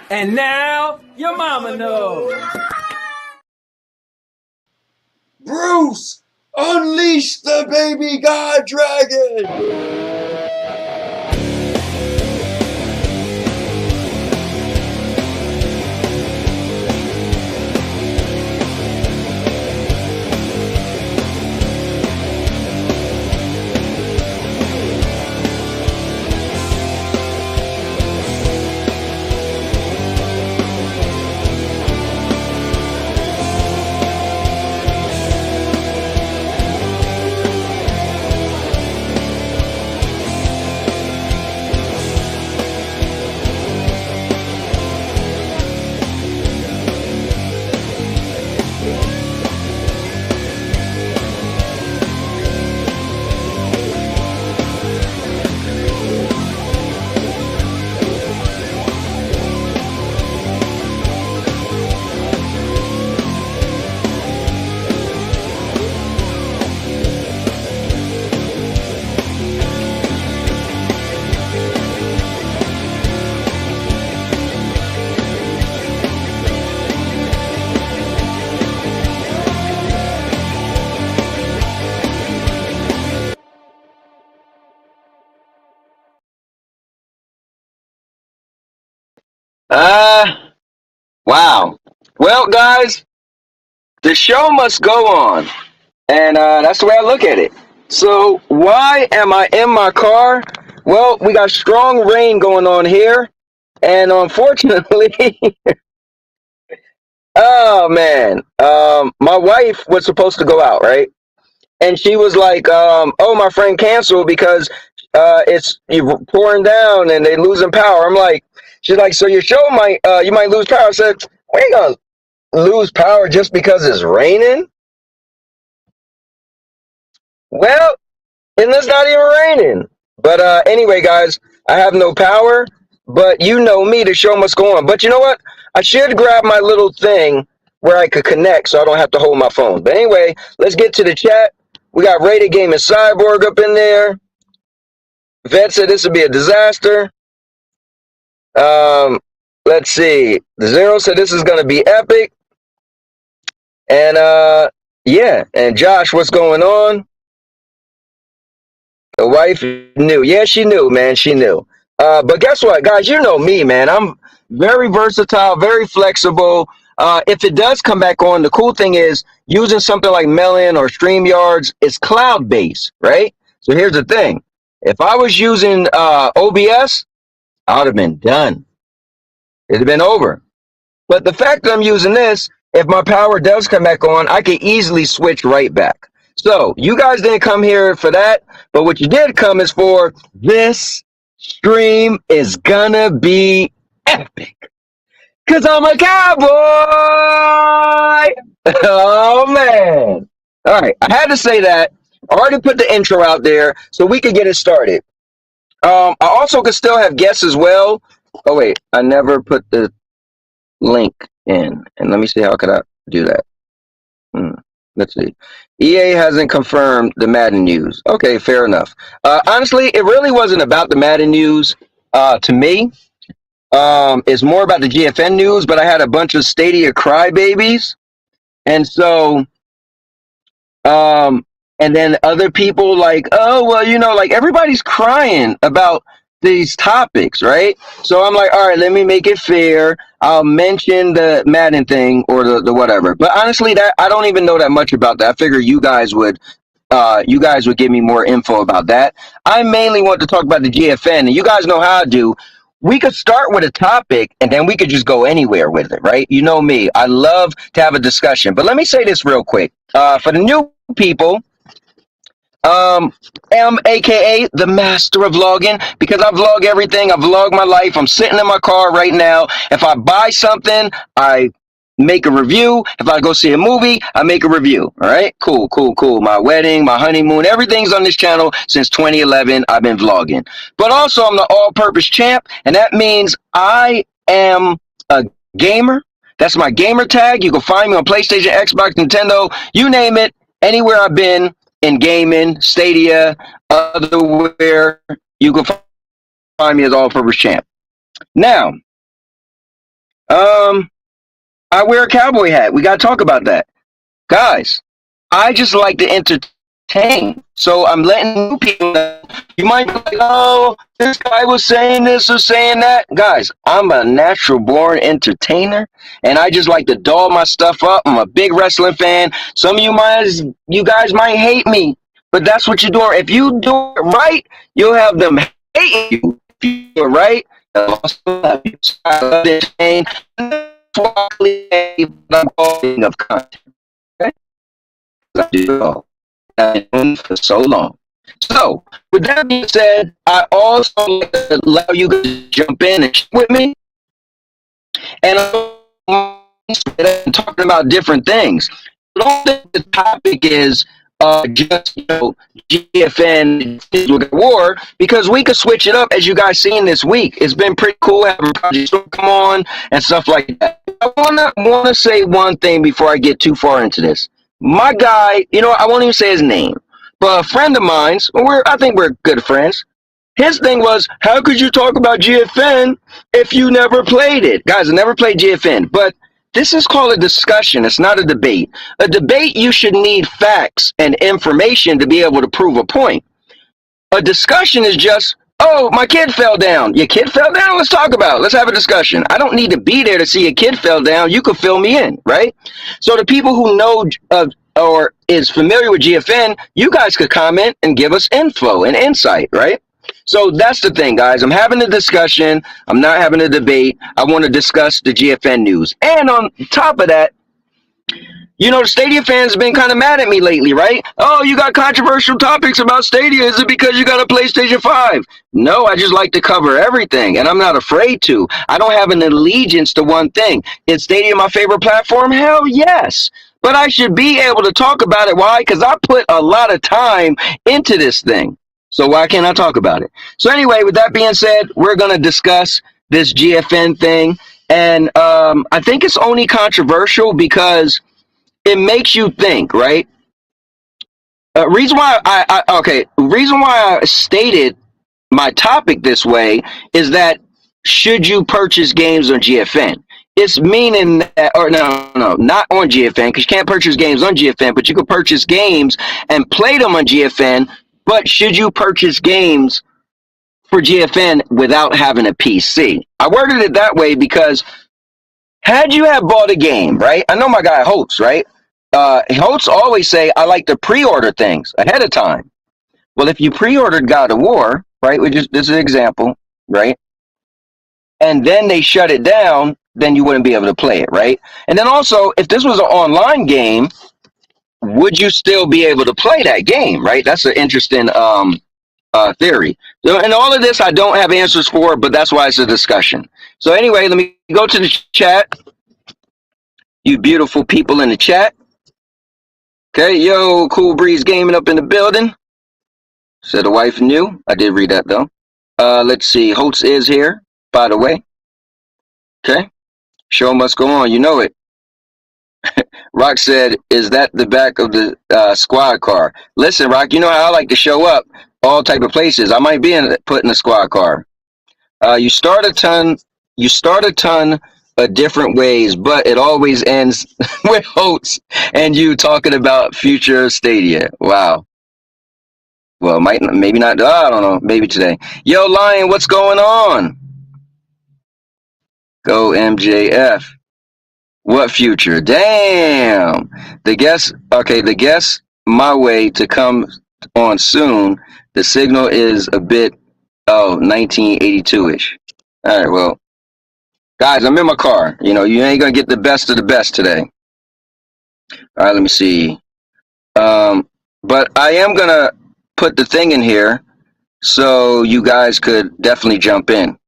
And now your mama knows. Bruce, unleash the baby god dragon! Wow. Well, guys, the show must go on. And that's the way I look at it. So, why am I in my car? Well, we got strong rain going on here. And unfortunately, oh man, my wife was supposed to go out, right? And she was like, oh, my friend canceled because it's pouring down and they losing power. I'm like, she's like, so your show might, you might lose power. I said, we ain't gonna lose power just because it's raining. Well, and it's not even raining. But anyway, guys, I have no power, but you know me, the show must go on. But you know what? I should grab my little thing where I could connect so I don't have to hold my phone. But anyway, let's get to the chat. We got Rated Game and Cyborg up in there. Vet said this would be a disaster. Let's see. The Zero said this is going to be epic. And yeah. And Josh, what's going on? The wife knew. Yeah, she knew, man. She knew. But guess what, guys? You know me, man. I'm very versatile, very flexible. If it does come back on, the cool thing is using something like Melon or StreamYards, it's cloud-based, right? So here's the thing. If I was using OBS, I would have been done. It'd have been over. But the fact that I'm using this, if my power does come back on, I can easily switch right back. So you guys didn't come here for that, but what you did come is for this stream is gonna be epic. Cause I'm a cowboy. Oh man. All right, I had to say that. I already put the intro out there so we could get it started. I also could still have guests as well. Oh wait, I never put the link in. And let me see how could I do that. Let's see. EA hasn't confirmed the Madden news. Okay, fair enough. Honestly, it really wasn't about the Madden news to me. It's more about the GFN news, but I had a bunch of Stadia crybabies. And so, and then other people like, oh, well, you know, like everybody's crying about these topics, right? So I'm like, all right, let me make it fair. I'll mention the Madden thing or the whatever. But honestly, that I don't even know that much about that. I figure you guys would give me more info about that. I mainly want to talk about the GFN, and you guys know how I do. We could start with a topic and then we could just go anywhere with it, right? You know me, I love to have a discussion. But let me say this real quick. For the new people, am aka the master of vlogging because I vlog everything. I vlog my life. I'm sitting in my car right now. If I buy something, I make a review. If I go see a movie, I make a review. All right, cool. My wedding, my honeymoon, everything's on this channel since 2011. I've been vlogging, but also I'm the all-purpose champ, and that means I am a gamer. That's my gamer tag. You can find me on PlayStation, Xbox, Nintendo, you name it. Anywhere I've been in gaming, Stadia, otherwhere, you can find me as all-purpose champ. Now, Um, I wear a cowboy hat. We got to talk about that. Guys, I just like to entertain. So I'm letting new people know. You might be like, oh, this guy was saying this or saying that. Guys, I'm a natural born entertainer, and I just like to doll my stuff up. I'm a big wrestling fan. Some of you guys might hate me, but that's what you're doing. If you do it right, you'll have them hating you. If you do it right, they'll also have you. I love to entertain. I'm calling of content. Okay? I do it all. I've been doing it for so long. So, with that being said, I also like to allow you guys to jump in and share with me. And I'm talking about different things. I don't think the topic is just GFN war, because we could switch it up, as you guys seen this week. It's been pretty cool having Project Storm come on and stuff like that. I wanna say one thing before I get too far into this. My guy, I won't even say his name, but a friend of mine's. I think we're good friends. His thing was, how could you talk about GFN if you never played it? Guys, I never played GFN, but this is called a discussion. It's not a debate. A debate, you should need facts and information to be able to prove a point. A discussion is just, oh, my kid fell down. Your kid fell down? Let's talk about it. Let's have a discussion. I don't need to be there to see a kid fell down. You could fill me in, right? So the people who know or is familiar with GFN, you guys could comment and give us info and insight, right? So that's the thing, guys. I'm having a discussion. I'm not having a debate. I want to discuss the GFN news. And on top of that, the Stadia fans have been kind of mad at me lately, right? Oh, you got controversial topics about Stadia. Is it because you got a PlayStation 5? No, I just like to cover everything, and I'm not afraid to. I don't have an allegiance to one thing. Is Stadia my favorite platform? Hell yes. But I should be able to talk about it. Why? Because I put a lot of time into this thing. So why can't I talk about it? So anyway, with that being said, we're going to discuss this GFN thing. And I think it's only controversial because it makes you think, right? Reason why I stated my topic this way is that should you purchase games on GFN? It's meaning that, or no, not on GFN, because you can't purchase games on GFN, but you can purchase games and play them on GFN. But should you purchase games for GFN without having a PC? I worded it that way because had you have bought a game, right? I know my guy Holtz, right? Holtz always say, I like to pre-order things ahead of time. Well, if you pre-ordered God of War, right, this is an example, right? And then they shut it down, then you wouldn't be able to play it, right? And then also, if this was an online game, would you still be able to play that game, right? That's an interesting theory. So, and all of this I don't have answers for, but that's why it's a discussion. So anyway, let me go to the chat. You beautiful people in the chat. Okay, yo, Cool Breeze Gaming up in the building. Said the wife knew. I did read that though. Let's see. Holtz is here, by the way. Okay. Show must go on. You know it. Rock said, is that the back of the squad car? Listen, Rock, you know how I like to show up all type of places. I might be put in a squad car. You start a ton different ways, but it always ends with Holtz and you talking about future Stadia. Wow. Well, maybe not. I don't know. Maybe today. Yo, Lion, what's going on? Go MJF. What future? Damn. The guest my way to come on soon. The signal is a bit 1982-ish. All right, well, guys, I'm in my car. You ain't gonna get the best of the best today. All right, let me see. But I am gonna put the thing in here so you guys could definitely jump in.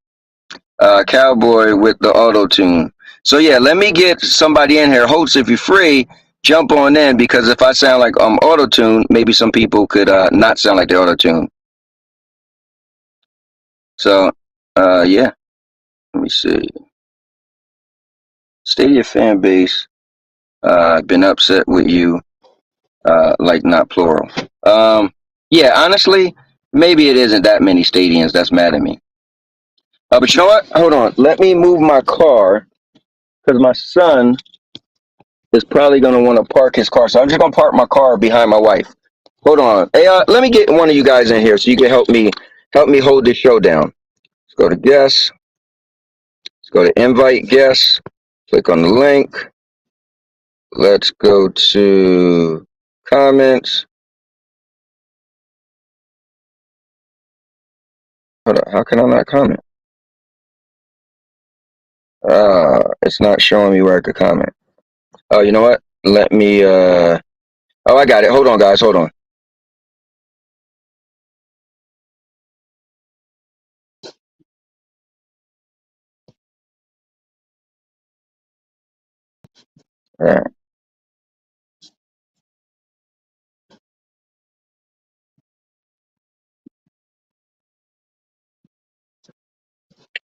Cowboy with the auto tune. So yeah, let me get somebody in here. Holtz, if you're free, jump on in, because if I sound like I'm auto tune, maybe some people could not sound like they're auto tune. So yeah, let me see. Stadia fan base been upset with you, like not plural. Yeah, honestly, maybe it isn't that many Stadians that's mad at me. But you know what? Hold on. Let me move my car because my son is probably going to want to park his car. So I'm just going to park my car behind my wife. Hold on. Hey, let me get one of you guys in here so you can help me hold this show down. Let's go to guests. Let's go to invite guests. Click on the link. Let's go to comments. Hold on. How can I not comment? It's not showing me where I could comment. Oh, you know what? Let me, oh, I got it. Hold on, guys. Hold on. All right.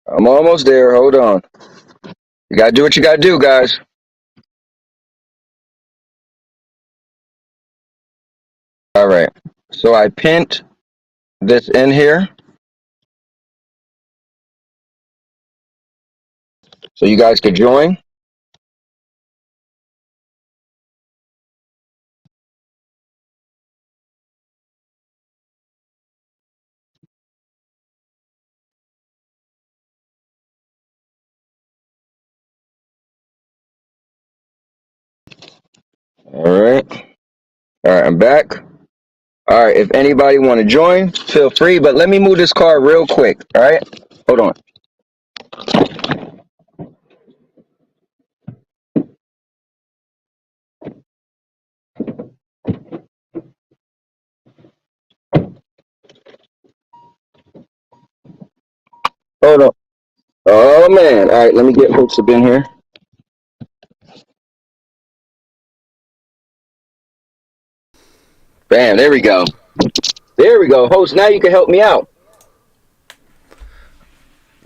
I'm almost there. Hold on. You got to do what you got to do, guys. All right. So I pinned this in here so you guys could join. All right. All right. I'm back. All right. If anybody want to join, feel free. But let me move this car real quick. All right. Hold on. Hold on. Oh, man. All right. Let me get hooks up in here. Bam. There we go. There we go. Host, now you can help me out.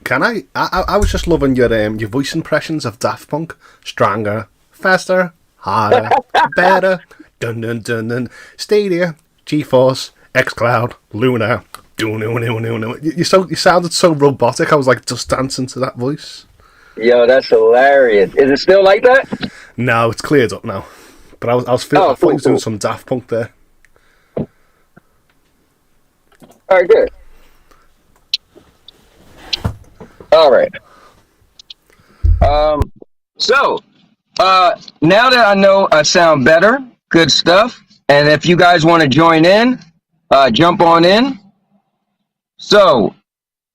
Can I? I was just loving your voice impressions of Daft Punk. Stronger, faster, harder, better. Dun dun dun dun. Stadia, GeForce, xCloud, Luna. You sounded so robotic. I was like just dancing to that voice. Yo, that's hilarious. Is it still like that? No, it's cleared up now. But I thought you was doing some Daft Punk there. All right, good. All right. So, now that I know I sound better, good stuff. And if you guys want to join in, jump on in. So,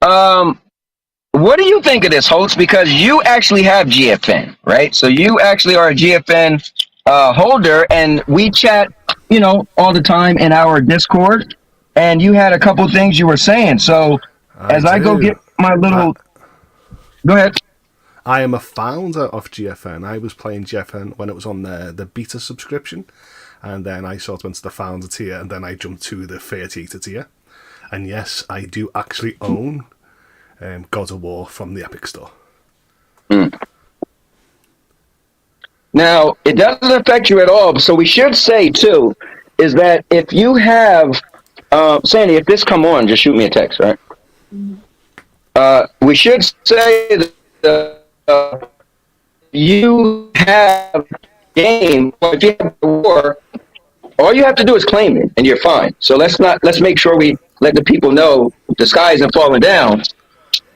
what do you think of this, host? Because you actually have GFN, right? So you actually are a GFN holder, and we chat, all the time in our Discord. And you had a couple things you were saying. So, I go get my little. Go ahead. I am a founder of GFN. I was playing GFN when it was on the beta subscription, and then I sort of went to the founder tier, and then I jumped to the 38 tier. And yes, I do actually own God of War from the Epic Store. Now, it doesn't affect you at all. So we should say, too, is that if you have, Sandy, if this come on, just shoot me a text, right? We should say that you have a game, or if you have a war, all you have to do is claim it, and you're fine. So let's make sure we let the people know the sky isn't falling down,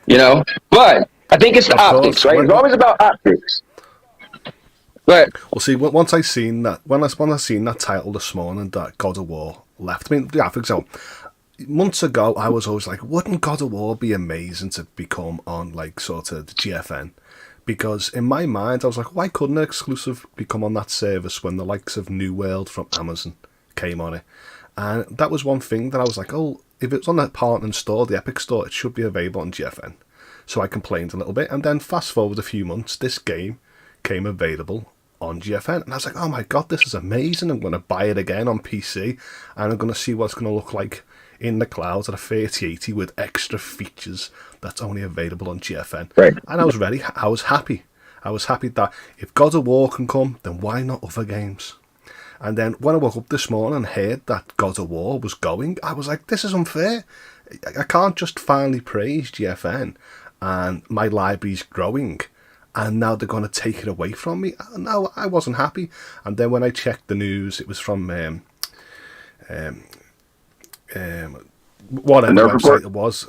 But I think it's the optics, right? It's always about optics. But well, see, once I seen that, when I seen that title this morning, that God of War left. I mean, yeah, for example, months ago, I was always like, wouldn't God of War be amazing to become on, like, sort of the GFN? Because in my mind, I was like, why couldn't an exclusive become on that service when the likes of New World from Amazon came on it? And that was one thing that I was like, oh, if it's on the partner store, the Epic Store, it should be available on GFN. So I complained a little bit, and then fast forward a few months, this game came available on GFN, and I was like, oh my god, this is amazing. I'm going to buy it again on PC, and I'm going to see what it's going to look like in the clouds at a 3080 with extra features that's only available on GFN. Right. And I was ready. I was happy. I was happy that if God of War can come, then why not other games? And then when I woke up this morning and heard that God of War was going, I was like, this is unfair. I can't just finally praise GFN and my library's growing and now they're going to take it away from me. No, I wasn't happy. And then when I checked the news, it was from whatever website it was.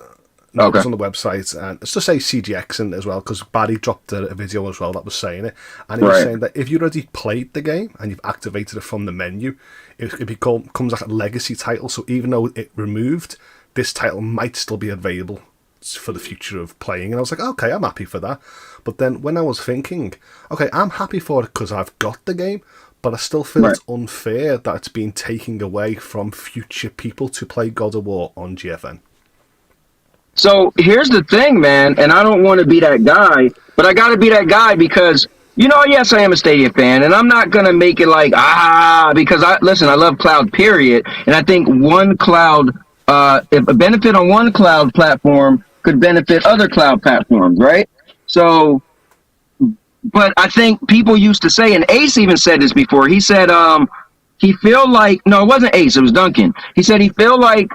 No, it was on the website, and it's to say CGX in it as well, because Barry dropped a video as well that was saying it, and he was saying that if you already played the game and you've activated it from the menu, it comes like a legacy title, so even though it removed, this title might still be available for the future of playing. And I was like, okay, I'm happy for that. But then when I was thinking, okay, I'm happy for it because I've got the game, but I still feel it's unfair that it's been taken away from future people to play God of War on GFN. So here's the thing, man, and I don't want to be that guy, but I got to be that guy because, you know, yes, I am a Stadia fan, and I'm not going to make it like, because I love cloud, period, and I think one cloud, if a benefit on one cloud platform could benefit other cloud platforms, right? So, but I think people used to say, and Ace even said this before, he said he feel like, no, it wasn't Ace, it was Duncan. He said he feel like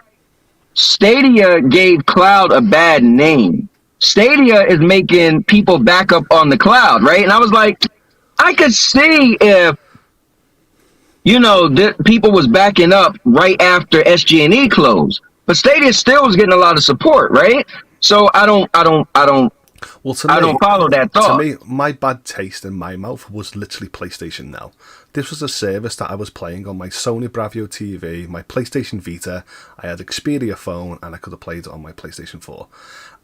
Stadia gave cloud a bad name. Stadia is making people back up on the cloud, right? And I was like, I could see if, you know, people was backing up right after SG&E closed, but Stadia still was getting a lot of support, right? So I don't follow that thought. To me, my bad taste in my mouth was literally PlayStation Now. This was a service that I was playing on my Sony Bravio TV, my PlayStation Vita. I had Xperia phone, and I could have played it on my PlayStation 4.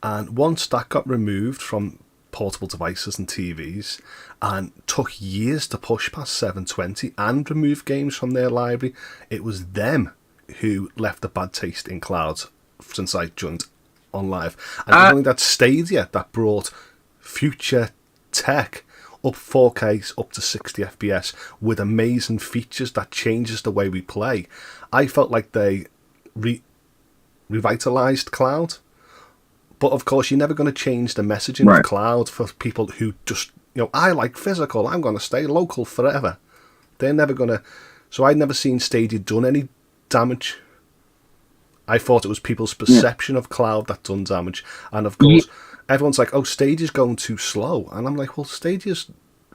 And once that got removed from portable devices and TVs, and took years to push past 720 and remove games from their library, it was them who left a bad taste in clouds since I joined on live. And it was only that Stadia that brought future tech up 4K, up to 60 FPS with amazing features that changes the way we play. I felt like they revitalized cloud, but of course you're never going to change the messaging of cloud for people who just, you know, I like physical, I'm going to stay local forever. They're never going to. So I'd never seen Stadia done any damage. I thought it was people's perception of cloud that done damage. And of course, everyone's like, oh, Stadia's going too slow. And I'm like, well, Stadia's,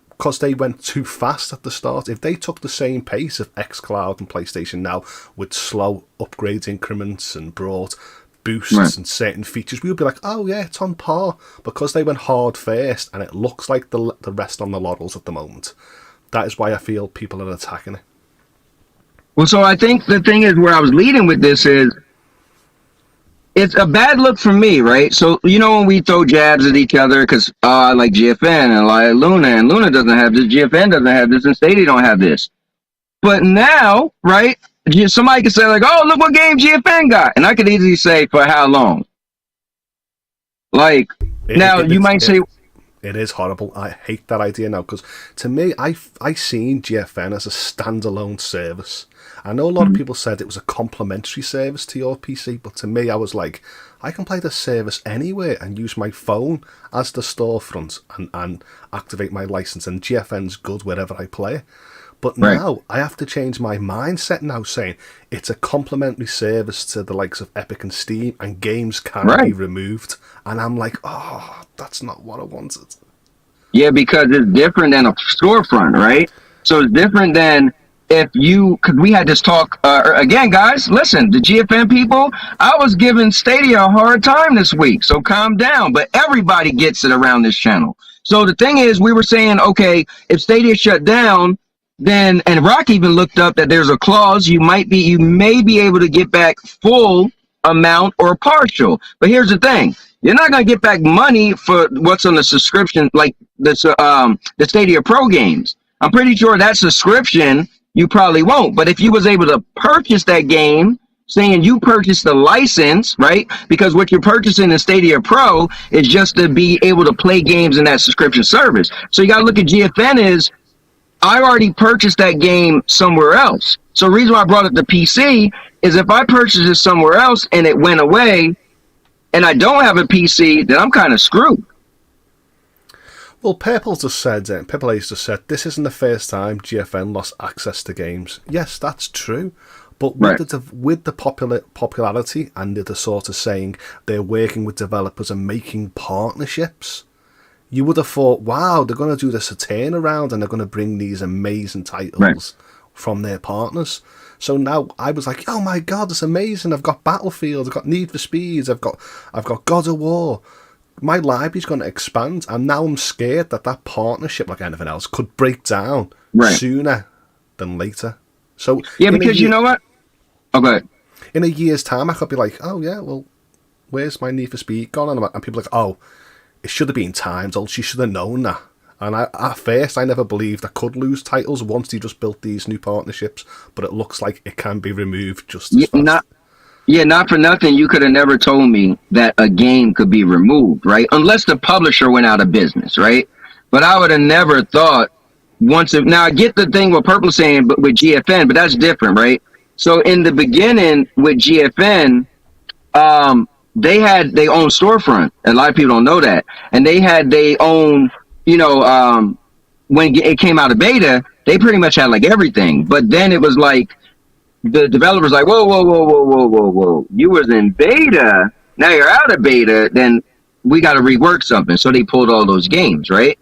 because they went too fast at the start. If they took the same pace of xCloud and PlayStation Now with slow upgrade increments and brought boosts and certain features, we would be like, oh yeah, it's on par. Because they went hard first, and it looks like the rest on the laurels at the moment. That is why I feel people are attacking it. Well, so I think the thing is, where I was leading with this is, it's a bad look for me, right? So, you know, when we throw jabs at each other, because I like GFN and I like Luna, and Luna doesn't have this, GFN doesn't have this, and Stadia don't have this. But now, right, somebody could say like, oh, look what game GFN got. And I could easily say, for how long? Like, you might say... It is horrible. I hate that idea now, because to me, I seen GFN as a standalone service. I know a lot of people said it was a complementary service to your PC, but to me, I was like, I can play this service anywhere and use my phone as the storefront and activate my license, and GFN's good wherever I play. But now, I have to change my mindset now, saying it's a complementary service to the likes of Epic and Steam, and games can be removed. And I'm like, oh, that's not what I wanted. Yeah, because it's different than a storefront, right? So it's different than... because we had this talk, again, guys, listen, the GFN people, I was giving Stadia a hard time this week, so calm down, but everybody gets it around this channel. So the thing is, we were saying, okay, if Stadia shut down, then, and Rock even looked up that there's a clause, you may be able to get back full amount or partial. But here's the thing, you're not going to get back money for what's on the subscription, like the Stadia Pro games. I'm pretty sure that subscription you probably won't. But if you was able to purchase that game, saying you purchased the license, right? Because what you're purchasing in Stadia Pro is just to be able to play games in that subscription service. So you got to look at GFN is, I already purchased that game somewhere else. So the reason why I brought up the PC is if I purchased it somewhere else and it went away and I don't have a PC, then I'm kind of screwed. Well, Purple just said, this isn't the first time GFN lost access to games. Yes, that's true. But with the popularity and the sort of saying they're working with developers and making partnerships, you would have thought, wow, they're going to do this a turnaround and they're going to bring these amazing titles from their partners. So now I was like, oh my God, it's amazing. I've got Battlefield, I've got Need for Speeds, I've got God of War. My library's going to expand, and now I'm scared that partnership, like anything else, could break down sooner than later. So yeah, because you know what? Oh, go ahead. In a year's time, I could be like, oh yeah, well, where's my Need for Speed gone? And people are like, oh, it should have been timed. Oh, she should have known that. And at first, I never believed I could lose titles once they just built these new partnerships. But it looks like it can be removed just as fast. Not for nothing. You could have never told me that a game could be removed, right? Unless the publisher went out of business, right? But I would have never thought now I get the thing what Purple's saying, but with GFN, but that's different, right? So in the beginning with GFN, they had their own storefront. A lot of people don't know that. And they had their own, when it came out of beta, they pretty much had like everything. But then it was like, the developers like, whoa. You was in beta. Now you're out of beta. Then we got to rework something. So they pulled all those games, right?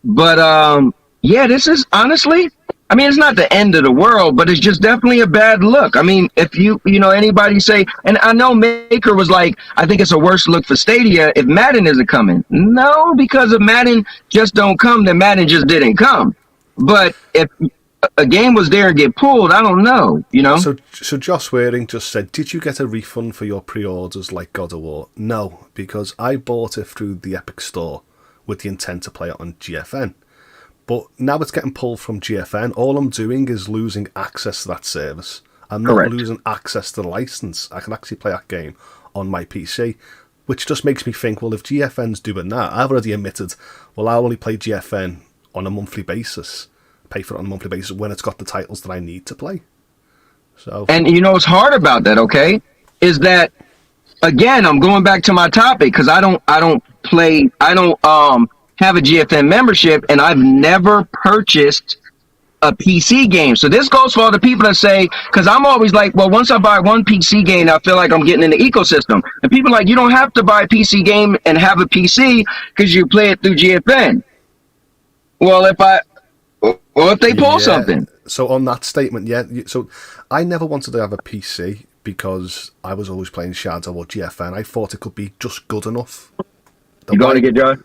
But, yeah, this is honestly, I mean, it's not the end of the world, but it's just definitely a bad look. I mean, if anybody say, and I know Maker was like, I think it's a worse look for Stadia if Madden isn't coming. No, because if Madden just don't come, then Madden just didn't come. But if a game was there and get pulled, I don't know, So Josh Waring just said, did you get a refund for your pre-orders like God of War? No, because I bought it through the Epic Store with the intent to play it on GFN. But now it's getting pulled from GFN. All I'm doing is losing access to that service. I'm not losing access to the license. I can actually play that game on my PC, which just makes me think, well, if GFN's doing that, I've already admitted, well, I'll only play GFN on a monthly basis, pay for it on a monthly basis when it's got the titles that I need to play. So, and what's hard about that, okay, is that, again, I'm going back to my topic because I don't have a GFN membership, and I've never purchased a PC game. So this goes for all the people that say, because I'm always like, well, once I buy one PC game, I feel like I'm getting in the ecosystem. And people are like, you don't have to buy a PC game and have a PC because you play it through GFN. Well, if they pull something. So on that statement, so I never wanted to have a PC because I was always playing Shadow or GFN. I thought it could be just good enough. You going to get Josh?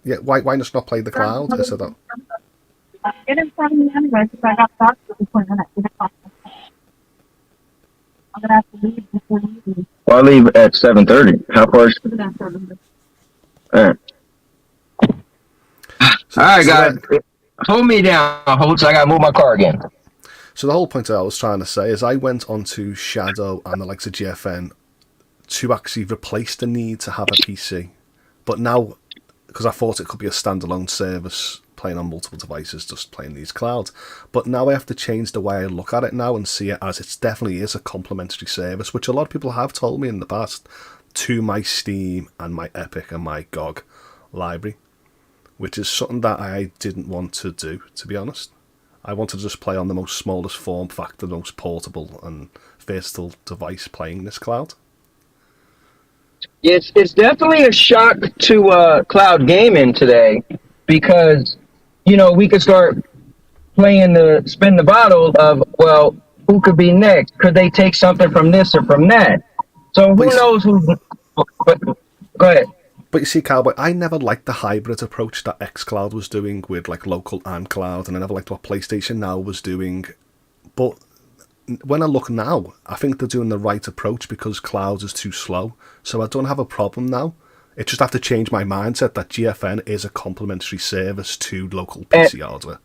Yeah, why just not play the cloud? I said that. Get in front of me anyway, because I got doctor's appointment at 8 o'clock. I'm going to have to leave before you leave. Well, I leave at 7:30. How far is it? All right. All right, guys. Hold me down, Holtz. I got to move my car again. So the whole point I was trying to say is I went onto Shadow and the likes of GFN to actually replace the need to have a PC. But now, because I thought it could be a standalone service playing on multiple devices, just playing these clouds. But now I have to change the way I look at it now and see it as it definitely is a complementary service, which a lot of people have told me in the past, to my Steam and my Epic and my GOG library, which is something that I didn't want to do, to be honest. I wanted to just play on the most smallest form factor, the most portable and versatile device playing this cloud. It's definitely a shock to cloud gaming today because, we could start playing spin the bottle of, well, who could be next? Could they take something from this or from that? So who knows who... Go ahead. But you see, Cowboy, I never liked the hybrid approach that xCloud was doing with like local and cloud, and I never liked what PlayStation Now was doing. But when I look now, I think they're doing the right approach because cloud is too slow. So I don't have a problem now. I just have to change my mindset that GFN is a complementary service to local PC hardware.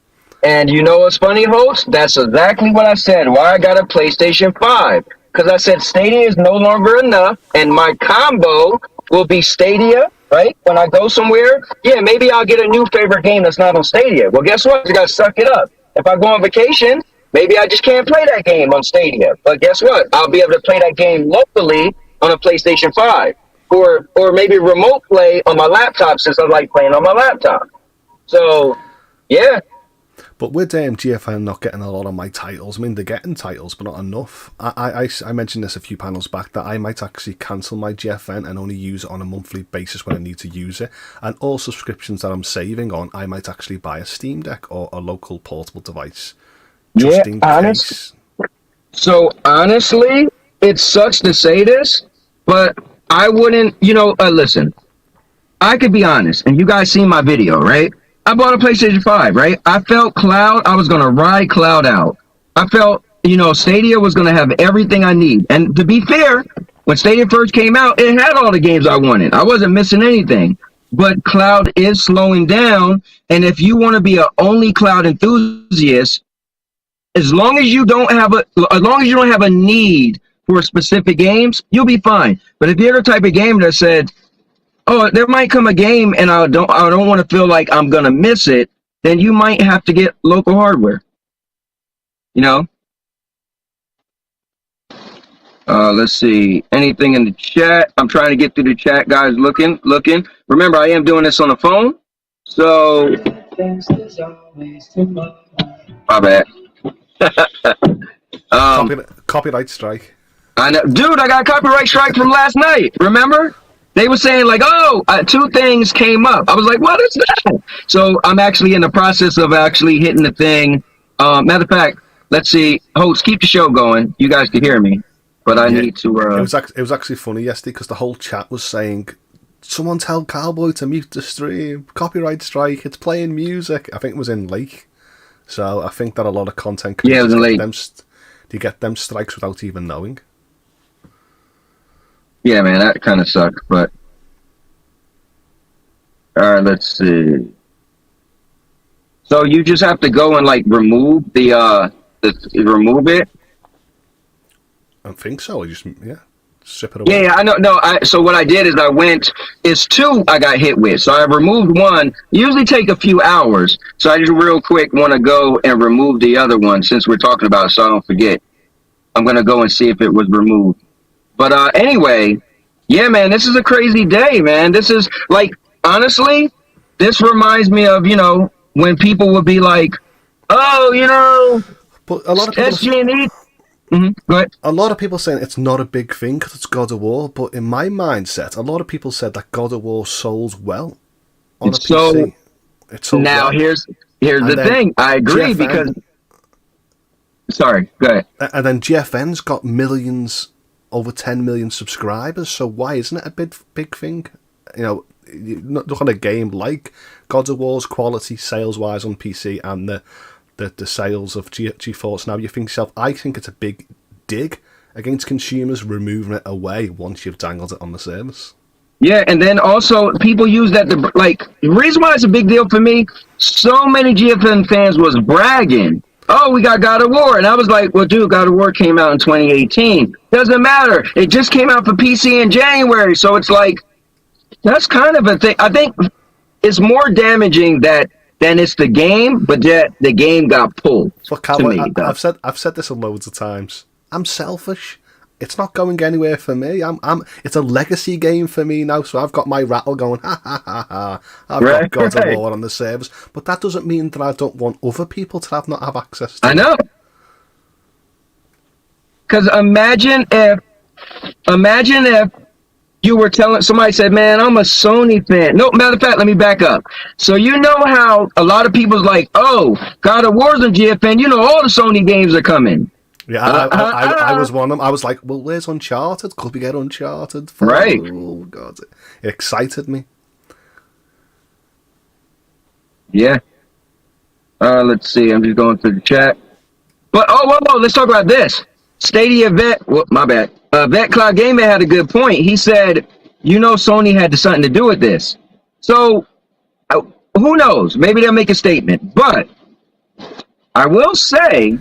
And you know what's funny, host? That's exactly what I said. Why I got a PlayStation 5. Because I said Stadia is no longer enough, and my combo will be Stadia, right? When I go somewhere, maybe I'll get a new favorite game that's not on Stadia. Well, guess what? You got to suck it up. If I go on vacation, maybe I just can't play that game on Stadia. But guess what? I'll be able to play that game locally on a PlayStation 5. Or maybe remote play on my laptop since I like playing on my laptop. So, yeah. But with GFN not getting a lot of my titles, I mean, they're getting titles, but not enough. I mentioned this a few panels back, that I might actually cancel my GFN and only use it on a monthly basis when I need to use it. And all subscriptions that I'm saving on, I might actually buy a Steam Deck or a local portable device. Just in case. So honestly, it sucks to say this, but I wouldn't, listen, I could be honest, and you guys seen my video, right? I bought a PlayStation 5, right? I felt Cloud, I was going to ride Cloud out. I felt, Stadia was going to have everything I need. And to be fair, when Stadia first came out, it had all the games I wanted. I wasn't missing anything. But Cloud is slowing down, and if you want to be an only Cloud enthusiast, as long as you don't have a need for specific games, you'll be fine. But if you're the type of gamer that said, oh, there might come a game and I don't want to feel like I'm gonna miss it, then you might have to get local hardware. Let's see. Anything in the chat? I'm trying to get through the chat, guys. Looking. Remember, I am doing this on the phone, so my bad. Copyright strike. I know, dude. I got a copyright strike from last night. Remember? They were saying like, oh, 2 things came up. I was like, what is that? So I'm actually in the process of actually hitting the thing. Matter of fact, let's see. Host, keep the show going. You guys can hear me, but I need to. It was actually funny yesterday because the whole chat was saying, someone tell Cowboy to mute the stream. Copyright strike. It's playing music. I think it was in Lake. So I think that a lot of content creators get them strikes without even knowing. Yeah, man, that kind of sucked, but all right, let's see. So you just have to go and like remove remove it. I think so. Strip it away. Yeah, I know. No, so what I did is it's 2 I got hit with. So I removed one. Usually take a few hours. So I just real quick want to go and remove the other one since we're talking about it, so I don't forget. I'm gonna go and see if it was removed. But anyway, yeah, man, this is a crazy day, man. This is like, honestly, this reminds me of, when people would be like, oh, but a lot of people SG&E. Go ahead. A lot of people saying it's not a big thing because it's God of War, but in my mindset, a lot of people said that God of War sold well on a PC. It sold now well. here's the thing. I agree because. Sorry, go ahead. And then GFN's got millions. Over 10 million subscribers, so why isn't it a big thing? You look at a game like God of War's quality sales-wise on PC and the sales of GeForce Now, you think to yourself, I think it's a big dig against consumers removing it away once you've dangled it on the service. Yeah, and then also people use that the reason why it's a big deal for me, so many GFN fans was bragging, oh, we got God of War. And I was like, well, dude, God of War came out in 2018. Doesn't matter. It just came out for PC in January. So it's like, that's kind of a thing. I think it's more damaging than it's the game, but that the game got pulled. Look, Cowboy, I've said this loads of times. I'm selfish. It's not going anywhere for me. It's a legacy game for me now, so I've got my rattle going, ha ha ha ha. I've got God of War on the service. But that doesn't mean that I don't want other people to not have access to it. I know. Because imagine if you were telling somebody said, man, I'm a Sony fan. No, matter of fact, let me back up. So you know how a lot of people's like, oh, God of War's on GFN, all the Sony games are coming. Yeah, I was one of them. I was like, well, where's Uncharted? Could we get Uncharted? Right. Oh, God. It excited me. Yeah. Let's see. I'm just going through the chat. But, whoa, let's talk about this. Stadia Vet, my bad. Vet Cloud Gamer had a good point. He said, Sony had something to do with this. So, who knows? Maybe they'll make a statement. But I will say...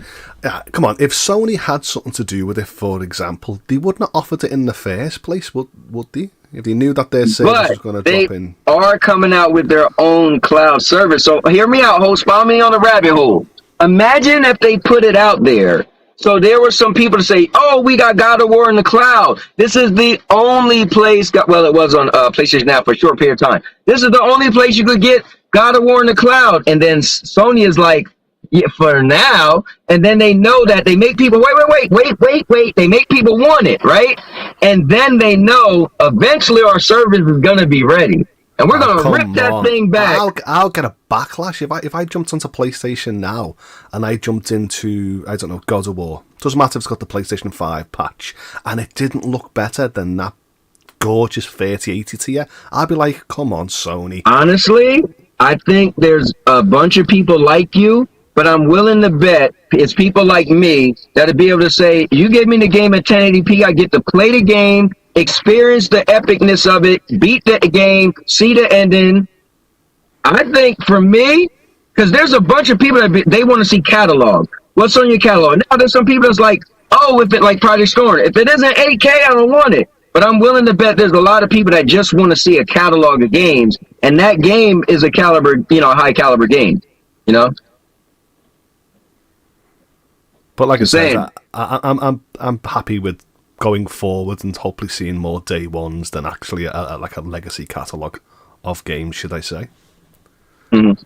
come on, if Sony had something to do with it, for example, they wouldn't have offered it in the first place, would they? If they knew that their service was going to drop in. They are coming out with their own cloud service. So hear me out, host. Follow me on the rabbit hole. Imagine if they put it out there. So there were some people to say, oh, we got God of War in the cloud. This is the only place. Well, it was on PlayStation Now for a short period of time. This is the only place you could get God of War in the cloud. And then Sony is like, Yeah, for now, and then they know that they make people wait. They make people want it, right? And then they know eventually our service is gonna be ready, and we're gonna rip Come that on. thing back. I'll get a backlash if I jumped onto PlayStation now and I jumped into, I don't know, God of War. Doesn't matter if it's got the PlayStation 5 patch and it didn't look better than that gorgeous 3080 tier. I'd be like, come on, Sony. Honestly, I think there's a bunch of people like you, but I'm willing to bet it's people like me that'll be able to say, you give me the game at 1080p, I get to play the game, experience the epicness of it, beat the game, see the ending. I think for me, because there's a bunch of people that they want to see catalog. What's on your catalog? Now there's some people that's like, oh, if it like Project Storm, if it isn't 8K, I don't want it. But I'm willing to bet there's a lot of people that just want to see a catalog of games, and that game is a high caliber game, you know. But like I said, I'm happy with going forward and hopefully seeing more day ones than actually a legacy catalog of games, should I say? Mm-hmm.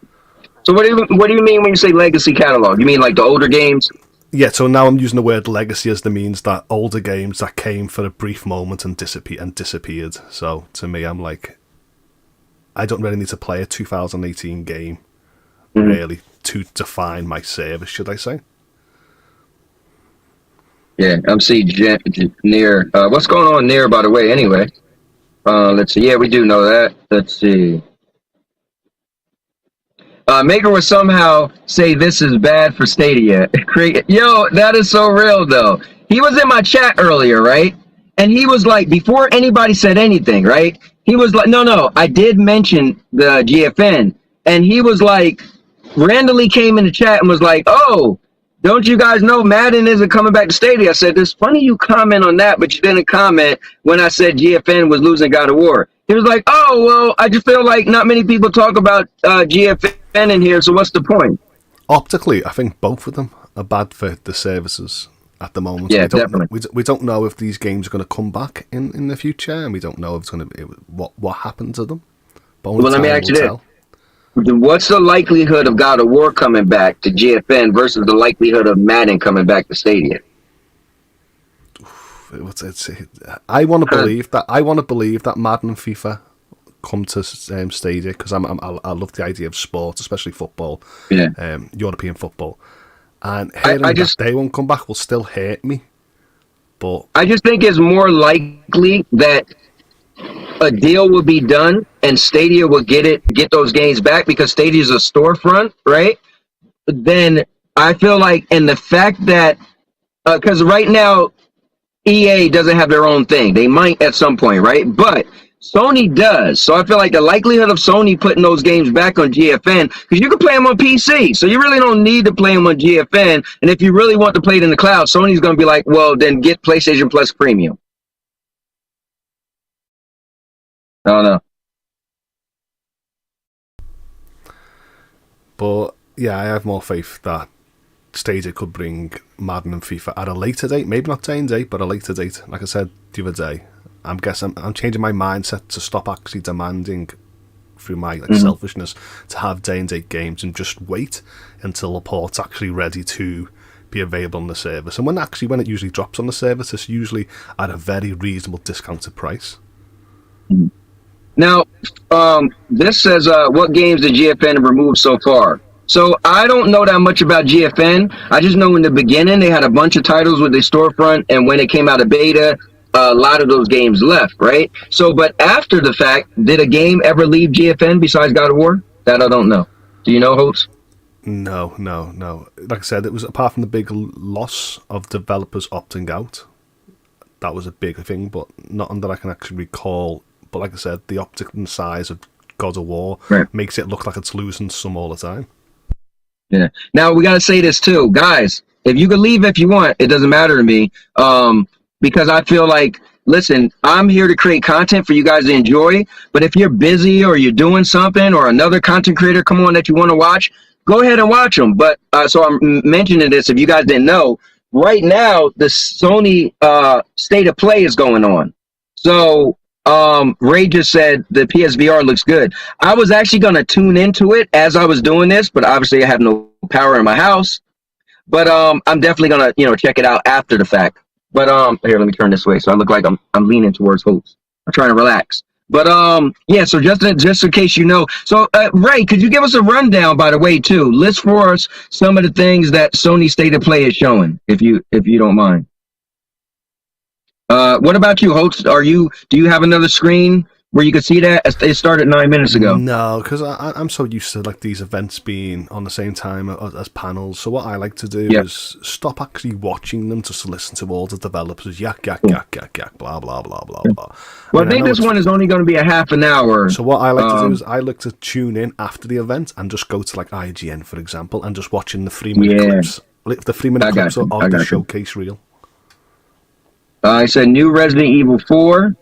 So what do you mean when you say legacy catalog? You mean like the older games? Yeah, so now I'm using the word legacy as the means that older games that came for a brief moment and disappeared. So to me, I'm like, I don't really need to play a 2018 game, really, to define my service, should I say? Yeah, MC near. What's going on near, by the way? Anyway, let's see. Yeah, we do know that. Let's see. Maker would somehow say this is bad for Stadia. Yo, that is so real, though. He was in my chat earlier, right? And he was like, before anybody said anything, right? He was like, no, I did mention the GFN. And he was like, randomly came in the chat and was like, oh, don't you guys know Madden isn't coming back to Stadia? I said, it's funny you comment on that, but you didn't comment when I said GFN was losing God of War. He was like, oh, well, I just feel like not many people talk about GFN in here, so what's the point? Optically, I think both of them are bad for the services at the moment. Yeah, definitely. We don't know if these games are going to come back in the future, and we don't know if it's going to be what happened to them. But well, let me ask you this. What's the likelihood of God of War coming back to GFN versus the likelihood of Madden coming back to Stadia? I want to believe that. I want to believe that Madden and FIFA come to Stadia because I love the idea of sport, especially football, European football. And hearing that they won't come back will still hurt me. But I just think it's more likely that a deal will be done and Stadia will get those games back because Stadia is a storefront, right? Then I feel like, and the fact that because right now EA doesn't have their own thing. They might at some point, right? But Sony does. So I feel like the likelihood of Sony putting those games back on GFN, because you can play them on PC, so you really don't need to play them on GFN. And if you really want to play it in the cloud, Sony's going to be like, well, then get PlayStation Plus Premium. I don't know. But yeah, I have more faith that Stadia could bring Madden and FIFA at a later date, maybe not day and date, but a later date. Like I said the other day, I'm changing my mindset to stop actually demanding through my selfishness to have day and date games and just wait until the port's actually ready to be available on the service. And when it usually drops on the service, it's usually at a very reasonable discounted price. Now, this says, what games did GFN remove so far? So I don't know that much about GFN. I just know in the beginning they had a bunch of titles with their storefront, and when it came out of beta, a lot of those games left, right? So, but after the fact, did a game ever leave GFN besides God of War? That I don't know. Do you know, Hopes? No. Like I said, it was apart from the big loss of developers opting out. That was a big thing, but nothing that I can actually recall. But like I said, the optic and size of God of War makes it look like it's losing some all the time. Yeah. Now we gotta say this too, guys. If you can leave if you want, it doesn't matter to me. Because I feel like, listen, I'm here to create content for you guys to enjoy. But if you're busy or you're doing something or another content creator come on that you want to watch, go ahead and watch them. But so I'm mentioning this if you guys didn't know. Right now, the Sony State of Play is going on. So Ray just said the PSVR looks good. I was actually going to tune into it as I was doing this, but obviously I have no power in my house. But I'm definitely gonna check it out after the fact. But here, let me turn this way so I look like I'm leaning towards Hopes. I'm trying to relax. But yeah. So just in case you know, so Ray, could you give us a rundown, by the way, too? List for us some of the things that Sony State of Play is showing, if you don't mind. What about you, Hopes? Do you have another screen where you could see that? It started 9 minutes ago. No, because I'm so used to like these events being on the same time as panels. So what I like to do is stop actually watching them, just to listen to all the developers yak, blah, blah, blah, blah, blah. Well, I think this one is only going to be a half an hour. So what I like to do is I like to tune in after the event and just go to like IGN, for example, and just watching the 3-minute clips. The 3-minute clips of the showcase reel. I said new Resident Evil 4.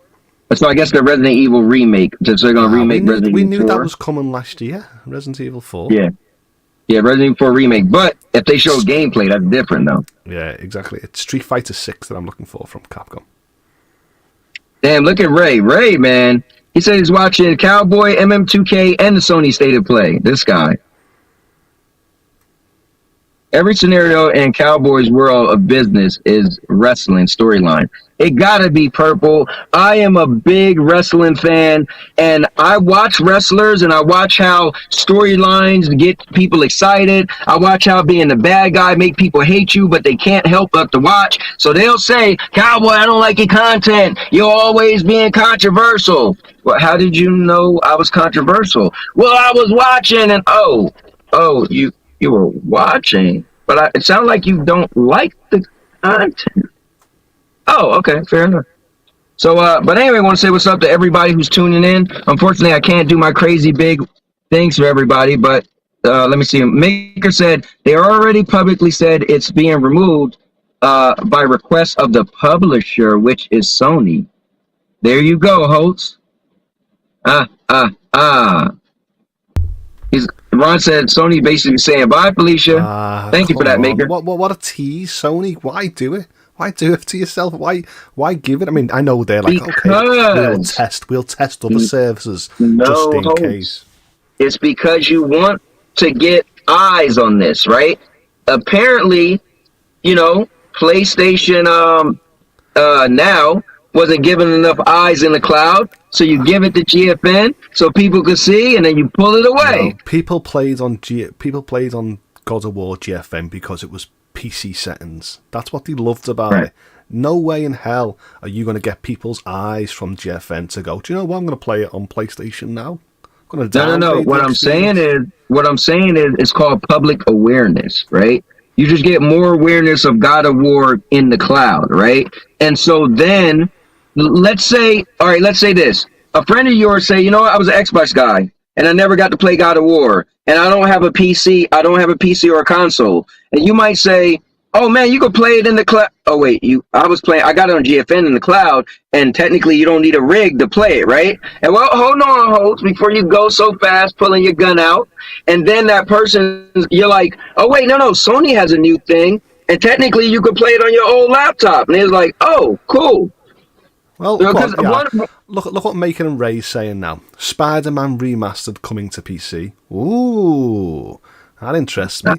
So I guess the Resident Evil remake. So they're going to remake Resident Evil 4. We knew that was coming last year, Resident Evil 4. Yeah, Resident Evil 4 remake. But if they show gameplay, that's different, though. Yeah, exactly. It's Street Fighter 6 that I'm looking for from Capcom. Damn, look at Ray. Ray, man. He said he's watching Cowboy, MM2K, and the Sony State of Play. This guy. Every scenario in Cowboy's world of business is wrestling storyline. It gotta be purple. I am a big wrestling fan, and I watch wrestlers, and I watch how storylines get people excited. I watch how being the bad guy make people hate you, but they can't help but to watch. So they'll say, Cowboy, I don't like your content. You're always being controversial. Well, how did you know I was controversial? Well, I was watching, and you were watching, but it sounds like you don't like the content. Oh, okay, fair enough. So, but anyway, I want to say what's up to everybody who's tuning in. Unfortunately, I can't do my crazy big things for everybody, but let me see. Maker said they already publicly said it's being removed by request of the publisher, which is Sony. There you go, Holtz. Ron said Sony basically saying bye, Felicia. Thank you for that, Maker. What a tease, Sony. Why do it? Why do it to yourself? Why give it? I mean, I know they're like, okay, we'll test other services just in case. It's because you want to get eyes on this, right? Apparently, PlayStation Now wasn't given enough eyes in the cloud, so you give it to GFN so people could see, and then you pull it away. No, people played on God of War GFN because it was PC settings. That's what they loved about it. No way in hell are you going to get people's eyes from GFN to go, do you know what, I'm going to play it on PlayStation Now. I'm going to no. What I'm saying is it's called public awareness, right? You just get more awareness of God of War in the cloud, right? And so then, let's say this. A friend of yours say, I was an Xbox guy, and I never got to play God of War, and I don't have a PC. I don't have a PC or a console. And you might say, oh man, you could play it in the cloud. Oh wait, I got it on GFN in the cloud, and technically you don't need a rig to play it, right? And well, hold on, before you go so fast pulling your gun out, and then that person, you're like, oh wait, no, Sony has a new thing, and technically you could play it on your old laptop. And it's like, oh, cool. Well, look what Maker and Ray's saying now. Spider-Man Remastered coming to PC. Ooh, that interests me.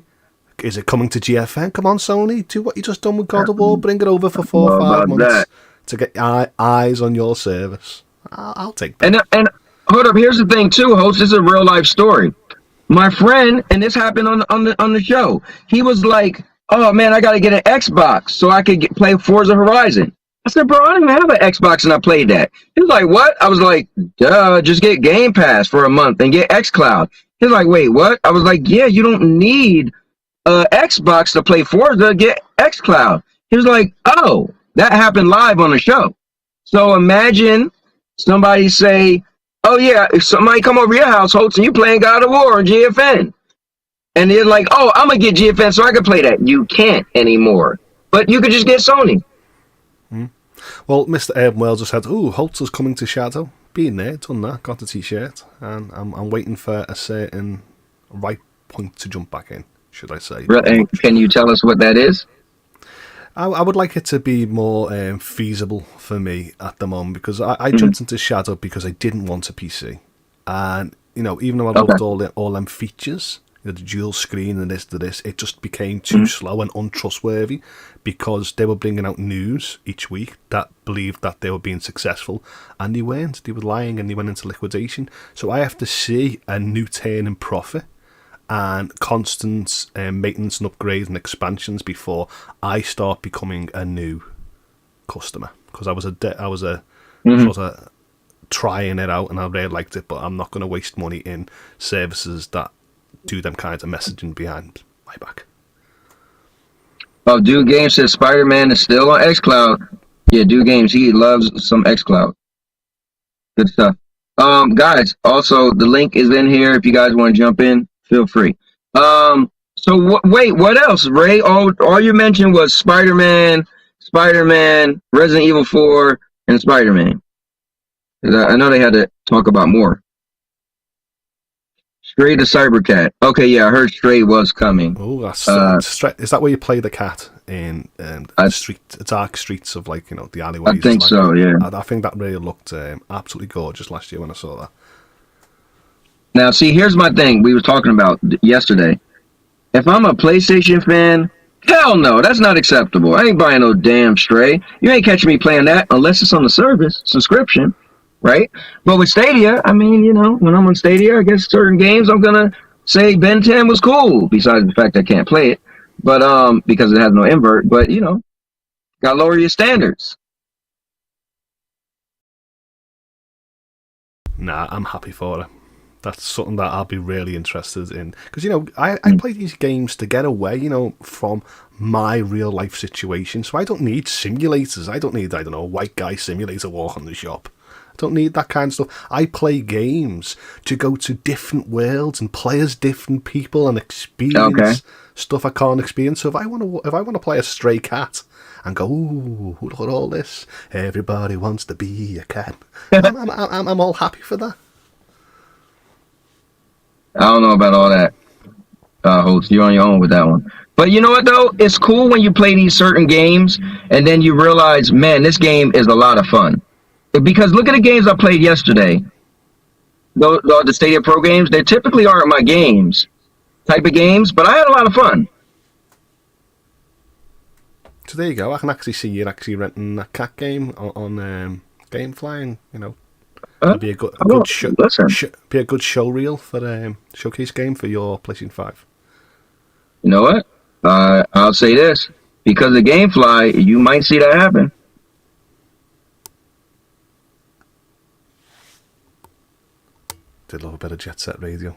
Is it coming to GFN? Come on, Sony, do what you just done with God of War. Bring it over for 4 or 5 months to get eyes on your service. I'll take that. And hold up, here's the thing too, host. This is a real life story. My friend, and this happened on the show. He was like, "Oh man, I got to get an Xbox so I could play Forza Horizon." I said, "Bro, I don't even have an Xbox, and I played that." He was like, "What?" I was like, "Duh, just get Game Pass for a month and get xCloud." He's like, "Wait, what?" I was like, "Yeah, you don't need Xbox to play Forza, get xCloud." He was like, "Oh, that happened live on the show." So imagine somebody say, "Oh yeah, if somebody come over your house, Holtz, and you playing God of War on GFN," and they're like, "Oh, I'm gonna get GFN so I can play that." You can't anymore, but you could just get Sony. Well, Mr. Urban Wells just said, "Ooh, Holtz is coming to Shadow." Been there, done that, got the T-shirt, and I'm waiting for a certain right point to jump back in, should I say? And can you tell us what that is? I would like it to be more feasible for me at the moment, because I jumped into Shadow because I didn't want a PC, and even though I loved all them features, the dual screen and this to this, it just became too slow and untrustworthy because they were bringing out news each week that believed that they were being successful, and they weren't. They were lying and they went into liquidation. So I have to see a new turn in profit and constant maintenance and upgrades and expansions before I start becoming a new customer. Because I was a sort of trying it out and I really liked it, but I'm not going to waste money in services that do them kinds of messaging behind my back. Oh, Dude Games says Spider-Man is still on xCloud. Yeah, Dude Games, he loves some xCloud. Good stuff. Guys, also the link is in here. If you guys want to jump in, feel free. Wait, what else, Ray? All you mentioned was Spider-Man, Resident Evil 4, and Spider-Man. I know they had to talk about more. Stray the Cybercat. Okay, yeah, I heard Stray was coming. Oh, that's is that where you play the cat in dark streets of, like, you know, the alleyways? I think like so, yeah. I think that really looked absolutely gorgeous last year when I saw that. Now, see, here's my thing we were talking about yesterday. If I'm a PlayStation fan, hell no, that's not acceptable. I ain't buying no damn Stray. You ain't catching me playing that unless it's on the service, subscription. Right? But with Stadia, I mean, you know, when I'm on Stadia, I guess certain games I'm going to say Ben 10 was cool, besides the fact I can't play it, but because it has no invert, but, you know, got to lower your standards. Nah, I'm happy for it. That's something that I'll be really interested in. Because, you know, I play these games to get away, you know, from my real life situation. So I don't need simulators. I don't need, I don't know, a white guy simulator walk on the shop. I don't need that kind of stuff. I play games to go to different worlds and play as different people and experience stuff I can't experience. So if I want to play a stray cat and go, ooh, look at all this, everybody wants to be a cat. I'm all happy for that. I don't know about all that, host. You're on your own with that one. But you know what, though? It's cool when you play these certain games and then you realize, man, this game is a lot of fun. Because look at the games I played yesterday. The Stadia Pro games, they typically aren't my games, type of games, but I had a lot of fun. So there you go. I can actually see you actually renting a cat game on GameFly, and, you know, it'd be a good show reel for showcase game for your PlayStation 5. You know what? I'll say this. Because of GameFly, you might see that happen. Did love a bit of Jet Set Radio.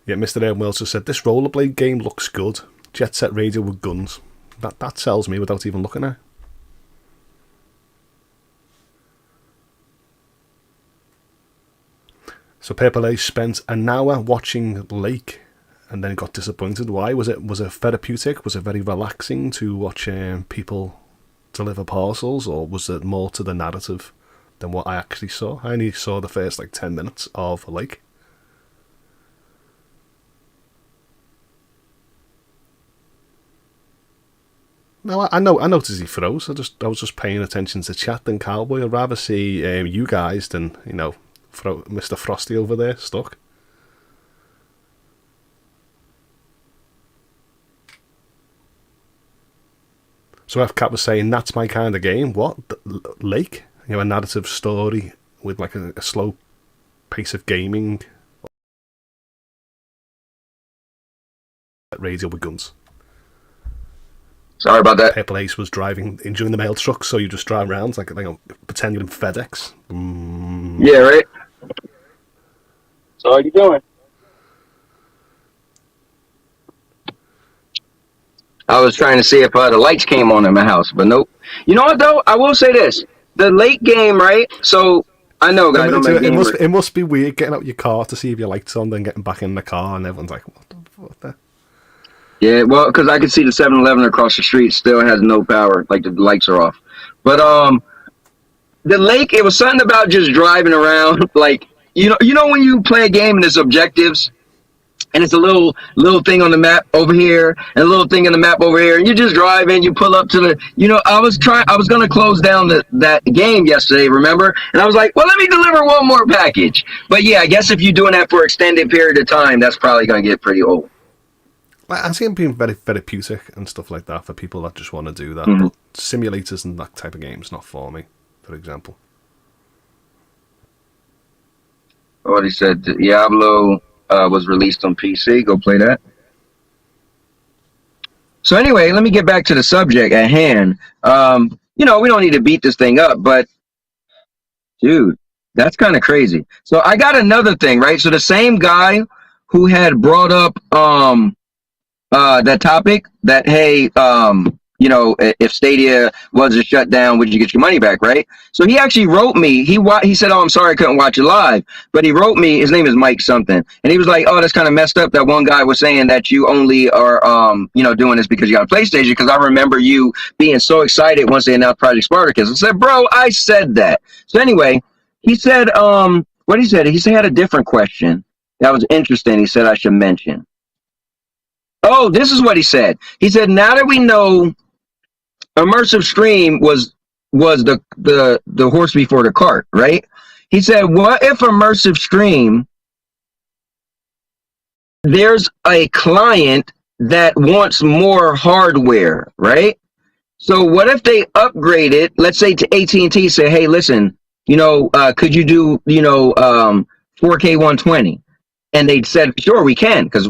Yeah, Mr. Aaron Wells just said, this rollerblade game looks good. Jet Set Radio with guns. That sells me without even looking at it. So Purple A spent an hour watching Lake and then got disappointed. Why? Was it therapeutic? Was it very relaxing to watch people deliver parcels, or was it more to the narrative than what I actually saw? I only saw the first 10 minutes of Lake. No, I noticed he froze. I was just paying attention to chat than Cowboy. I'd rather see you guys than, you know, Mr. Frosty over there stuck. So FCAT was saying, that's my kind of game. What? Lake? You know, a narrative story with a slow pace of gaming. Radio with guns. Sorry about that. Purple Ace was enjoying the mail truck, so you just drive around pretend you're in FedEx. Yeah, right? So how you doing? I was trying to see if the lights came on in my house, but nope. You know what, though? I will say this. The late game, right? So, I know, guys. It must be weird getting out your car to see if your light's on, then getting back in the car, and everyone's like, what the? Yeah, well, because I can see the 7-Eleven across the street still has no power. Like, the lights are off. But, the lake, it was something about just driving around. Like, you know when you play a game and there's objectives, and it's a little thing on the map over here and a little thing on the map over here, and you just drive in, you pull up to the, I was gonna close down that game yesterday, remember? And I was like, well, let me deliver one more package. But yeah, I guess if you're doing that for an extended period of time, that's probably gonna get pretty old. I see them being very therapeutic and stuff like that for people that just want to do that. Mm-hmm. But simulators and that type of game's not for me, for example. What he said, Diablo was released on PC. Go play that. So anyway, let me get back to the subject at hand. We don't need to beat this thing up, but dude, that's kind of crazy. So I got another thing, right? So the same guy who had brought up that topic that, hey, if Stadia was a shutdown, would you get your money back, right? So he actually wrote me. He said, oh, I'm sorry I couldn't watch it live. But he wrote me, his name is Mike something. And he was like, oh, that's kind of messed up that one guy was saying that you only are, doing this because you got a PlayStation. Because I remember you being so excited once they announced Project Spartacus. I said, bro, I said that. So anyway, he said, what he said, he had a different question that was interesting. He said I should mention. Oh, this is what he said. He said, now that we know immersive stream was the horse before the cart, right? He said, what if immersive stream, there's a client that wants more hardware, right? So what if they upgrade it, let's say to AT&T, say, hey, listen, could you do, 4K 120? And they said, sure, we can, because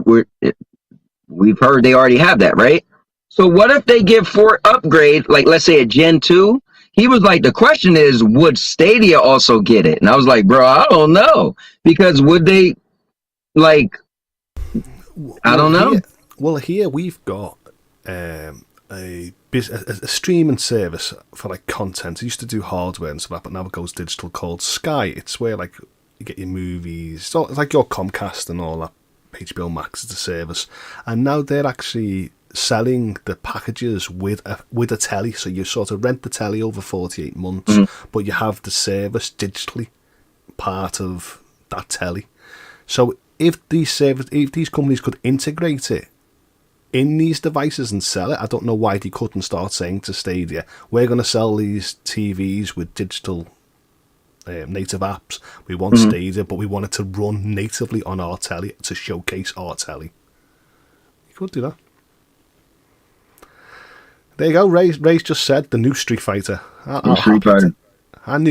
we've heard they already have that, right? So what if they give for upgrade, like let's say a Gen 2? He was like, the question is, would Stadia also get it? And I was like, bro, I don't know. Because would they, I don't know. Here we've got a streaming service for like content. It used to do hardware and stuff, but now it goes digital, called Sky. It's where like you get your movies. So it's like your Comcast and all that. HBO Max is the service, and now they're actually selling the packages with a telly. So you sort of rent the telly over 48 months, but you have the service digitally part of that telly. So if these companies could integrate it in these devices and sell it, I don't know why they couldn't start saying to Stadia, we're going to sell these TVs with digital native apps. We want Stadia, but we want it to run natively on our telly to showcase our telly. You could do that. There you go. Ray's just said the new Street Fighter. Street Fighter.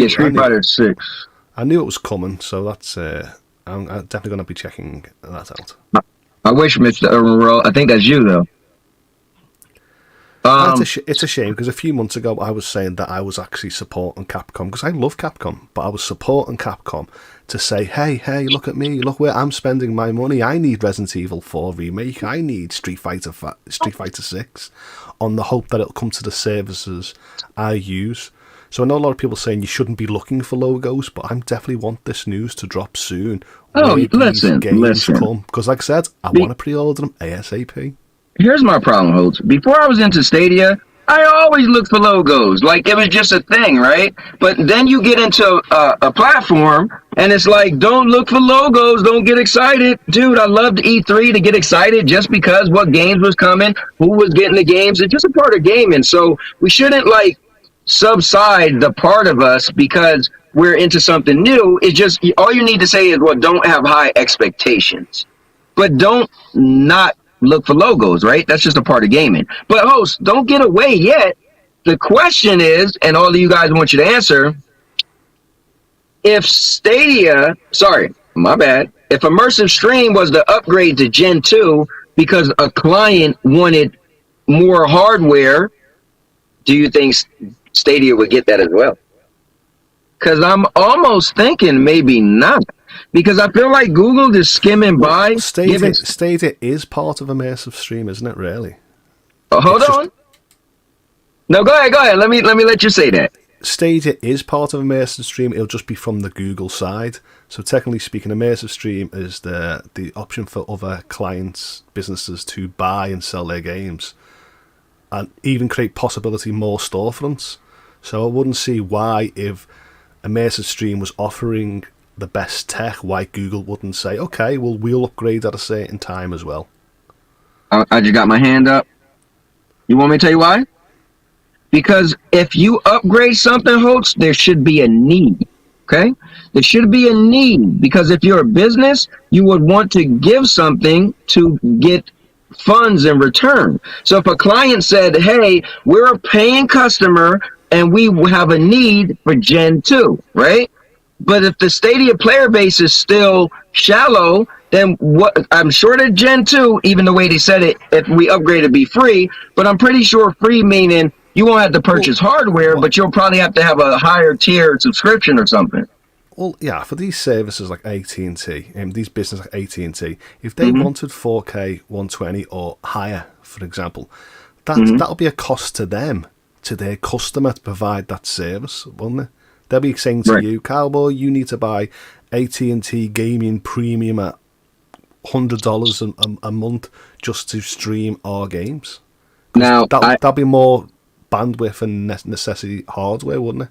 Street Fighter 6. I knew it was coming, so that's I'm definitely going to be checking that out. I wish, Mr. Earl, I think that's you though. It's a shame, because a few months ago I was saying that I was actually supporting Capcom, because I love Capcom, but I was supporting Capcom to say, hey, look at me, look where I'm spending my money. I need Resident Evil 4 remake, I need Street Fighter 6, on the hope that it'll come to the services I use. So I know a lot of people saying you shouldn't be looking for logos, but I definitely want this news to drop soon. Oh, listen. Because like I said, I want to pre-order them ASAP. Here's my problem, Holtz. Before I was into Stadia, I always looked for logos. Like, it was just a thing, right? But then you get into a platform, and it's like, don't look for logos. Don't get excited. Dude, I loved E3 to get excited just because what games was coming, who was getting the games. It's just a part of gaming. So we shouldn't, subside the part of us because we're into something new. It's just, all you need to say is, well, don't have high expectations. But don't not look for logos, right? That's just a part of gaming. But host, don't get away yet. The question is, and all of you guys want you to answer, if if immersive stream was the upgrade to Gen 2 because a client wanted more hardware, do you think Stadia would get that as well? Because I'm almost thinking maybe not. Because I feel like Google is skimming by. Stadia is part of immersive stream, isn't it? Really? Hold on. No, go ahead. Let me let you say that. Stadia is part of immersive stream. It'll just be from the Google side. So technically speaking, immersive stream is the option for other clients, businesses to buy and sell their games, and even create possibility more storefronts. So I wouldn't see why, if immersive stream was offering the best tech, why Google wouldn't say, okay, well, we'll upgrade at a certain time as well. I just got my hand up. You want me to tell you why? Because if you upgrade something, Holtz, there should be a need. Okay? There should be a need, because if you're a business, you would want to give something to get funds in return. So if a client said, hey, we're a paying customer and we have a need for Gen 2, right? But if the Stadia player base is still shallow, then what? I'm sure that Gen 2, even the way they said it, if we upgrade it, be free. But I'm pretty sure free meaning you won't have to purchase hardware, but you'll probably have to have a higher tier subscription or something. Well, yeah, for these services like AT&T, these businesses like AT&T, if they wanted 4K 120 or higher, for example, that'll be a cost to them, to their customer, to provide that service, won't it? They'll be saying to you, Cowboy, you need to buy AT&T Gaming Premium at $100 a month just to stream our games. Now, that'll be more bandwidth and necessity hardware, wouldn't it?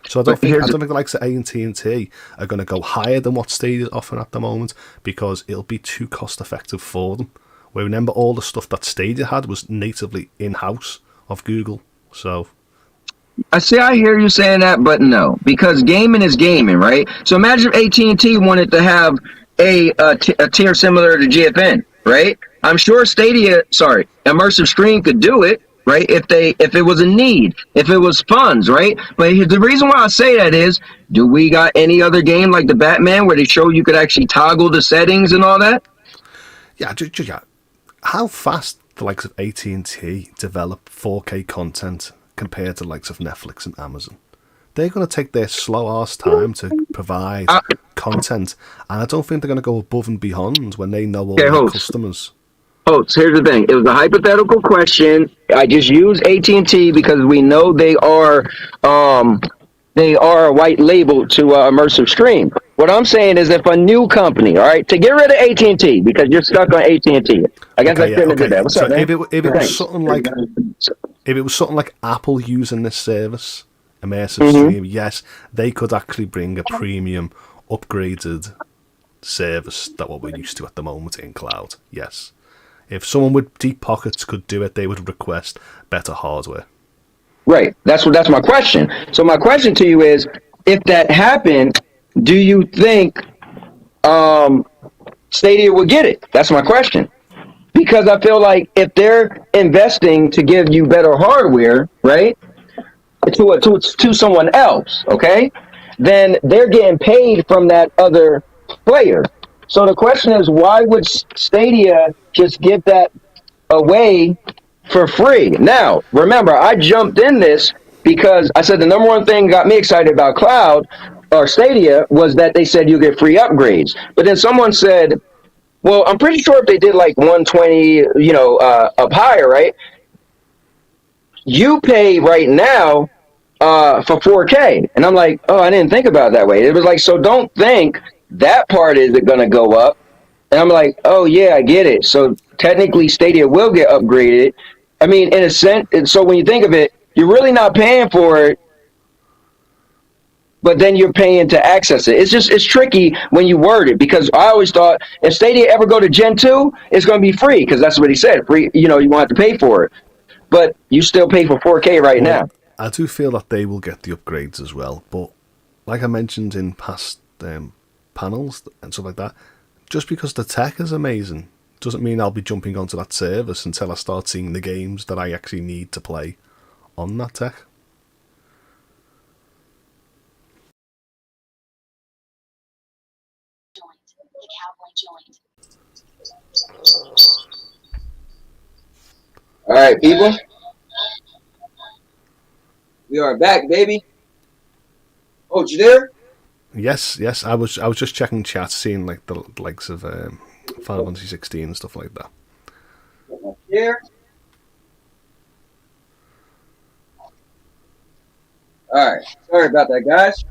So I don't think the likes of AT&T are going to go higher than what Stadia is offering at the moment, because it'll be too cost effective for them. Where remember, all the stuff that Stadia had was natively in-house of Google. So I hear you saying that, but no, because gaming is gaming, right? So imagine if AT&T wanted to have a tier similar to GFN, right? I'm sure Immersive Stream could do it, right? If it was a need, if it was funds, right? But the reason why I say that is, do we got any other game like the Batman where they show you could actually toggle the settings and all that? Yeah, how fast the likes of AT&T develop 4K content compared to the likes of Netflix and Amazon? They're going to take their slow-ass time to provide content, and I don't think they're going to go above and beyond when they know all their customers. So here's the thing. It was a hypothetical question. I just use AT&T because we know they are a white label to Immersive Stream. What I'm saying is, if a new company, all right, to get rid of AT&T because you're stuck on AT&T. I guess I shouldn't have did that. What's up, man? If it was something like Apple using this service, Immersive Stream, yes, they could actually bring a premium, upgraded service that what we're used to at the moment in cloud. Yes. If someone with deep pockets could do it, they would request better hardware. Right. That's my question. So my question to you is, if that happened, do you think Stadia would get it? That's my question. Because I feel like if they're investing to give you better hardware, right, to someone else, okay, then they're getting paid from that other player. So the question is, why would Stadia just give that away for free? Now, remember, I jumped in this because I said the number one thing got me excited about cloud or Stadia was that they said you get free upgrades. But then someone said, well, I'm pretty sure if they did like 120, up higher, right? You pay right now for 4K. And I'm like, oh, I didn't think about it that way. It was like, so don't think that part is going to go up. And I'm like, oh, yeah, I get it. So technically Stadia will get upgraded. I mean, in a sense, so when you think of it, you're really not paying for it, but then you're paying to access it. It's tricky when you word it, because I always thought if Stadia ever go to Gen 2, it's going to be free, because that's what he said. Free, you won't have to pay for it. But you still pay for 4K right now. I do feel that they will get the upgrades as well. But like I mentioned in past panels and stuff like that, just because the tech is amazing doesn't mean I'll be jumping onto that service until I start seeing the games that I actually need to play on that tech. All right, people. We are back, baby. Oh, you there? Yes. I was just checking chat, seeing like the likes of Final Fantasy 16 and stuff like that. Here. All right. Sorry about that, guys.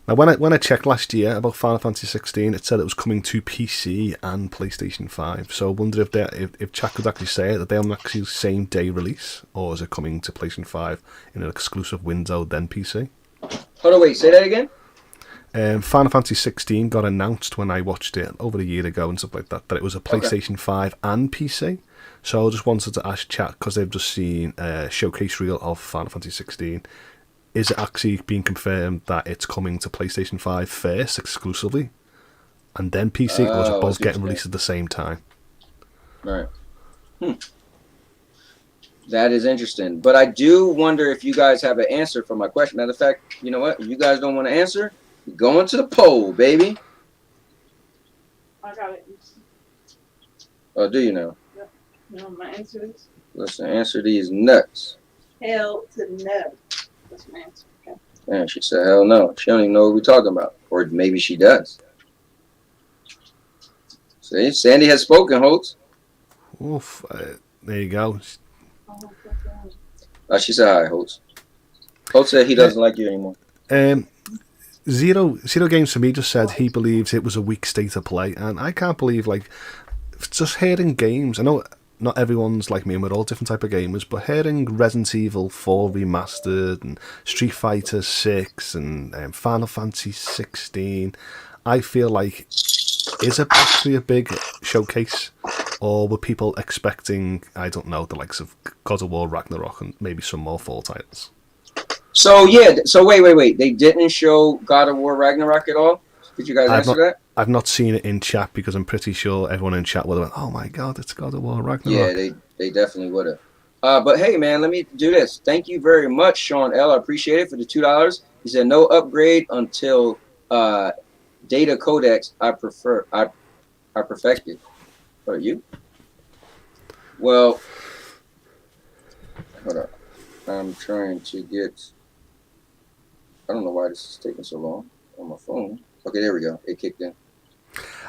Now, when I checked last year about Final Fantasy 16, it said it was coming to PC and PlayStation 5. So I wonder if chat could actually say it, that they're on actually same day release, or is it coming to PlayStation 5 in an exclusive window then PC? Hold on, wait. Say that again. Final Fantasy 16 got announced when I watched it over a year ago and stuff like that it was a PlayStation 5 and PC. So I just wanted to ask chat, because they've just seen a showcase reel of Final Fantasy 16. Is it actually being confirmed that it's coming to PlayStation 5 first exclusively, and then PC, or is it both getting released at the same time? Right. That is interesting. But I do wonder if you guys have an answer for my question. Matter of fact, you know what? If you guys don't want to answer, go into the poll, baby. I got it. Oh, do you know? Yep. You know my answer is? Listen, answer these nuts. Hell to no. That's my answer. Okay. Man, she said, hell no. She don't even know what we're talking about. Or maybe she does. See, Sandy has spoken, Holtz. Oof, there you go. She said hi, Holtz. Holtz said he doesn't like you anymore. Zero Games for me just said he believes it was a weak state of play, and I can't believe, like, just hearing games. I know not everyone's like me, and we're all different type of gamers, but hearing Resident Evil 4 remastered and Street Fighter 6 and Final Fantasy 16, I feel like, is it actually a big showcase, or were people expecting, I don't know, the likes of God of War Ragnarok and maybe some more fall titles? So yeah, so wait. They didn't show God of War Ragnarok at all? Did you guys answer that? I've not seen it in chat, because I'm pretty sure everyone in chat would have went, oh my god, it's God of War Ragnarok. Yeah, they definitely would have. But hey, man, let me do this. Thank you very much, Sean L. I appreciate it for the $2. He said no upgrade until data codecs I perfected. What are you? Well, hold up. I'm trying to get. I don't know why this is taking so long on my phone. Okay, there we go. It kicked in.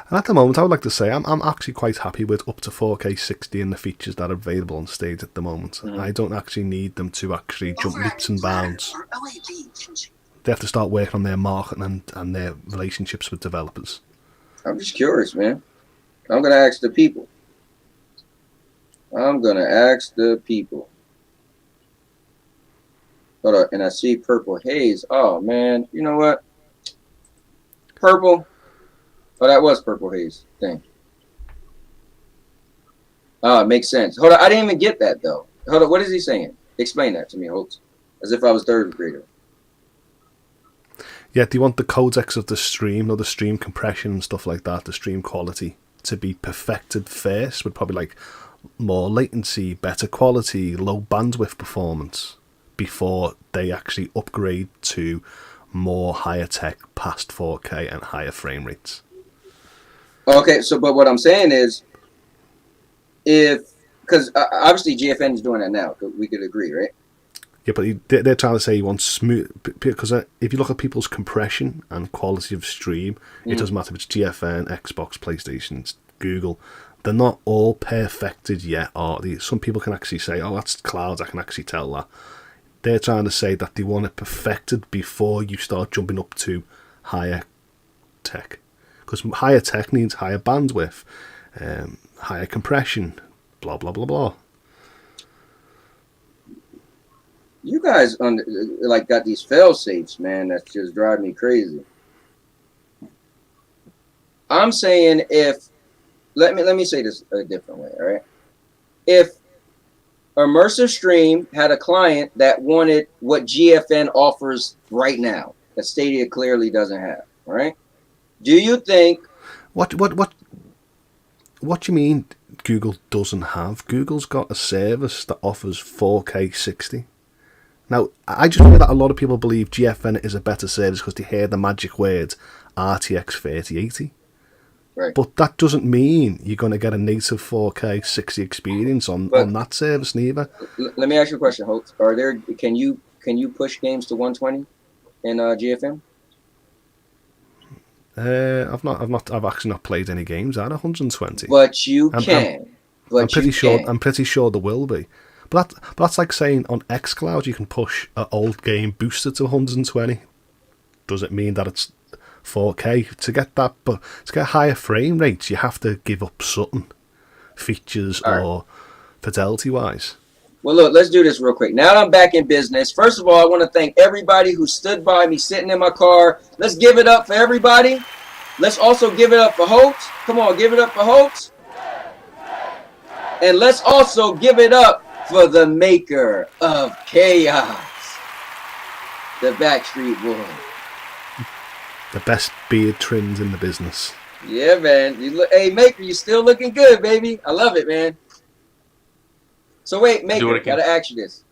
And at the moment, I would like to say I'm actually quite happy with up to 4K 60 and the features that are available on stage at the moment. Mm-hmm. I don't actually need them to actually jump leaps and bounds. They have to start working on their marketing and their relationships with developers. I'm just curious, man. I'm going to ask the people. Hold on, and I see Purple Haze. Oh, man. You know what? Purple. Oh, that was Purple Haze. Thank you. Oh, it makes sense. Hold on. I didn't even get that, though. Hold on. What is he saying? Explain that to me, Holtz. As if I was third grader. Yeah, do you want the codecs of the stream, or the stream compression and stuff like that, the stream quality, to be perfected first, with probably like more latency, better quality, low bandwidth performance, before they actually upgrade to more higher tech past 4K and higher frame rates? Okay, so but what I'm saying is, because obviously GFN is doing that now, we could agree, right? Yeah, but they're trying to say you want smooth, because if you look at people's compression and quality of stream, it doesn't matter if it's GFN, Xbox, PlayStation, Google, they're not all perfected yet, are they? Some people can actually say, oh, that's clouds, I can actually tell that. They're trying to say that they want it perfected before you start jumping up to higher tech. Because higher tech needs higher bandwidth, higher compression, blah, blah, blah, blah. You guys got these fail safes, man. That's just driving me crazy. I'm saying let me say this a different way, all right? If Immersive Stream had a client that wanted what GFN offers right now, that Stadia clearly doesn't have, all right? Do you think? What do you mean Google doesn't have? Google's got a service that offers 4K 60. Now, I just know that a lot of people believe GFN is a better service because they hear the magic word RTX 3080. Right. But that doesn't mean you're going to get a native 4K 60 experience on that service neither. Let me ask you a question, Hope. Can you push games to 120 in GFN? I've actually not played any games at 120. But you can. I'm pretty sure there will be. But that's like saying on xCloud you can push an old game booster to 120. Does it mean that it's 4K? To get that, but to get higher frame rates, you have to give up something, features or fidelity wise. Well, look, let's do this real quick. Now that I'm back in business, first of all, I want to thank everybody who stood by me sitting in my car. Let's give it up for everybody. Let's also give it up for Hopes. Come on, give it up for Hopes. And let's also give it up for the maker of chaos, the Backstreet Boy. The best beard trims in the business. Yeah, man. You look, hey, Maker, you still looking good, baby. I love it, man. So wait, Maker, gotta ask you this.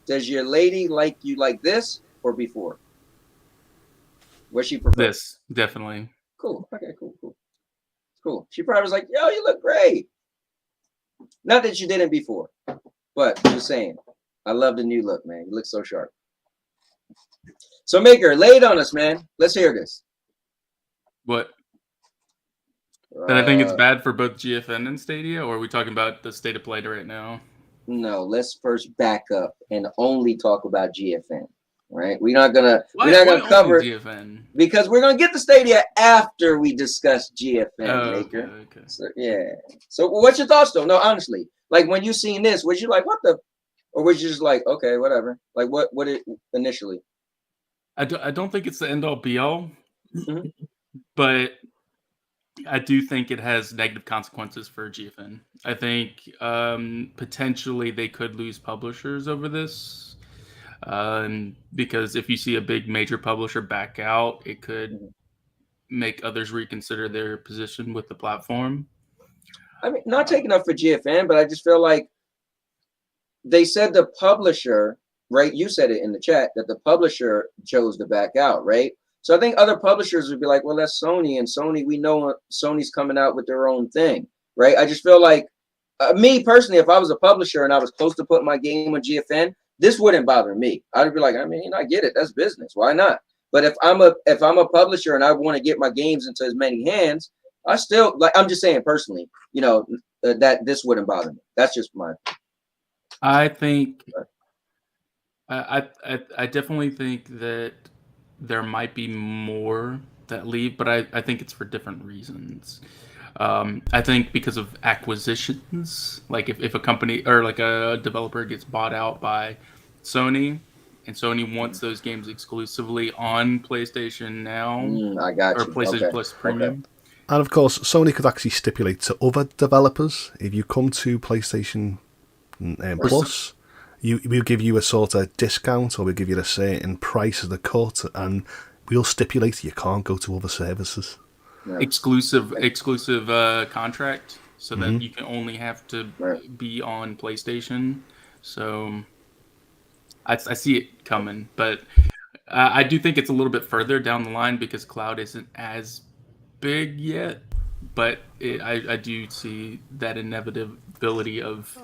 Does your lady like you like this or before? What she prefer? This, definitely. Cool. Okay, cool. She probably was like, yo, you look great. Not that you didn't before, but just saying. I love the new look, man. You look so sharp. So Maker, lay it on us, man. Let's hear this. What? And I think it's bad for both GFN and Stadia, or are we talking about the state of play right now? No, let's first back up and only talk about GFN. Right? We're not gonna cover GFN because we're gonna get the Stadia after we discuss GFN, Maker. Okay. So, yeah. So what's your thoughts though? No, honestly, like when you seen this, was you like, what the, or was you just like, okay, whatever? Like what it initially? I don't think it's the end all be all, Mm-hmm. but I do think it has negative consequences for GFN. I think potentially they could lose publishers over this. Because if you see a big major publisher back out, it could make others reconsider their position with the platform. I mean, not taking up for GFN, but I just feel like they said the publisher, right? You said it in the chat that the publisher chose to back out, right? So I think other publishers would be like, well, that's Sony, and Sony, we know Sony's coming out with their own thing, right? I just feel like me personally, if I was a publisher and I was close to putting my game on GFN, this wouldn't bother me. I'd be like, I mean, I get it. That's business. Why not? But if I'm a publisher and I want to get my games into as many hands, I still like. I'm just saying personally, you know, that this wouldn't bother me. That's just my. I think. I definitely think that there might be more that leave, but I think it's for different reasons. I think because of acquisitions, like if a company or like a developer gets bought out by Sony, and Sony wants those games exclusively on PlayStation Now, I got or you. PlayStation Plus Premium. And of course, Sony could actually stipulate to other developers, if you come to PlayStation Plus, we'll give you a sort of discount, or we'll give you a certain price of the cut, and we'll stipulate you can't go to other services. Yeah. Exclusive contract, so that you can only have to be on PlayStation. So I see it coming, but I do think it's a little bit further down the line because cloud isn't as big yet. But I do see that inevitability of.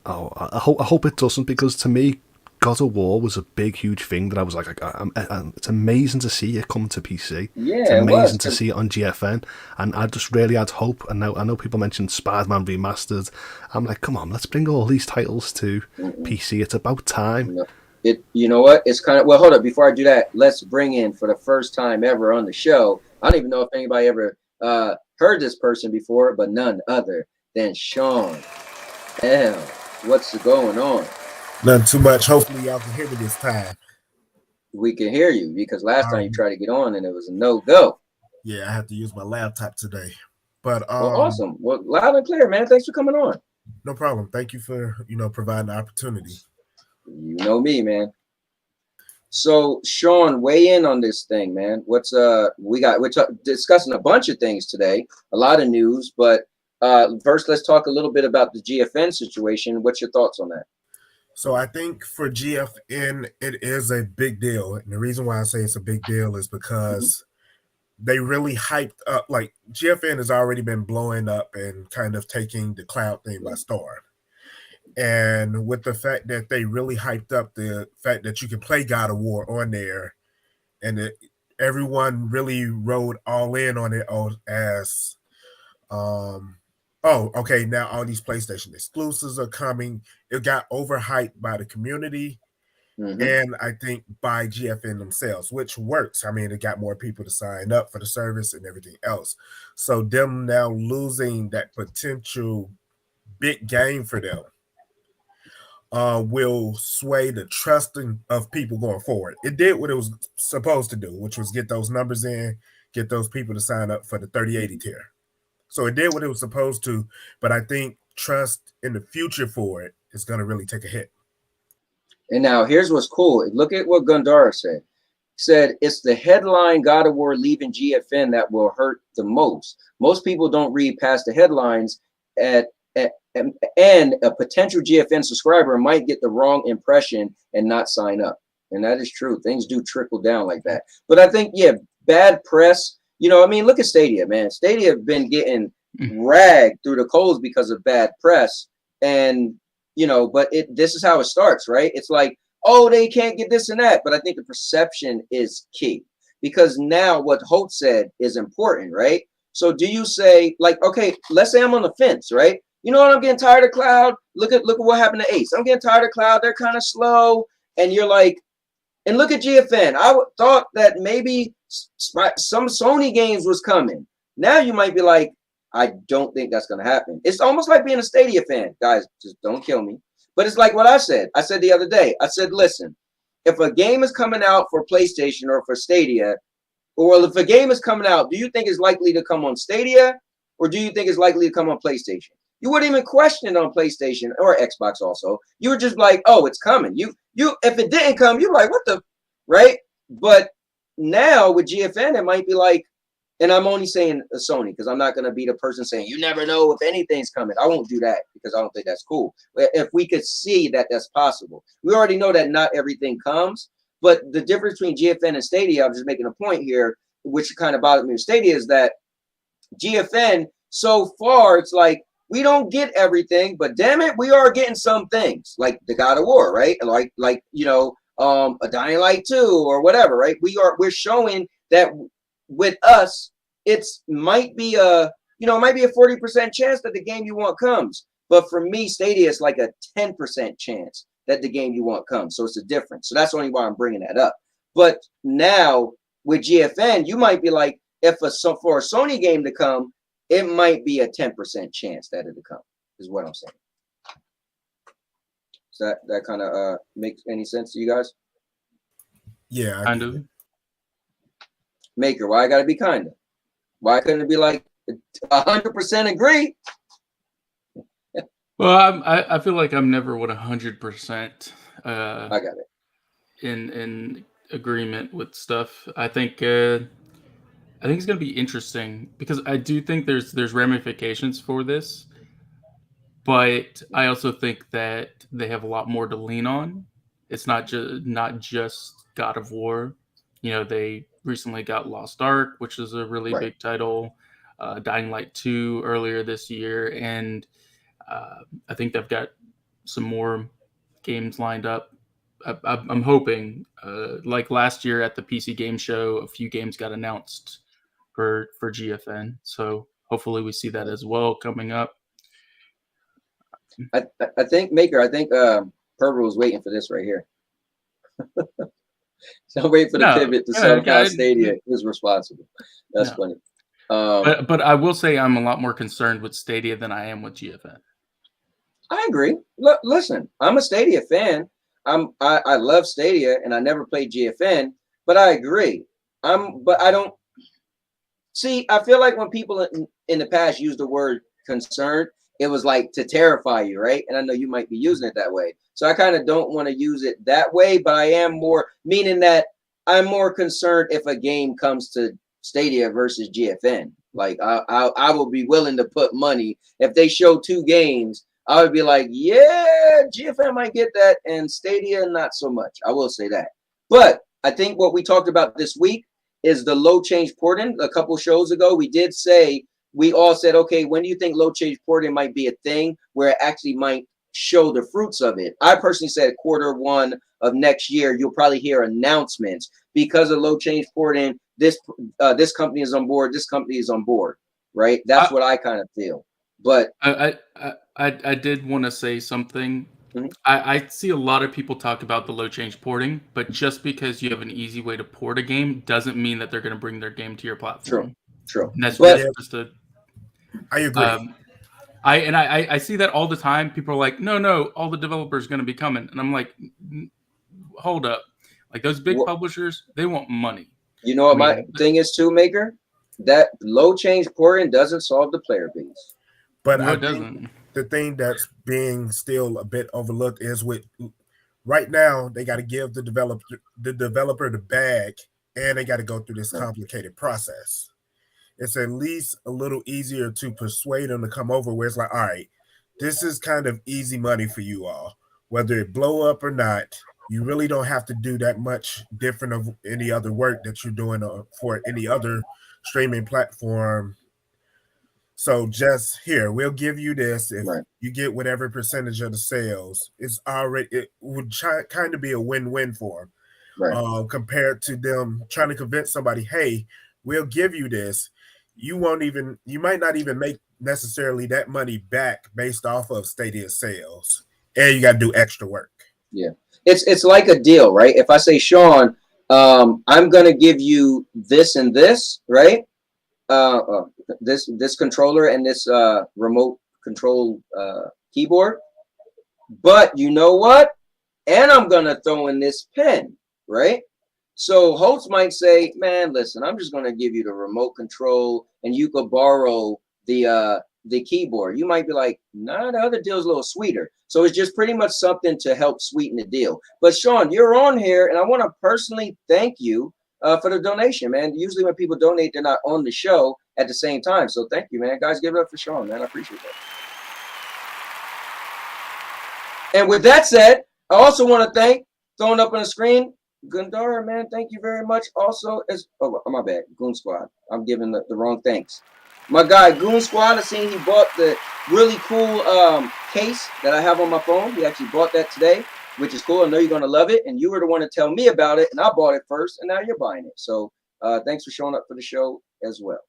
Oh, I hope it doesn't, because to me, God of War was a big, huge thing that I was like, it's amazing to see it come to PC. Yeah, it's amazing to see it on GFN, and I just really had hope. And now I know people mentioned Spider-Man Remastered. I'm like, come on, let's bring all these titles to PC. It's about time. You know what? It's kind of, well, hold up. Before I do that, let's bring in, for the first time ever on the show, I don't even know if anybody ever heard this person before, but none other than Sean L. What's going on? Nothing too much. Hopefully y'all can hear me this time. We can hear you, because last time you tried to get on and it was a no-go. Yeah, I have to use my laptop today. But well, awesome. Well, loud and clear, man. Thanks for coming on. No problem. Thank you for providing the opportunity. You know me, man. So Sean, weigh in on this thing, man. What's we're discussing a bunch of things today, a lot of news, but first let's talk a little bit about the GFN situation. What's your thoughts on that? So I think for GFN, it is a big deal. And the reason why I say it's a big deal is because they really hyped up, like GFN has already been blowing up and kind of taking the cloud thing by storm. And with the fact that they really hyped up the fact that you can play God of War on there, and everyone really rode all in on it as, oh, okay, now all these PlayStation exclusives are coming. It got overhyped by the community, and I think by GFN themselves, which works. I mean, it got more people to sign up for the service and everything else. So them now losing that potential big game for them will sway the trusting of people going forward. It did what it was supposed to do, which was get those numbers in, get those people to sign up for the 3080 tier. So it did what it was supposed to, but I think trust in the future for it is going to really take a hit. And now here's what's cool. Look at what Gundara said. He said it's the headline God of War leaving GFN that will hurt the most. Most people don't read past the headlines and a potential GFN subscriber might get the wrong impression and not sign up. And that is true. Things do trickle down like that. But I think, yeah, bad press. You know, I mean, look at Stadia, man. Stadia have been getting ragged through the coals because of bad press. And, you know, but this is how it starts, right? It's like, oh, they can't get this and that. But I think the perception is key, because now what Holt said is important, right? So do you say, like, okay, let's say I'm on the fence, right? You know what? I'm getting tired of Cloud. Look at what happened to Ace. I'm getting tired of Cloud. They're kind of slow. And you're like, and look at GFN. I thought that maybe some Sony games was coming. Now you might be like, I don't think that's going to happen. It's almost like being a Stadia fan. Guys, just don't kill me. But it's like what I said. I said the other day. I said, listen, if a game is coming out for PlayStation or for Stadia, or if a game is coming out, do you think it's likely to come on Stadia, or do you think it's likely to come on PlayStation? You wouldn't even question it on PlayStation or Xbox also. You were just like, oh, it's coming. You if it didn't come, you're like, what the, right? But now with GFN, it might be like, and I'm only saying Sony because I'm not going to be the person saying, you never know if anything's coming. I won't do that because I don't think that's cool. If we could see that that's possible. We already know that not everything comes, but the difference between GFN and Stadia, I'm just making a point here, which kind of bothered me with Stadia, is that GFN, so far, it's like, we don't get everything, but damn it, we are getting some things like the God of War, right? Like you know, a Dying Light 2 or whatever, right? We're showing that with us, it might be a 40% chance that the game you want comes. But for me, Stadia is like a 10% chance that the game you want comes. So it's a difference. So that's only why I'm bringing that up. But now with GFN, you might be like, for a Sony game to come, it might be a 10% chance that it'll come, is what I'm saying. Does that kind of make any sense to you guys? Yeah, Kind of. Maker, why I gotta be kind of? Why couldn't it be like 100% agree? Well, I feel like I'm never 100%. I got it. In agreement with stuff. I think it's going to be interesting because I do think there's ramifications for this, but I also think that they have a lot more to lean on. It's not just God of War. You know, they recently got Lost Ark, which is a really big title, Dying Light 2 earlier this year, and I think they've got some more games lined up. I'm hoping, like last year at the PC Game Show, a few games got announced for GFN. So hopefully we see that as well coming up. I think Maker, Purple was waiting for this right here. So I'm waiting for the pivot to somehow Stadia is responsible. That's funny. But I will say I'm a lot more concerned with Stadia than I am with GFN. I agree. Look, listen, I'm a Stadia fan. I love Stadia and I never played GFN, but I agree. But I don't see. I feel like when people in the past used the word concerned, it was like to terrify you, right? And I know you might be using it that way. So I kind of don't want to use it that way, but I am more, meaning that I'm more concerned if a game comes to Stadia versus GFN. Like I will be willing to put money if they show two games. I would be like, yeah, GFN might get that, and Stadia not so much. I will say that. But I think what we talked about this week is the low change porting. A couple shows ago, we did say, we all said, okay, when do you think low change porting might be a thing where it actually might show the fruits of it? I personally said Q1 of next year, you'll probably hear announcements because of low change porting. This company is on board. This company is on board, right? That's what I kind of feel. But I did want to say something. Mm-hmm. I see a lot of people talk about the low change porting, but just because you have an easy way to port a game doesn't mean that they're going to bring their game to your platform. True. And that's But just a. I agree. I see that all the time. People are like, no, all the developers going to be coming, and I'm like, hold up, like those big publishers, they want money. You know what my thing is too, Maker? That low change port-in doesn't solve the player base. But No, I it think doesn't. the thing that's being still a bit overlooked is with right now they got to give the developer the bag, and they got to go through this complicated process. It's at least a little easier to persuade them to come over, where it's like, all right, this is kind of easy money for you all. Whether it blow up or not, you really don't have to do that much different of any other work that you're doing for any other streaming platform. So just here, we'll give you this. If you get whatever percentage of the sales, it would kind of be a win-win for them. Compared to them trying to convince somebody, hey, we'll give you this. You might not even make necessarily that money back based off of Stadia sales, and you got to do extra work. Yeah, it's like a deal, right? If I say, Sean, I'm gonna give you this and this, right? This controller and this remote control keyboard, but you know what? And I'm gonna throw in this pen, right? So Holtz might say, man, listen, I'm just gonna give you the remote control, and you could borrow the keyboard. You might be like, nah, the other deal's a little sweeter. So it's just pretty much something to help sweeten the deal. But Sean, you're on here, and I want to personally thank you for the donation, man. Usually when people donate, they're not on the show at the same time. So thank you, man. Guys, give it up for Sean, man. I appreciate that. And with that said, I also want to thank, throwing up on the screen, Gundara, man. Thank you very much. Also, my bad, Goon Squad. I'm giving the wrong thanks. My guy, Goon Squad, I seen he bought the really cool case that I have on my phone. He actually bought that today, which is cool. I know you're going to love it. And you were the one to tell me about it, and I bought it first, and now you're buying it. So thanks for showing up for the show as well.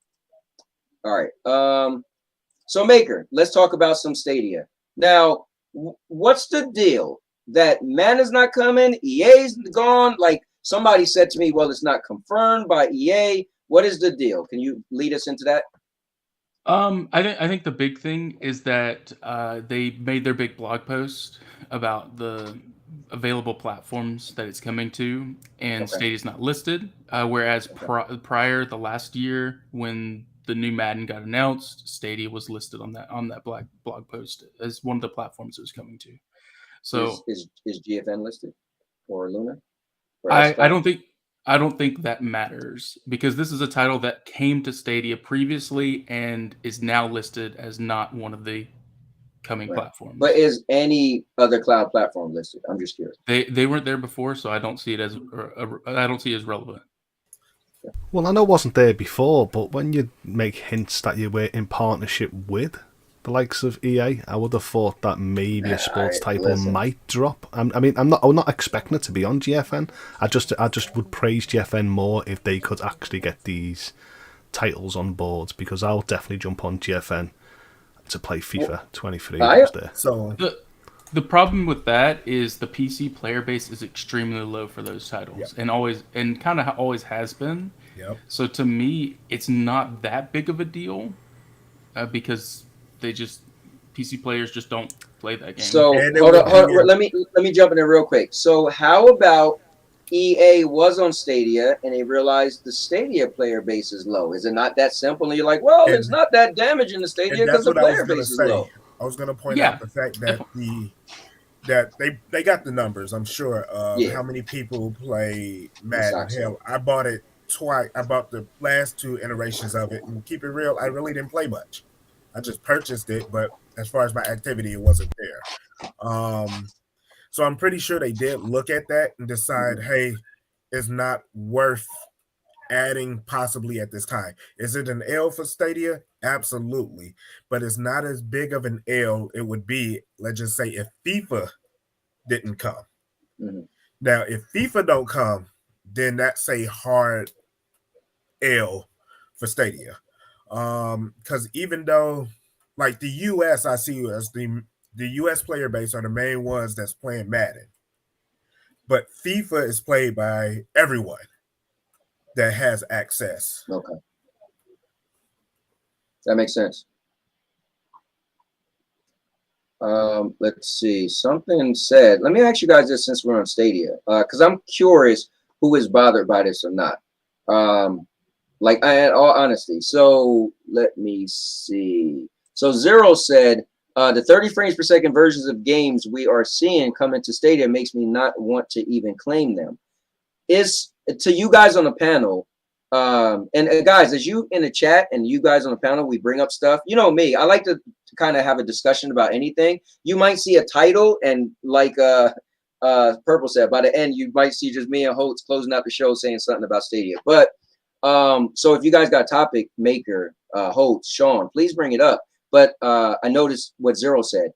All right. So Maker, let's talk about some Stadia. Now, what's the deal? That man is not coming, EA's gone. Like somebody said to me, well, it's not confirmed by EA. What is the deal? Can you lead us into that? I think the big thing is that they made their big blog post about the available platforms that it's coming to, and Stadia's not listed. Whereas prior, the last year when the new Madden got announced, Stadia was listed on that blog post as one of the platforms it was coming to. So is GFN listed or Luna? Or I don't think that matters, because this is a title that came to Stadia previously and is now listed as not one of the coming platforms. But is any other cloud platform listed? I'm just curious. They weren't there before, so I don't see it as relevant. Well, I know it wasn't there before, but when you make hints that you were in partnership with the likes of EA, I would have thought that maybe a sports title might drop. I'm not expecting it to be on GFN. I just would praise GFN more if they could actually get these titles on board, because I'll definitely jump on GFN to play FIFA 23. So the problem with that is the PC player base is extremely low for those titles, and kind of always has been. Yep. So to me, it's not that big of a deal because PC players just don't play that game. So hold on, let me jump in there real quick. So how about EA was on Stadia and they realized the Stadia player base is low? Is it not that simple? And you're like, well, it's not that damaging the Stadia because the player base is low. I was going to point out the fact that they got the numbers, I'm sure, of how many people play Madden. Hell, I bought it twice. I bought the last 2 iterations of it, and keep it real, I really didn't play much. I just purchased it, but as far as my activity, it wasn't there. So I'm pretty sure they did look at that and decide, hey, it's not worth adding possibly at this time. Is it an L for Stadia? Absolutely. But it's not as big of an L it would be, let's just say, if FIFA didn't come. Now, if FIFA don't come, then that's a hard L for Stadia. Because even though, like the US, I see as the US player base are the main ones that's playing Madden. But FIFA is played by everyone that has access. Okay. That makes sense. Let's see. Something said. Let me ask you guys this since we're on Stadia, because I'm curious who is bothered by this or not. Like, in all honesty. So let me see. So Zero said, the 30 frames per second versions of games we are seeing come into Stadia makes me not want to even claim them. Is to you guys on the panel, and guys, as you in the chat and you guys on the panel, we bring up stuff. You know me, I like to kind of have a discussion about anything. You might see a title and like Purple said, by the end you might see just me and Holtz closing out the show saying something about Stadia. But so if you guys got a topic, Maker, Holtz, Sean, please bring it up. But I noticed what Zero said.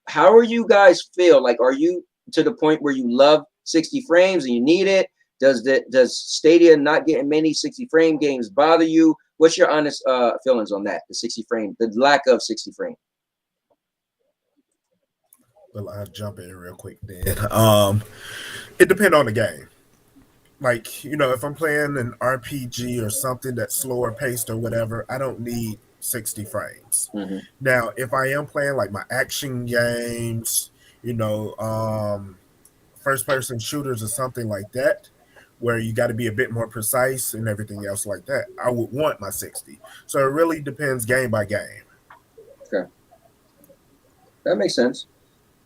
How are you guys feel? Like, are you to the point where you love 60 frames and you need it? Does Stadia not getting many 60 frame games bother you? What's your honest feelings on that? The 60 frame, the lack of 60 frame. Well, I'll jump in real quick then. It depends on the game. Like, you know, if I'm playing an RPG or something that's slower paced or whatever, I don't need 60 frames. Mm-hmm. Now, if I am playing like my action games, you know, first person shooters or something like that, where you got to be a bit more precise and everything else like that, I would want my 60. So it really depends game by game. Okay. That makes sense.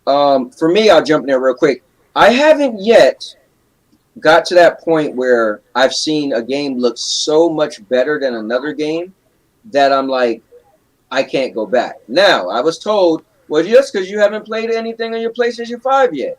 For me, I'll jump in there real quick. I haven't yet got to that point where I've seen a game look so much better than another game that I'm like, I can't go back. Now, I was told, well, just because you haven't played anything on your PlayStation 5 yet.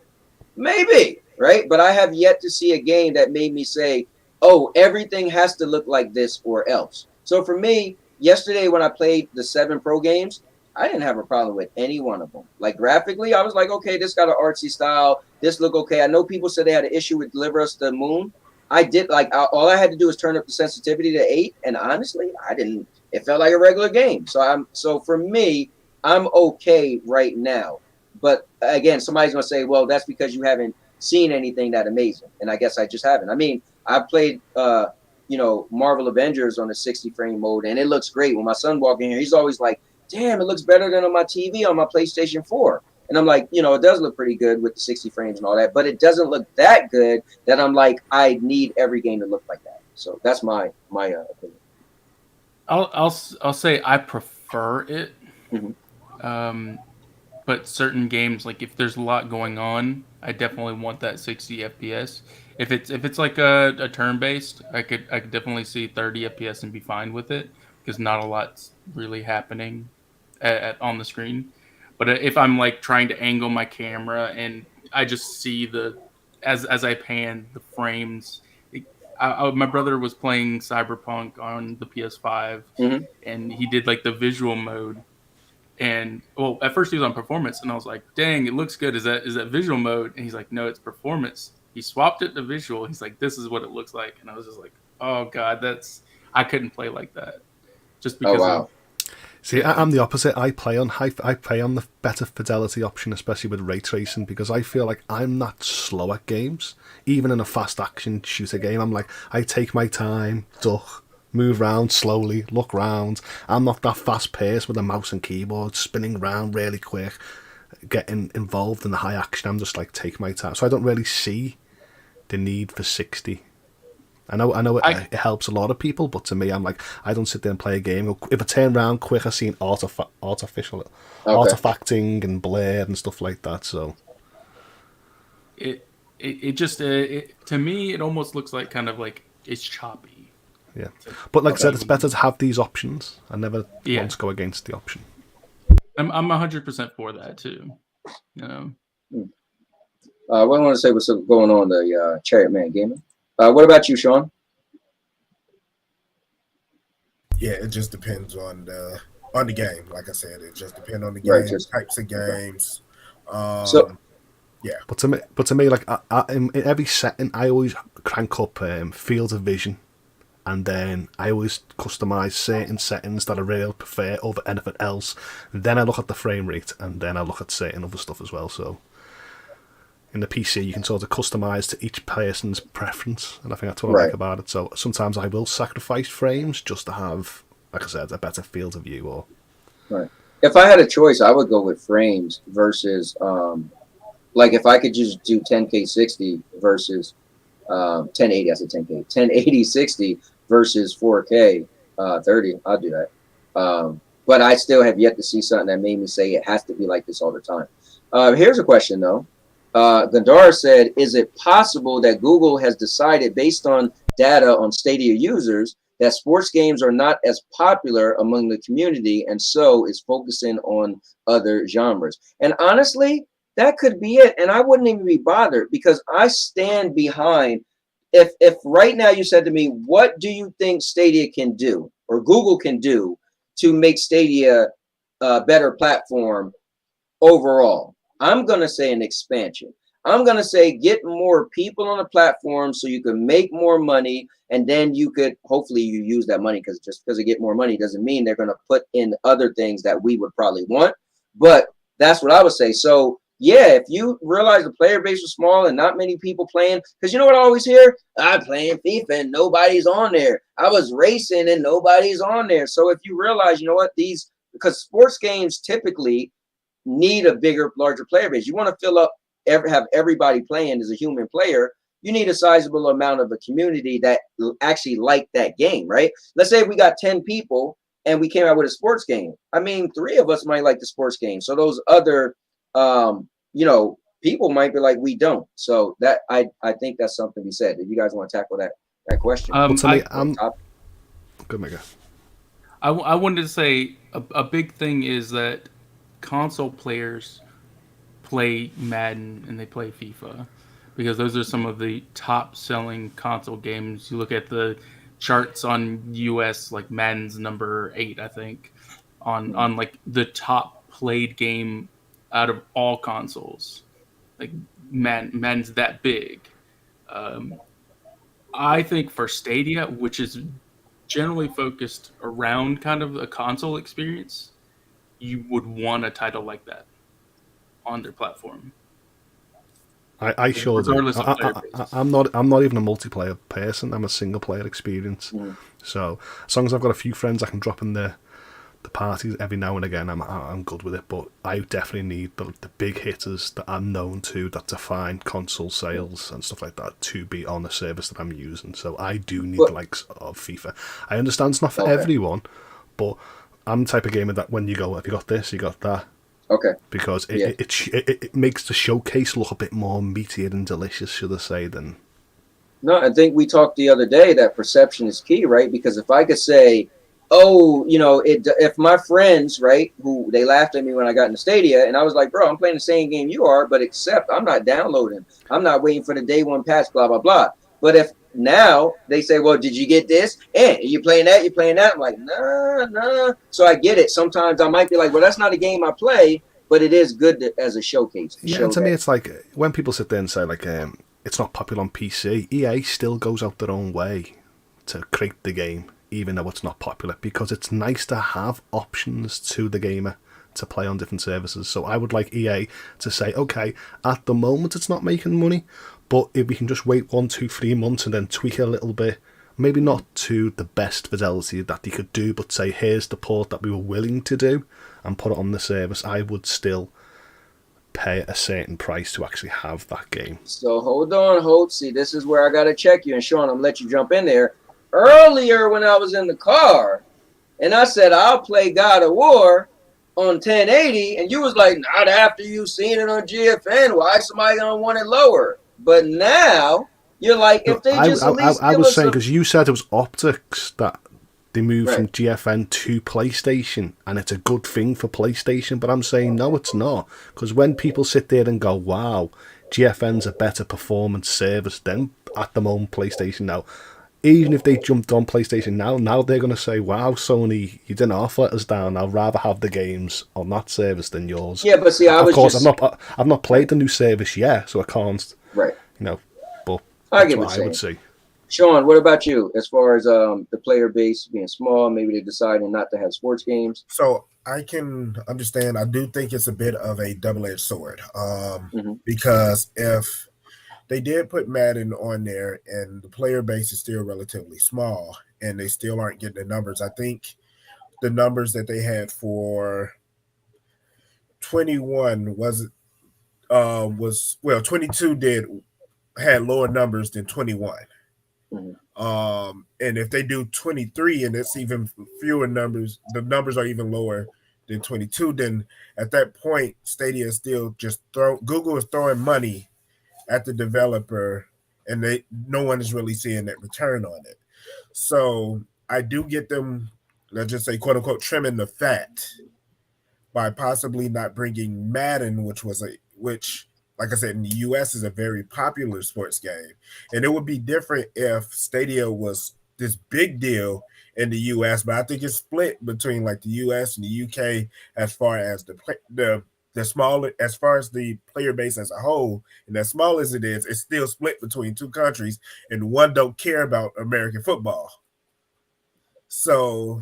Maybe, right? But I have yet to see a game that made me say, oh, everything has to look like this or else. So for me, yesterday when I played the 7 Pro games, I didn't have a problem with any one of them. Like graphically, I was like, okay, this got an artsy style. This look okay. I know people said they had an issue with Deliver Us the Moon. I did like all I had to do was turn up the sensitivity to 8, and honestly, I didn't. It felt like a regular game. So for me, I'm okay right now. But again, somebody's gonna say, well, that's because you haven't seen anything that amazing, and I guess I just haven't. I mean, I played Marvel Avengers on the 60 frame mode, and it looks great. When my son walked in here, he's always like, damn, it looks better than on my TV on my PlayStation 4. And I'm like, it does look pretty good with the 60 frames and all that, but it doesn't look that good that I'm like, I need every game to look like that. So that's my opinion. I'll say I prefer it. Mm-hmm. But certain games, like if there's a lot going on, I definitely want that 60 FPS. If it's like a turn based, I could definitely see 30 FPS and be fine with it because not a lot's really happening on the screen. But if I'm like trying to angle my camera and I just see as I pan the frames. My brother was playing Cyberpunk on the PS5, Mm-hmm. and he did like the visual mode. And well, at first he was on performance, and I was like, "Dang, it looks good. Is that visual mode?" And he's like, "No, it's performance." He swapped it to visual. He's like, "This is what it looks like," and I was just like, "Oh God, I couldn't play like that." Just because. Oh wow. See, I'm the opposite. I play on the better fidelity option, especially with ray tracing, because I feel like I'm not slow at games. Even in a fast action shooter game, I'm like, I take my time, duck, move around slowly, look round. I'm not that fast paced with a mouse and keyboard, spinning around really quick, getting involved in the high action. I'm just like, take my time. So I don't really see the need for 60. I know it helps a lot of people, but to me, I'm like, I don't sit there and play a game. If I turn around quick, I've seen artifacting and blur and stuff like that. So it just to me, it almost looks like kind of like it's choppy. Yeah, but like I said, it's better to have these options. I never want to go against the option. I'm 100% for that too. What I want to say what's going on the Chariot Man Gaming. What about you, Sean? Yeah, it just depends on the game. Like I said, it just depends on the game, types of games. Yeah. But to me, like in every setting, I always crank up field of vision, and then I always customize certain settings that I really prefer over anything else. And then I look at the frame rate, and then I look at certain other stuff as well. So in the PC, you can sort of customize to each person's preference, and I think that's what I like about it. So sometimes I will sacrifice frames just to have, like I said, a better field of view. Or right. if I had a choice, I would go with frames versus like if I could just do 10K 60 versus 1080. I said 10K 1080 60 versus 4K 30. I'll do that. But I still have yet to see something that made me say it has to be like this all the time. Here's a question though. Gandar said, is it possible that Google has decided based on data on Stadia users that sports games are not as popular among the community and so is focusing on other genres? And honestly, that could be it. And I wouldn't even be bothered because I stand behind. If right now you said to me, what do you think Stadia can do or Google can do to make Stadia a better platform overall? I'm going to say an expansion. I'm going to say get more people on the platform so you can make more money. And then you could, hopefully you use that money, because just because they get more money doesn't mean they're going to put in other things that we would probably want. But that's what I would say. So yeah, if you realize the player base was small and not many people playing, because you know what I always hear? I'm playing FIFA and nobody's on there. I was racing and nobody's on there. So if you realize, you know what, because sports games typically need a bigger, larger player base. You want to fill up, have everybody playing as a human player. You need a sizable amount of a community that actually like that game, right? Let's say we got 10 people and we came out with a sports game. I mean, 3 of us might like the sports game. So those other, people might be like, we don't. So that I think that's something to be said. If you guys want to tackle that question. To me, good, Mega. I wanted to say a big thing is that console players play Madden and they play FIFA because those are some of the top selling console games. You look at the charts on US, like Madden's number 8, I think, on like the top played game out of all consoles. Like Madden's that big. I think for Stadia, which is generally focused around kind of a console experience, you would want a title like that on their platform. I sure do. I'm not even a multiplayer person. I'm a single player experience. So as long as I've got a few friends I can drop in the parties every now and again, I'm good with it. But I definitely need the big hitters that I'm known to, that define console sales and stuff like that, to be on the service that I'm using. So I do need the likes of FIFA. I understand it's not for everyone, but I'm the type of gamer that when you go, have you got this, you got that. Okay. Because it makes the showcase look a bit more meatier and delicious, should I say, than... No, I think we talked the other day that perception is key, right? Because if I could say, if my friends, right, who they laughed at me when I got in the Stadia, and I was like, bro, I'm playing the same game you are, but except I'm not downloading. I'm not waiting for the day one patch, blah, blah, blah. But if now they say, well, did you get this? And you playing that? You playing that? I'm like, nah. So I get it. Sometimes I might be like, well, that's not a game I play, but it is good as a showcase. Yeah, to me, it's like when people sit there and say, like, it's not popular on PC, EA still goes out their own way to create the game, even though it's not popular, because it's nice to have options to the gamer to play on different services. So I would like EA to say, okay, at the moment it's not making money, but if we can just wait 1, 2, 3 months and then tweak it a little bit, maybe not to the best fidelity that they could do, but say, here's the port that we were willing to do and put it on the service, I would still pay a certain price to actually have that game. So hold on, see, this is where I got to check you. And Sean, I'm going to let you jump in there. Earlier when I was in the car and I said, I'll play God of War on 1080, and you was like, not after you seen it on GFN. Why somebody going to want it lower? But now you're like, if they just at least I was saying, because you said it was optics that they moved from GFN to PlayStation, and it's a good thing for PlayStation, but I'm saying no, it's not, because when people sit there and go, wow, GFN's a better performance service than at the moment PlayStation now, even if they jumped on PlayStation now they're going to say, wow, Sony, you didn't half let us down. I'd rather have the games on that service than yours. Yeah, but see, I've not played the new service yet, so I can't, but that's what I would say. Sean, what about you as far as the player base being small, maybe they're deciding not to have sports games? So I can understand. I do think it's a bit of a double-edged sword because if they did put Madden on there and the player base is still relatively small and they still aren't getting the numbers, I think the numbers that they had for 21 was well, 22 had lower numbers than 21. And if they do 23 and it's even fewer numbers, the numbers are even lower than 22, then at that point, Stadia is still just Google is throwing money at the developer, and no one is really seeing that return on it. So I do get them, let's just say, quote unquote, trimming the fat by possibly not bringing Madden, which, like I said, in the US is a very popular sports game. And it would be different if Stadia was this big deal in the US, but I think it's split between like the US and the UK as far as the smaller, as far as the player base as a whole. And as small as it is, it's still split between two countries, and one don't care about American football. So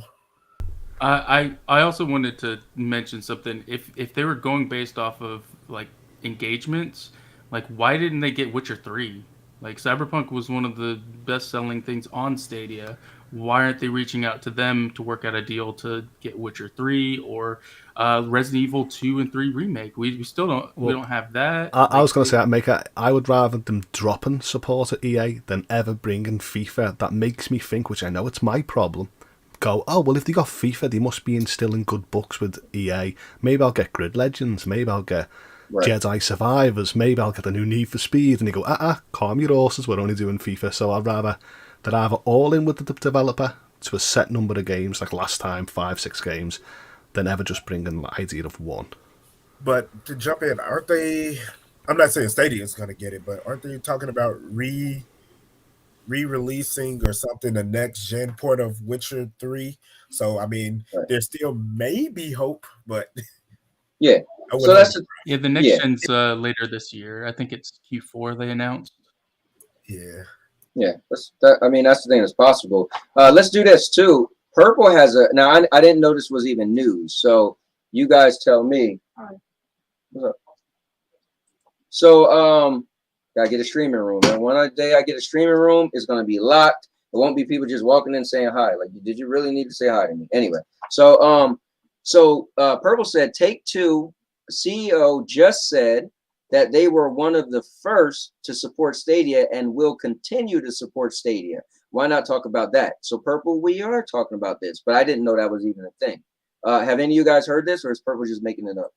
I also wanted to mention something. If they were going based off of like engagements, like why didn't they get Witcher 3? Like Cyberpunk was one of the best selling things on Stadia. Why aren't they reaching out to them to work out a deal to get Witcher 3 or Resident Evil 2 and 3 remake? We still don't we don't have that. I was going to say, Maker, I would rather them dropping support at EA than ever bringing FIFA. That makes me think, which I know it's my problem, go, oh, well, if they got FIFA, they must be instilling good books with EA. Maybe I'll get Grid Legends. Maybe I'll get Jedi Survivors. Maybe I'll get the new Need for Speed. And they go, calm your horses, we're only doing FIFA. So I'd rather they're either all in with the developer to a set number of games, like last time, 5-6 games, than ever just bringing the idea of one. But to jump in, aren't they, I'm not saying Stadia is going to get it, but aren't they talking about re-releasing or something the next gen port of Witcher 3? So I mean, there still may be hope, but yeah. So that's the next gen's later this year. I think it's Q4 they announced. Yeah. That's the thing that's possible. Let's do this too. Purple has now I didn't know this was even news, so you guys tell me. What's up? So gotta get a streaming room, and one day I get a streaming room, it's gonna be locked. It won't be people just walking in saying hi. Like, did you really need to say hi to me? Anyway, so Purple said Take-Two CEO just said that they were one of the first to support Stadia and will continue to support Stadia. Why not talk about that? So Purple, we are talking about this, but I didn't know that was even a thing. Have any of you guys heard this, or is Purple just making it up?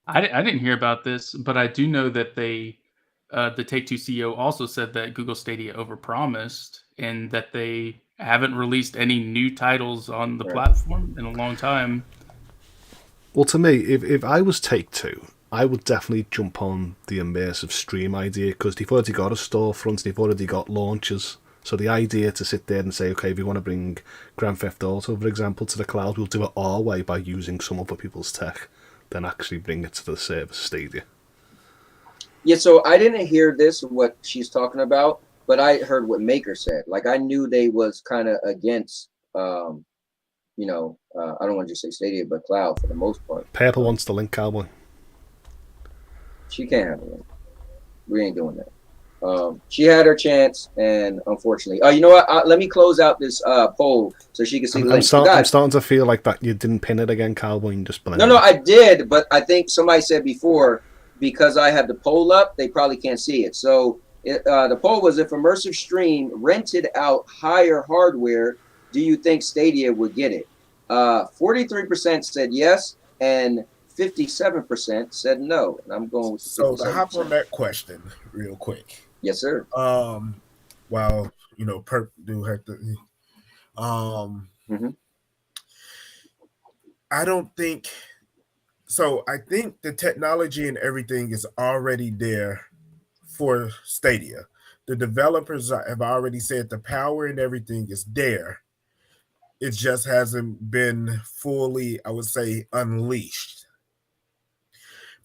I didn't hear about this, but I do know that the Take-Two CEO also said that Google Stadia overpromised and that they haven't released any new titles on the platform in a long time. Well, to me, if I was Take-Two, I would definitely jump on the immersive stream idea, because they've already got a storefront, they've already got launches. So the idea to sit there and say, okay, if you want to bring Grand Theft Auto, for example, to the cloud, we'll do it our way by using some other people's tech, then actually bring it to the service Stadia. Yeah, so I didn't hear this, what she's talking about, but I heard what Maker said. Like, I knew they was kind of against, I don't want to just say Stadia, but cloud for the most part. Purple wants the link, Cowboy. She can't have a link. We ain't doing that. She had her chance, and unfortunately, you know what? Let me close out this poll so she can see the link. I'm starting to feel like that you didn't pin it again, Cowboy, and just blame No, I did, but I think somebody said before, because I have the poll up, they probably can't see it. So the poll was, if immersive stream rented out higher hardware, do you think Stadia would get it? 43% said yes, and 57% said no. And I'm going with the 57%. So to hop on that question real quick. Yes, sir. While Perp do have to I don't think so. I think the technology and everything is already there for Stadia. The developers have already said the power and everything is there. It just hasn't been fully, I would say, unleashed.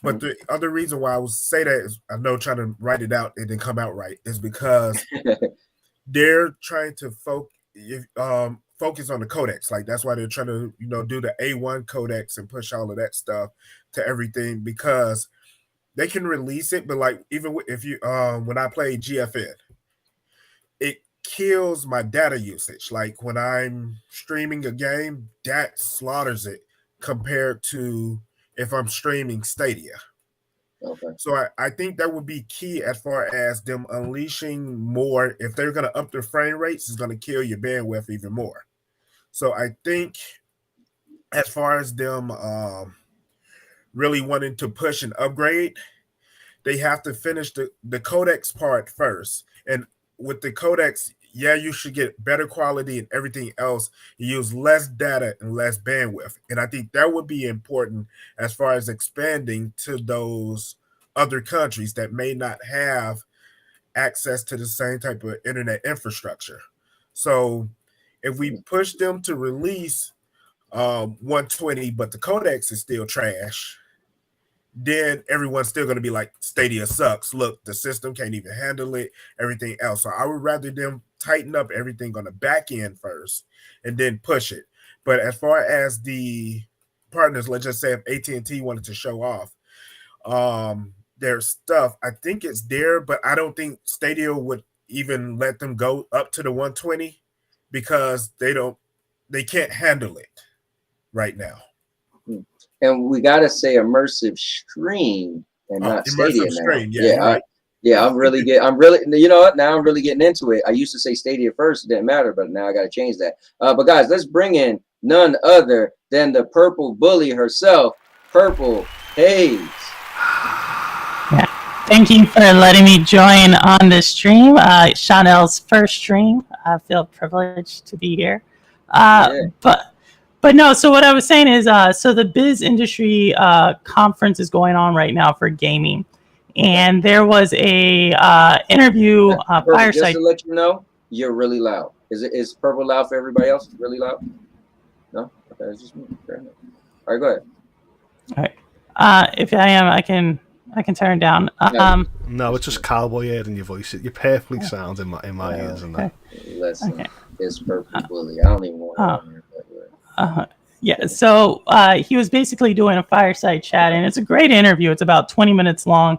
But the other reason why I would say that is, I know trying to write it out, it didn't come out right, is because they're trying to focus on the codecs. Like, that's why they're trying to, do the A1 codecs and push all of that stuff to everything, because they can release it. But like, even if you, when I play GFN, it kills my data usage. Like when I'm streaming a game, that slaughters it compared to if I'm streaming Stadia. Okay. So I think that would be key as far as them unleashing more. If they're going to up their frame rates, it's going to kill your bandwidth even more. So I think as far as them really wanting to push and upgrade, they have to finish the codecs part first. And with the codecs, yeah, you should get better quality and everything else. You use less data and less bandwidth. And I think that would be important as far as expanding to those other countries that may not have access to the same type of internet infrastructure. So if we push them to release 120, but the codecs is still trash, then everyone's still going to be like, Stadia sucks. Look, the system can't even handle it, everything else. So I would rather them tighten up everything on the back end first and then push it. But as far as the partners, let's just say if AT&T wanted to show off their stuff, I think it's there, but I don't think Stadia would even let them go up to the 120 because they can't handle it right now. And we gotta say immersive stream and not Stadia now. Stream, yeah, right. I'm really, you know what? Now I'm really getting into it. I used to say Stadia first, it didn't matter, but now I got to change that. But guys, let's bring in none other than the purple bully herself, Purple Haze. Yeah. Thank you for letting me join on this stream. Chanel's first stream. I feel privileged to be here. But no, so what I was saying is, so the biz industry conference is going on right now for gaming. And there was a interview, fireside. Just to let you know, you're really loud. Is Purple loud for everybody else? Really loud? No? Okay, it's just me. Fair enough. All right, go ahead. All right. If I am, I can turn down. No, it's just Cowboy head in your voice. You're perfectly sound in my ears. And that. Listen, it's Purple Bully. I don't even want to on here. Yeah, so he was basically doing a fireside chat, and it's a great interview. It's about 20 minutes long,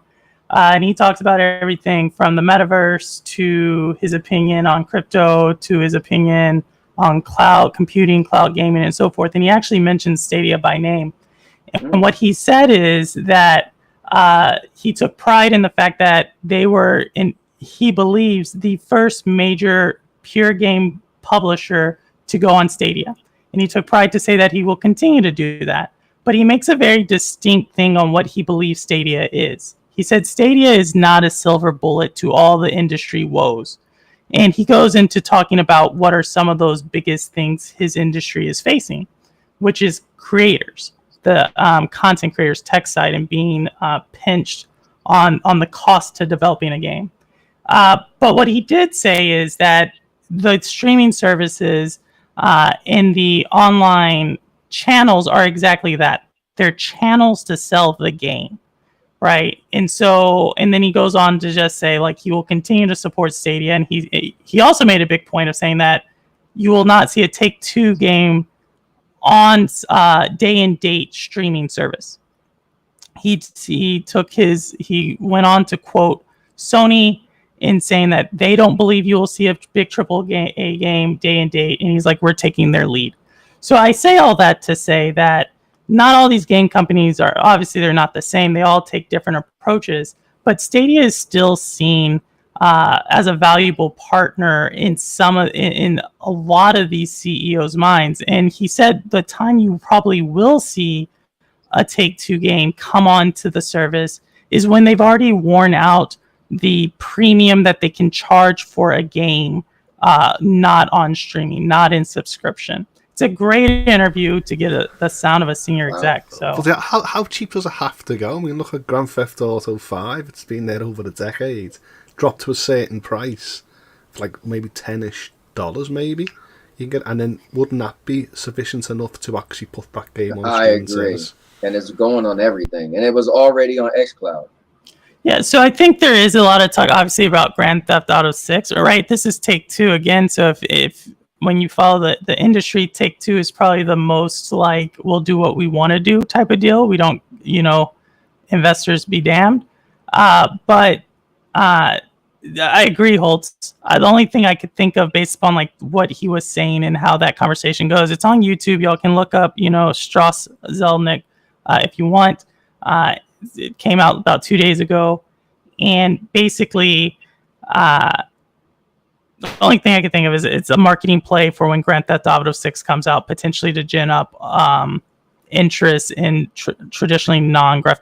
and he talks about everything from the metaverse to his opinion on crypto to his opinion on cloud computing, cloud gaming, and so forth. And he actually mentioned Stadia by name. And what he said is that he took pride in the fact that they were, he believes, the first major pure game publisher to go on Stadia. And he took pride to say that he will continue to do that. But he makes a very distinct thing on what he believes Stadia is. He said Stadia is not a silver bullet to all the industry woes. And he goes into talking about what are some of those biggest things his industry is facing, which is creators, the content creators, tech side, and being pinched on the cost to developing a game. But what he did say is that the streaming services in the online channels are exactly that. They're channels to sell the game, right? And then he goes on to just say, like, he will continue to support Stadia. And he also made a big point of saying that you will not see a Take-Two game on day and date streaming service. He went on to quote Sony in saying that they don't believe you will see a big AAA game day and date, and he's like, we're taking their lead. So I say all that to say that not all these game companies are, obviously they're not the same. They all take different approaches, but Stadia is still seen as a valuable partner in a lot of these CEOs' minds. And he said the time you probably will see a Take-Two game come on to the service is when they've already worn out the premium that they can charge for a game, not on streaming, not in subscription. It's a great interview to get the sound of a senior exec. So, but how cheap does it have to go? I mean, look at Grand Theft Auto 5. It's been there over a decade. Dropped to a certain price, for like maybe $10-ish, maybe. You can get, and then wouldn't that be sufficient enough to actually put that game on? I agree, and it's going on everything, and it was already on xCloud. Yeah, so I think there is a lot of talk, obviously, about Grand Theft Auto 6, right? This is Take-Two again, so if when you follow the industry, Take-Two is probably the most like, we'll do what we want to do type of deal. We don't, investors be damned. But I agree, Holtz. The only thing I could think of based upon like what he was saying and how that conversation goes, it's on YouTube. Y'all can look up, Strauss Zelnick if you want. It came out about 2 days ago, and basically, the only thing I can think of is it's a marketing play for when Grand Theft Auto 6 comes out, potentially to gin up interest in traditionally non-Grand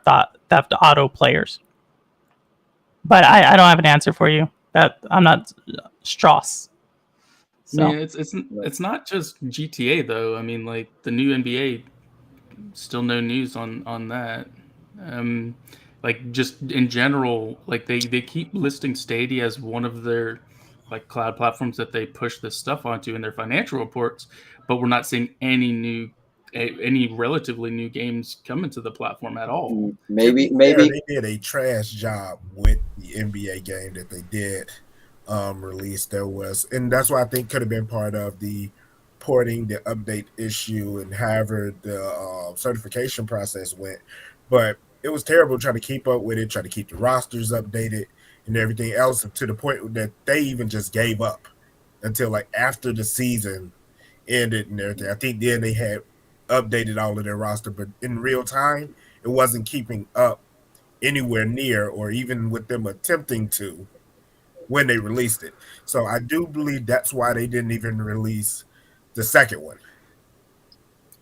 Theft Auto players. But I don't have an answer for you. That I'm not Strauss. So. Yeah, it's not just GTA though. I mean, like the new NBA, still no news on that. Like just in general, like they keep listing Stadia as one of their like cloud platforms that they push this stuff onto in their financial reports, but we're not seeing any relatively new games coming to the platform at all. Maybe they did a trash job with the NBA game that they did release. There was, and that's why I think could have been part of the porting, the update issue, and however the certification process went. But it was terrible trying to keep up with it, trying to keep the rosters updated and everything else, to the point that they even just gave up until like after the season ended and everything. I think then they had updated all of their roster, but in real time, it wasn't keeping up anywhere near or even with them attempting to when they released it. So I do believe that's why they didn't even release the second one.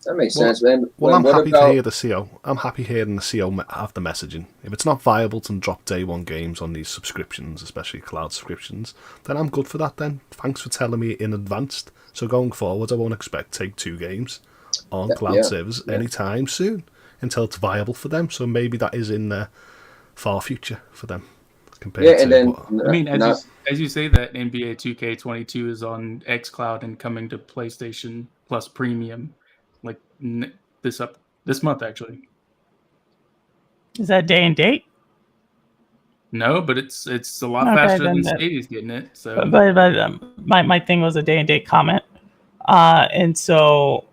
That makes sense, man. Well, I'm happy to hear the CO. I'm happy hearing the CO have the messaging. If it's not viable to drop day one games on these subscriptions, especially cloud subscriptions, then I'm good for that then. Thanks for telling me in advance. So going forward, I won't expect Take-Two games on cloud servers anytime soon until it's viable for them. So maybe that is in the far future for them. Compared to I mean, as you say that NBA 2K22 is on xCloud and coming to PlayStation Plus Premium, like this month actually. Is that day and date? No, but it's a lot faster than Stadia's getting it. So, but my thing was a day and date comment, and so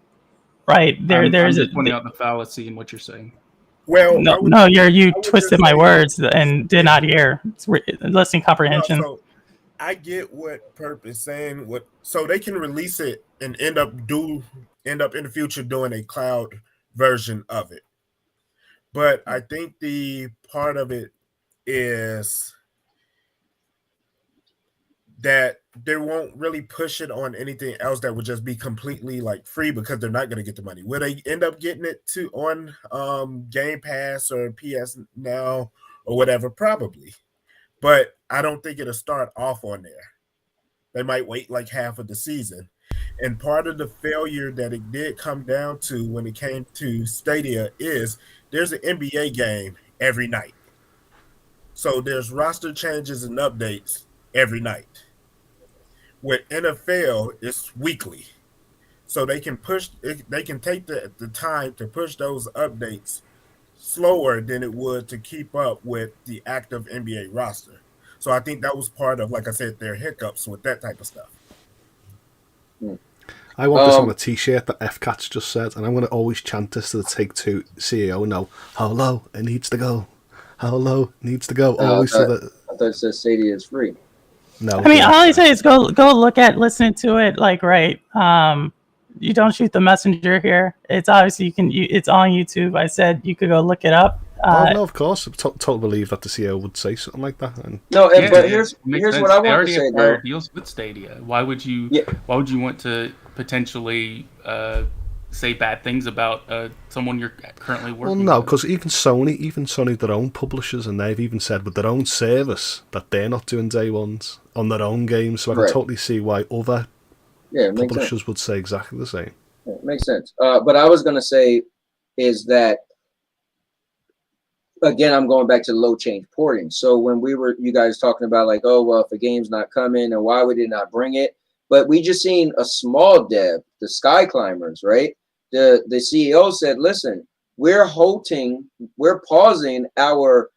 there's just pointing out the fallacy in what you're saying. Well, you twisted my words and did not hear. It's listening comprehension. So I get what Perp is saying. So they can release it and end up in the future doing a cloud version of it. But I think the part of it is that they won't really push it on anything else that would just be completely like free, because they're not going to get the money. Will they end up getting it on Game Pass or PS Now or whatever? Probably. But I don't think it'll start off on there. They might wait like half of the season. And part of the failure that it did come down to when it came to Stadia is there's an NBA game every night. So there's roster changes and updates every night. With NFL, it's weekly. So they can take the time to push those updates slower than it would to keep up with the active NBA roster. So I think that was part of, like I said, their hiccups with that type of stuff. I want this on a t-shirt that FCats just said, and I'm going to always chant this to the Take-Two CEO now. How low it needs to go. How low it needs to go. Always I thought it said Stadia is free. No. I mean, all I say is go look at, listen to it. Like, right. You don't shoot the messenger here. It's obviously it's on YouTube. I said you could go look it up. No, of course. I totally believe that the CEO would say something like that. And but here's what I want to say though. Deals with Stadia. Why would you want to potentially say bad things about someone you're currently working with? Well, no, because even Sony, their own publishers, and they've even said with their own service that they're not doing day ones on their own games. So I can totally see why other publishers would say exactly the same. Yeah, it makes sense. But I was going to say is that, again, I'm going back to low change porting. So when you guys talking about like, oh, well, if a game's not coming and why we did not bring it, but we just seen a small dev, the Sky Climbers, right? The CEO said, listen, we're pausing our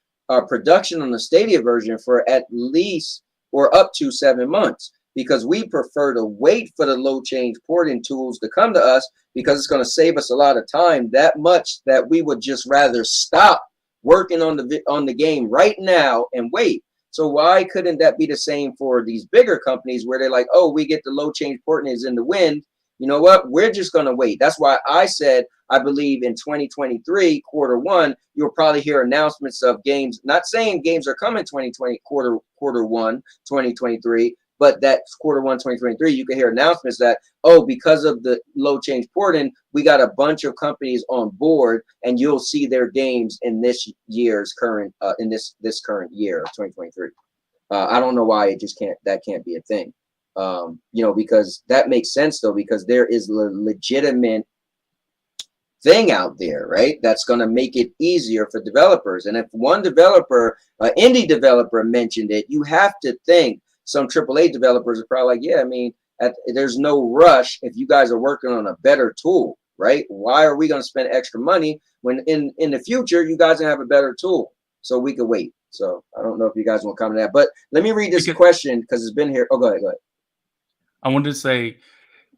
production on the Stadia version for at least or up to 7 months, because we prefer to wait for the low change porting tools to come to us, because it's going to save us a lot of time, that much that we would just rather stop working on the game right now and wait. So why couldn't that be the same for these bigger companies where they're like, oh, we get the low change porting is in the wind. You know what? We're just going to wait. That's why I said, I believe in 2023, Q1, you'll probably hear announcements of games, not saying games are coming Q1, 2023, but that Q1, 2023, you can hear announcements that, oh, because of the low change porting, we got a bunch of companies on board, and you'll see their games in this year's current, in this current year of 2023. I don't know why it just can't be a thing. You know, because that makes sense though, because there is a legitimate thing out there, right? That's going to make it easier for developers. And if one developer, indie developer mentioned it, you have to think some AAA developers are probably like, yeah, I mean, there's no rush if you guys are working on a better tool, right? Why are we going to spend extra money when in the future, you guys have a better tool? So we could wait. So I don't know if you guys want to comment on that, but let me read this question because it's been here. Oh, go ahead. I wanted to say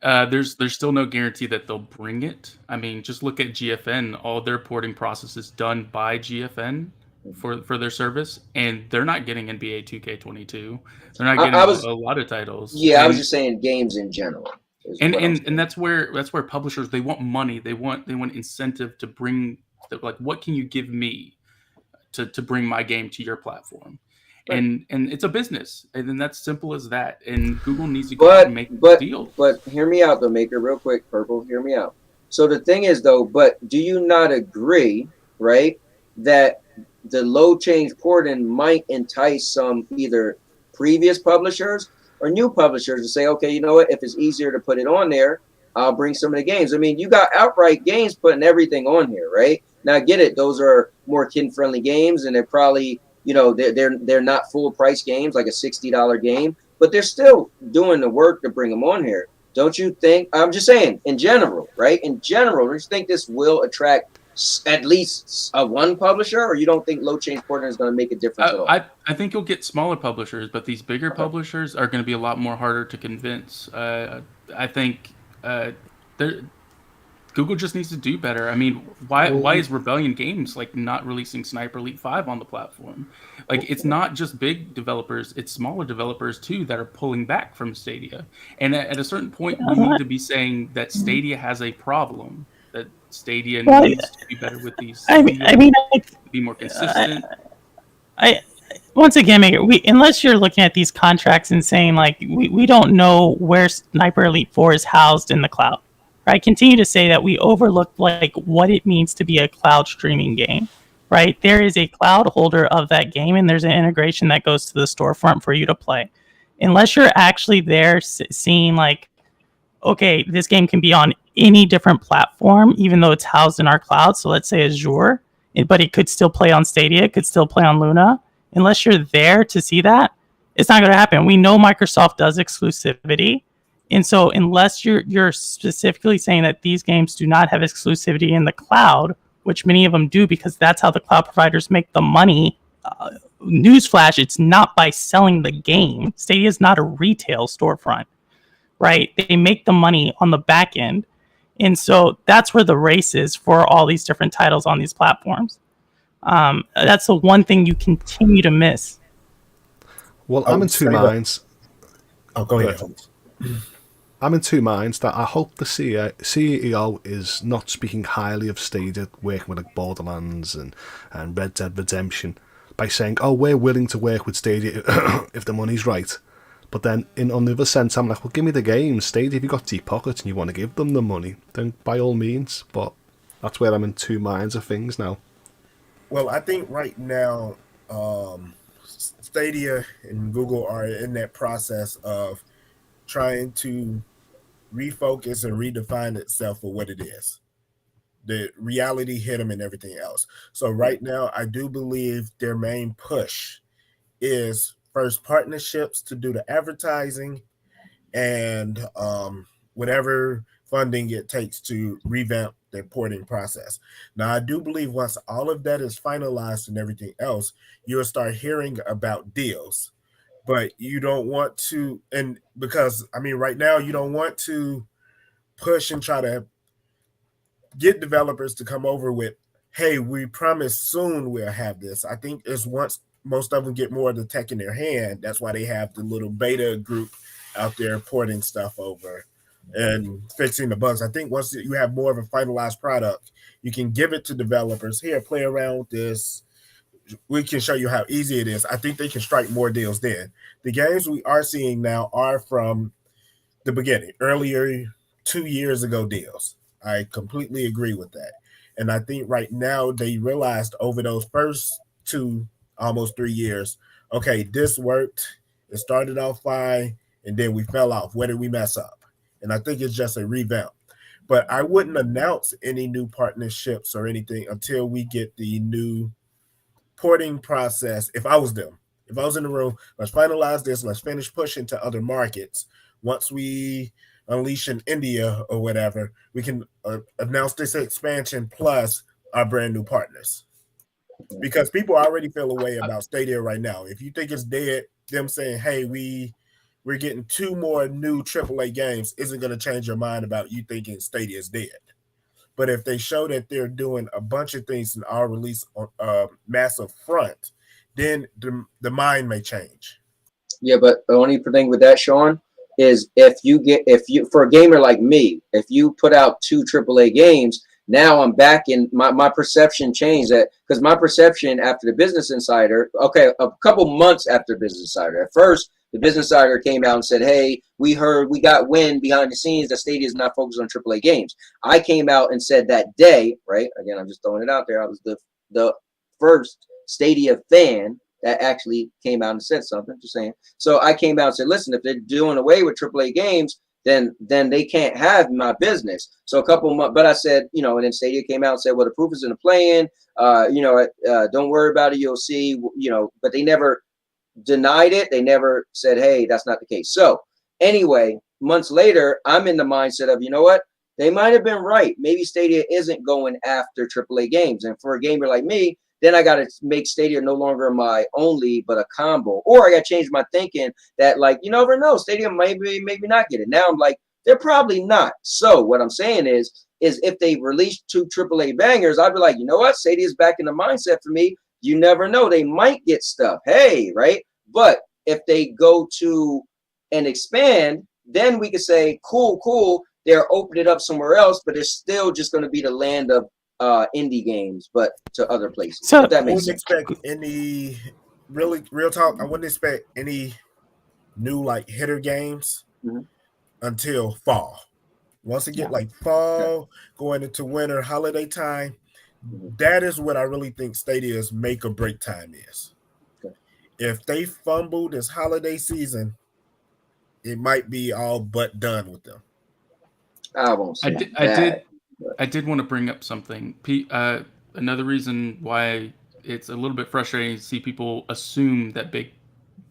there's still no guarantee that they'll bring it. I mean, just look at GFN. All their porting process is done by GFN for their service, and they're not getting NBA 2K22. They're not getting a lot of titles. Yeah, I was just saying games in general. And that's where publishers, they want money. They want incentive to bring, like, what can you give me to bring my game to your platform? Right. And it's a business, and then that's simple as that. And Google needs to go out and make deals. But hear me out though, Maker, real quick, Purple, hear me out. So the thing is though, but do you not agree, right, that the low change porting might entice some either previous publishers or new publishers to say, okay, you know what, if it's easier to put it on there, I'll bring some of the games. I mean, you got Outright Games putting everything on here, right? Now I get it, those are more kid-friendly games, and they're probably, you know, they're not full price games like a $60 game, but they're still doing the work to bring them on here. Don't you think? I'm just saying, in general, right? In general, do you think this will attract at least one publisher, or you don't think low change porting is going to make a difference at all? I think you'll get smaller publishers, but these bigger publishers are going to be a lot more harder to convince. I think Google just needs to do better. I mean, why is Rebellion Games like not releasing Sniper Elite 5 on the platform? Like, it's not just big developers, it's smaller developers too that are pulling back from Stadia. And at a certain point, we need to be saying that Stadia has a problem, that Stadia needs to be better with these. Be more consistent. Once again, Maker, unless you're looking at these contracts and saying, like, we don't know where Sniper Elite 4 is housed in the cloud. I continue to say that we overlook, like, what it means to be a cloud streaming game, right? There is a cloud holder of that game, and there's an integration that goes to the storefront for you to play. Unless you're actually there seeing, like, okay, this game can be on any different platform, even though it's housed in our cloud. So let's say Azure, but it could still play on Stadia, it could still play on Luna. Unless you're there to see that, it's not going to happen. We know Microsoft does exclusivity. And so unless you're specifically saying that these games do not have exclusivity in the cloud, which many of them do because that's how the cloud providers make the money, newsflash, it's not by selling the game. Stadia is not a retail storefront, right? They make the money on the back end. And so that's where the race is for all these different titles on these platforms. That's the one thing you continue to miss. Well, I'm in two minds. Oh, go ahead. I'm in two minds that I hope the CEO is not speaking highly of Stadia working with like Borderlands and Red Dead Redemption by saying, oh, we're willing to work with Stadia if the money's right. But then on the other sense, I'm like, well, give me the games. Stadia, if you've got deep pockets and you want to give them the money, then by all means. But that's where I'm in two minds of things now. Well, I think right now, Stadia and Google are in that process of trying to refocus and redefine itself for what it is. The reality hit them and everything else. So right now, I do believe their main push is first partnerships to do the advertising and whatever funding it takes to revamp their porting process. Now, I do believe once all of that is finalized and everything else, you'll start hearing about deals. But you don't want to, and because, I mean, right now, you don't want to push and try to get developers to come over with, hey, we promise soon we'll have this. I think it's once most of them get more of the tech in their hand. That's why they have the little beta group out there porting stuff over and fixing the bugs. I think once you have more of a finalized product, you can give it to developers. Here, play around with this. We can show you how easy it is. I think they can strike more deals then. The games we are seeing now are from the beginning, earlier 2 years ago deals. I completely agree with that. And I think right now they realized over those first 2, almost 3 years, okay, this worked. It started off fine, and then we fell off. Where did we mess up? And I think it's just a revamp. But I wouldn't announce any new partnerships or anything until we get the new porting process. If I was them, if I was in the room, let's finalize this. Let's finish pushing to other markets. Once we unleash in India or whatever, we can announce this expansion plus our brand new partners. Because people already feel a way about Stadia right now. If you think it's dead, them saying, hey, we're getting 2 more new AAA games isn't going to change your mind about you thinking Stadia is dead. But if they show that they're doing a bunch of things in our release on massive front, then the mind may change. Yeah, but the only thing with that, Sean, is if you for a gamer like me, if you put out 2 AAA games, now I'm back in my perception changed, that because my perception after the Business Insider, okay, a couple months after Business Insider, at first the Business Insider came out and said, hey, we got wind behind the scenes that Stadia is not focused on AAA games. I came out and said that day, right? Again, I'm just throwing it out there. I was the first Stadia fan that actually came out and said something, just saying. So I came out and said, listen, if they're doing away with AAA games, then they can't have my business. So a couple months, but I said, and then Stadia came out and said, well, the proof is in the playing, don't worry about it, you'll see, but they never denied it. They never said, hey, that's not the case. So anyway, months later, I'm in the mindset of, you know what? They might have been right. Maybe Stadia isn't going after AAA games. And for a gamer like me, then I got to make Stadia no longer my only, but a combo. Or I got to change my thinking that, like, you never know, Stadia maybe not get it. Now I'm like, they're probably not. So what I'm saying is if they release 2 AAA bangers, I'd be like, you know what? Stadia's back in the mindset for me. You never know. They might get stuff. Hey, right? But if they go to and expand, then we could say, cool. They're opening it up somewhere else, but it's still just going to be the land of indie games, but to other places. So that I makes wouldn't sense. expect any real talk. I wouldn't expect any new like hitter games until fall. Once it get like fall, going into winter, holiday time, that is what I really think Stadia's make or break time is. Okay. If they fumble this holiday season, it might be all but done with them. I won't say I did want to bring up something. Another reason why it's a little bit frustrating to see people assume that big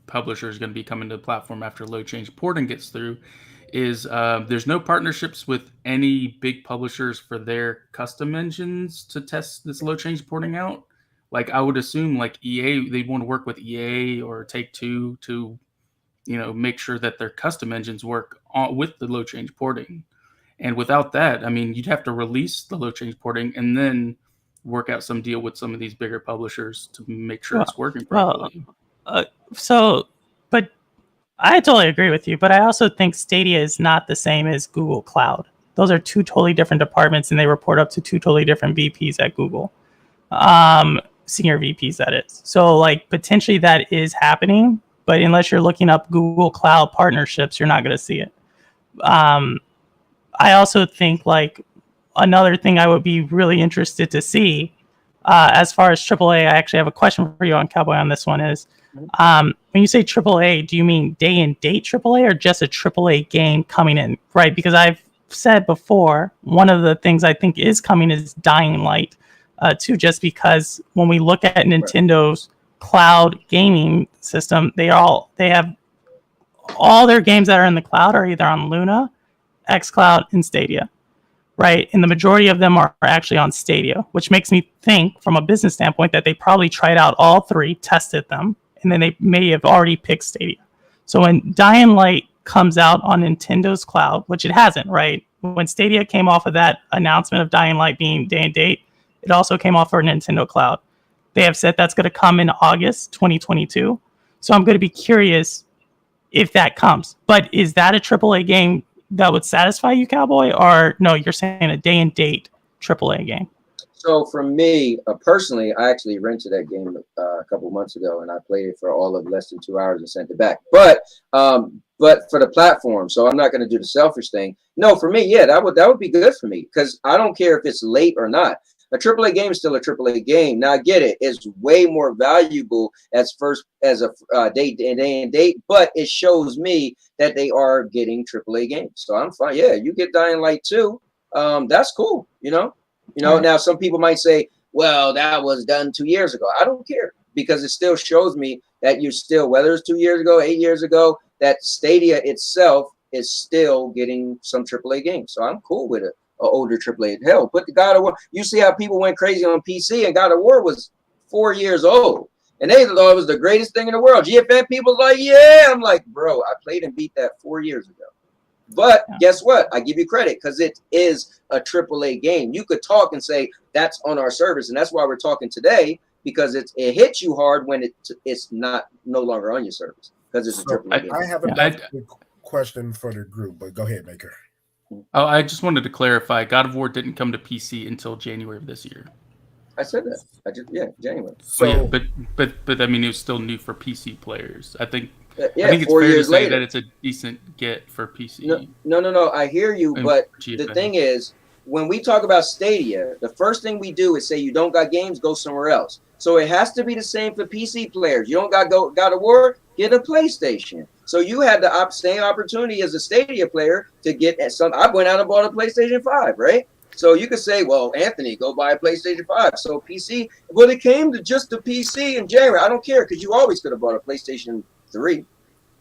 publishers are going to be coming to the platform after load change porting gets through is there's no partnerships with any big publishers for their custom engines to test this load change porting out. Like I would assume like EA, they'd want to work with EA or Take-Two to, make sure that their custom engines work with the load change porting. And without that, I mean, you'd have to release the load change porting and then work out some deal with some of these bigger publishers to make sure it's working properly. But I totally agree with you. But I also think Stadia is not the same as Google Cloud. Those are 2 totally different departments, and they report up to 2 totally different VPs at Google, senior VPs, that is. So, like, potentially that is happening, but unless you're looking up Google Cloud partnerships, you're not going to see it. I also think like another thing I would be really interested to see as far as AAA, I actually have a question for you on Cowboy on this one is when you say AAA, do you mean day and date AAA or just a AAA game coming in? Right. Because I've said before, one of the things I think is coming is Dying Light too, just because when we look at Nintendo's cloud gaming system, they have all their games that are in the cloud are either on Luna, xCloud, and Stadia, right? And the majority of them are actually on Stadia, which makes me think from a business standpoint that they probably tried out all 3, tested them, and then they may have already picked Stadia. So when Dying Light comes out on Nintendo's cloud, which it hasn't, right? When Stadia came off of that announcement of Dying Light being day and date, it also came off for Nintendo Cloud. They have said that's going to come in August 2022. So I'm going to be curious if that comes. But is that a AAA game that would satisfy you, Cowboy? Or no, you're saying a day and date AAA game? So for me, personally, I actually rented that game a couple months ago, and I played it for all of less than 2 hours and sent it back. But for the platform, so I'm not going to do the selfish thing. No, for me, yeah, that would be good for me because I don't care if it's late or not. A AAA game is still a AAA game. Now I get it; it's way more valuable as a day and date, but it shows me that they are getting AAA games. So I'm fine. Yeah, you get Dying Light 2. That's cool. Now some people might say, well, that was done 2 years ago. I don't care because it still shows me that you're still, whether it's 2 years ago, 8 years ago, that Stadia itself is still getting some AAA games. So I'm cool with it. Older AAA. Hell, put the God of War. You see how people went crazy on PC, and God of War was 4 years old. And they thought it was the greatest thing in the world. GFN people like, yeah. I'm like, bro, I played and beat that 4 years ago. But guess what? I give you credit because it is a AAA game. You could talk and say that's on our service, and that's why we're talking today because it hits you hard when it's no longer on your service because it's a AAA game. I have a question for the group, but go ahead, Maker. Oh, I just wanted to clarify. God of War didn't come to PC until January of this year. I said that. January. So, yeah, but I mean, it was still new for PC players. I think Yeah, I think it's 4 fair to years say later. that it's a decent get for PC. No. I hear you, And but GFN. the thing is, when we talk about Stadia, the first thing we do is say you don't got games, go somewhere else. So it has to be the same for PC players. You don't got God of War, get a PlayStation. So you had the same opportunity as a Stadia player to get some. I went out and bought a PlayStation 5, right? So you could say, well, Anthony, go buy a PlayStation 5. So PC, well, it came to just the PC in January. I don't care because you always could have bought a PlayStation 3.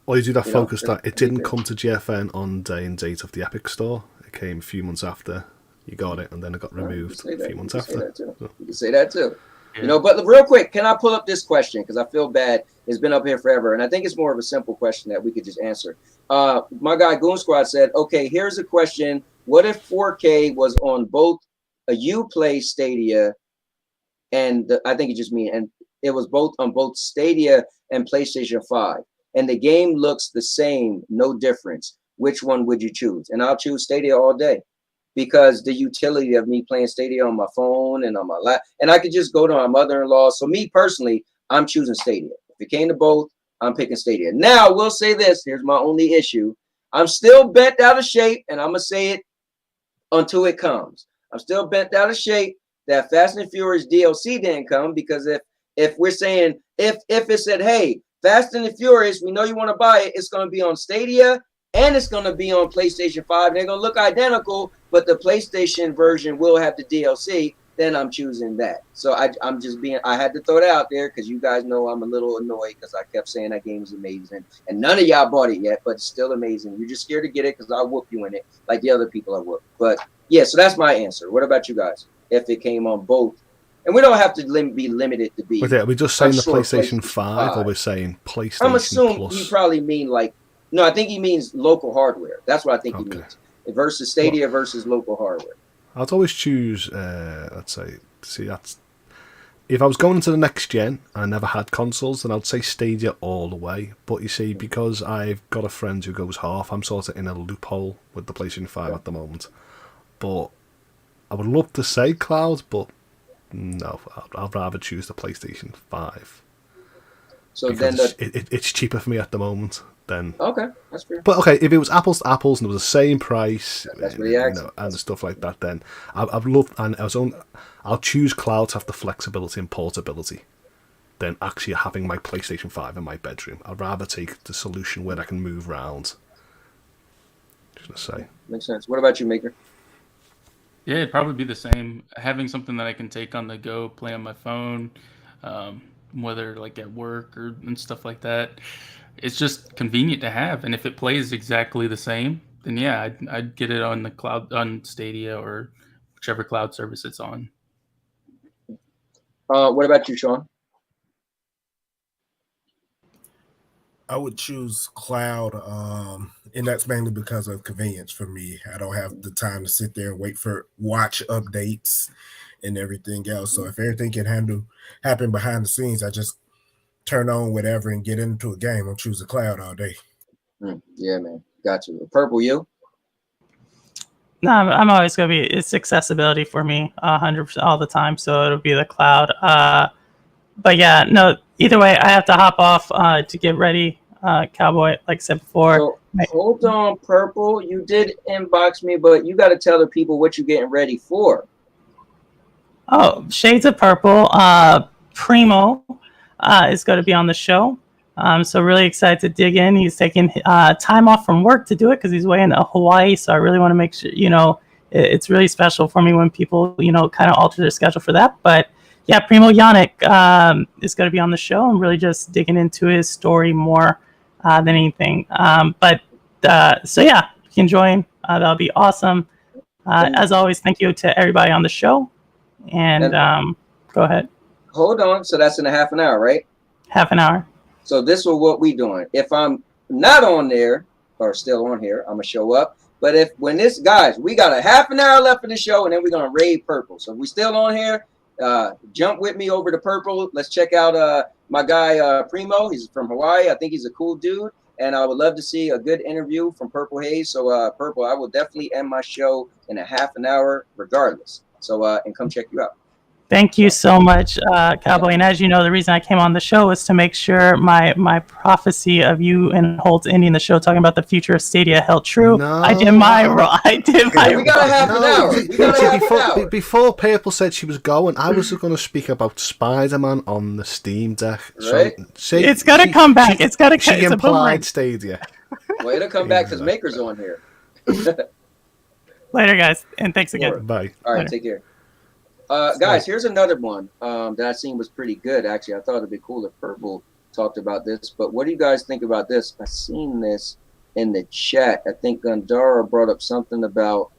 Well, you do that focus that it didn't come to GFN on day and date of the Epic Store. It came a few months after you got it, and then it got removed a few months after. You can say that too. Yeah. But real quick, can I pull up this question? Because I feel bad. It's been up here forever. And I think it's more of a simple question that we could just answer. My guy Goon Squad said, okay, here's a question. What if 4K was on both a Uplay Stadia and I think it just mean, and it was both on both Stadia and PlayStation 5. And the game looks the same, no difference. Which one would you choose? And I'll choose Stadia all day. Because the utility of me playing Stadia on my phone and on my lap, and I could just go to my mother-in-law. So me personally, I'm choosing Stadia. If it came to both, I'm picking Stadia. Now, we'll say this. Here's my only issue. I'm still bent out of shape, and I'm going to say it until it comes. I'm still bent out of shape that Fast and Furious DLC didn't come because if we're saying, if it said, hey, Fast and Furious, we know you want to buy it, it's going to be on Stadia, and it's going to be on PlayStation 5. They're going to look identical, but the PlayStation version will have the DLC. Then I'm choosing that. So I'm just I had to throw it out there because you guys know I'm a little annoyed because I kept saying that game is amazing. And none of y'all bought it yet, but it's still amazing. You're just scared to get it because I'll whoop you in it like the other people I whoop. But yeah, so that's my answer. What about you guys? If it came on both. And we don't have to be limited to be. Are we just saying the PlayStation 5 or we're saying PlayStation I'm assuming Plus? you probably mean like, no, I think he means local hardware. That's what I think he means. Versus Stadia versus local hardware. I'd always choose, let's say, that's if I was going into the next gen and I never had consoles, then I'd say Stadia all the way. But you see, because I've got a friend who goes half, I'm sort of in a loophole with the PlayStation 5 at the moment. But I would love to say cloud, but no, I'd rather choose the PlayStation 5. So because then it's cheaper for me at the moment. Then okay, that's fair. But okay, if it was apples to apples and it was the same price, that's what and stuff like that, then I've loved, and I'll choose cloud to have the flexibility and portability than actually having my PlayStation 5 in my bedroom. I'd rather take the solution where I can move around. Just gonna say. Makes sense. What about you, Maker? Yeah, it'd probably be the same. Having something that I can take on the go, play on my phone, whether like at work and stuff like that. It's just convenient to have, and if it plays exactly the same, then yeah, I'd get it on the cloud, on Stadia or whichever cloud service it's on. What about you, Sean? I would choose cloud, and that's mainly because of convenience for me. I don't have the time to sit there and watch updates and everything else. So if everything can happen behind the scenes, I just turn on whatever and get into a game. I'm choosing cloud all day. Yeah, man. Got you. Purple, you? No, I'm always gonna be. It's accessibility for me, 100% all the time. So it'll be the cloud. But yeah, no. Either way, I have to hop off to get ready. Cowboy, like I said before. So hold on, Purple. You did inbox me, but you got to tell the people what you're getting ready for. Oh, Shades of Purple. Primo is going to be on the show. So really excited to dig in. He's taking time off from work to do it because he's way in Hawaii. So I really want to make sure, it's really special for me when people, kind of alter their schedule for that. But yeah, Primo Yannick is going to be on the show. I'm really just digging into his story more than anything. So yeah, you can join. That'll be awesome. As always, thank you to everybody on the show. And go ahead. Hold on. So that's in a half an hour, right? Half an hour. So this is what we doing. If I'm not on there or still on here, I'm gonna show up. But guys, we got a half an hour left in the show, and then we're gonna raid Purple. So if we still on here, jump with me over to Purple. Let's check out my guy Primo. He's from Hawaii. I think he's a cool dude, and I would love to see a good interview from Purple Haze. So Purple, I will definitely end my show in a half an hour, regardless. So and come check you out. Thank you so much, Cowboy. And as you know, the reason I came on the show was to make sure my prophecy of you and Holtz ending the show talking about the future of Stadia held true. No. I did my role. We got a half an hour. Before Purple said she was going, I was going to speak about Spider-Man on the Steam Deck. Right. So it's got to come back. It's got to come back. She implied Stadia. Well, it'll come back because Maker's on here. Later, guys. And thanks again. Bye. All right, Later. Take care. Guys, here's another one that I seen was pretty good. Actually, I thought it'd be cool if Purple talked about this. But what do you guys think about this? I seen this in the chat. I think Gandara brought up something about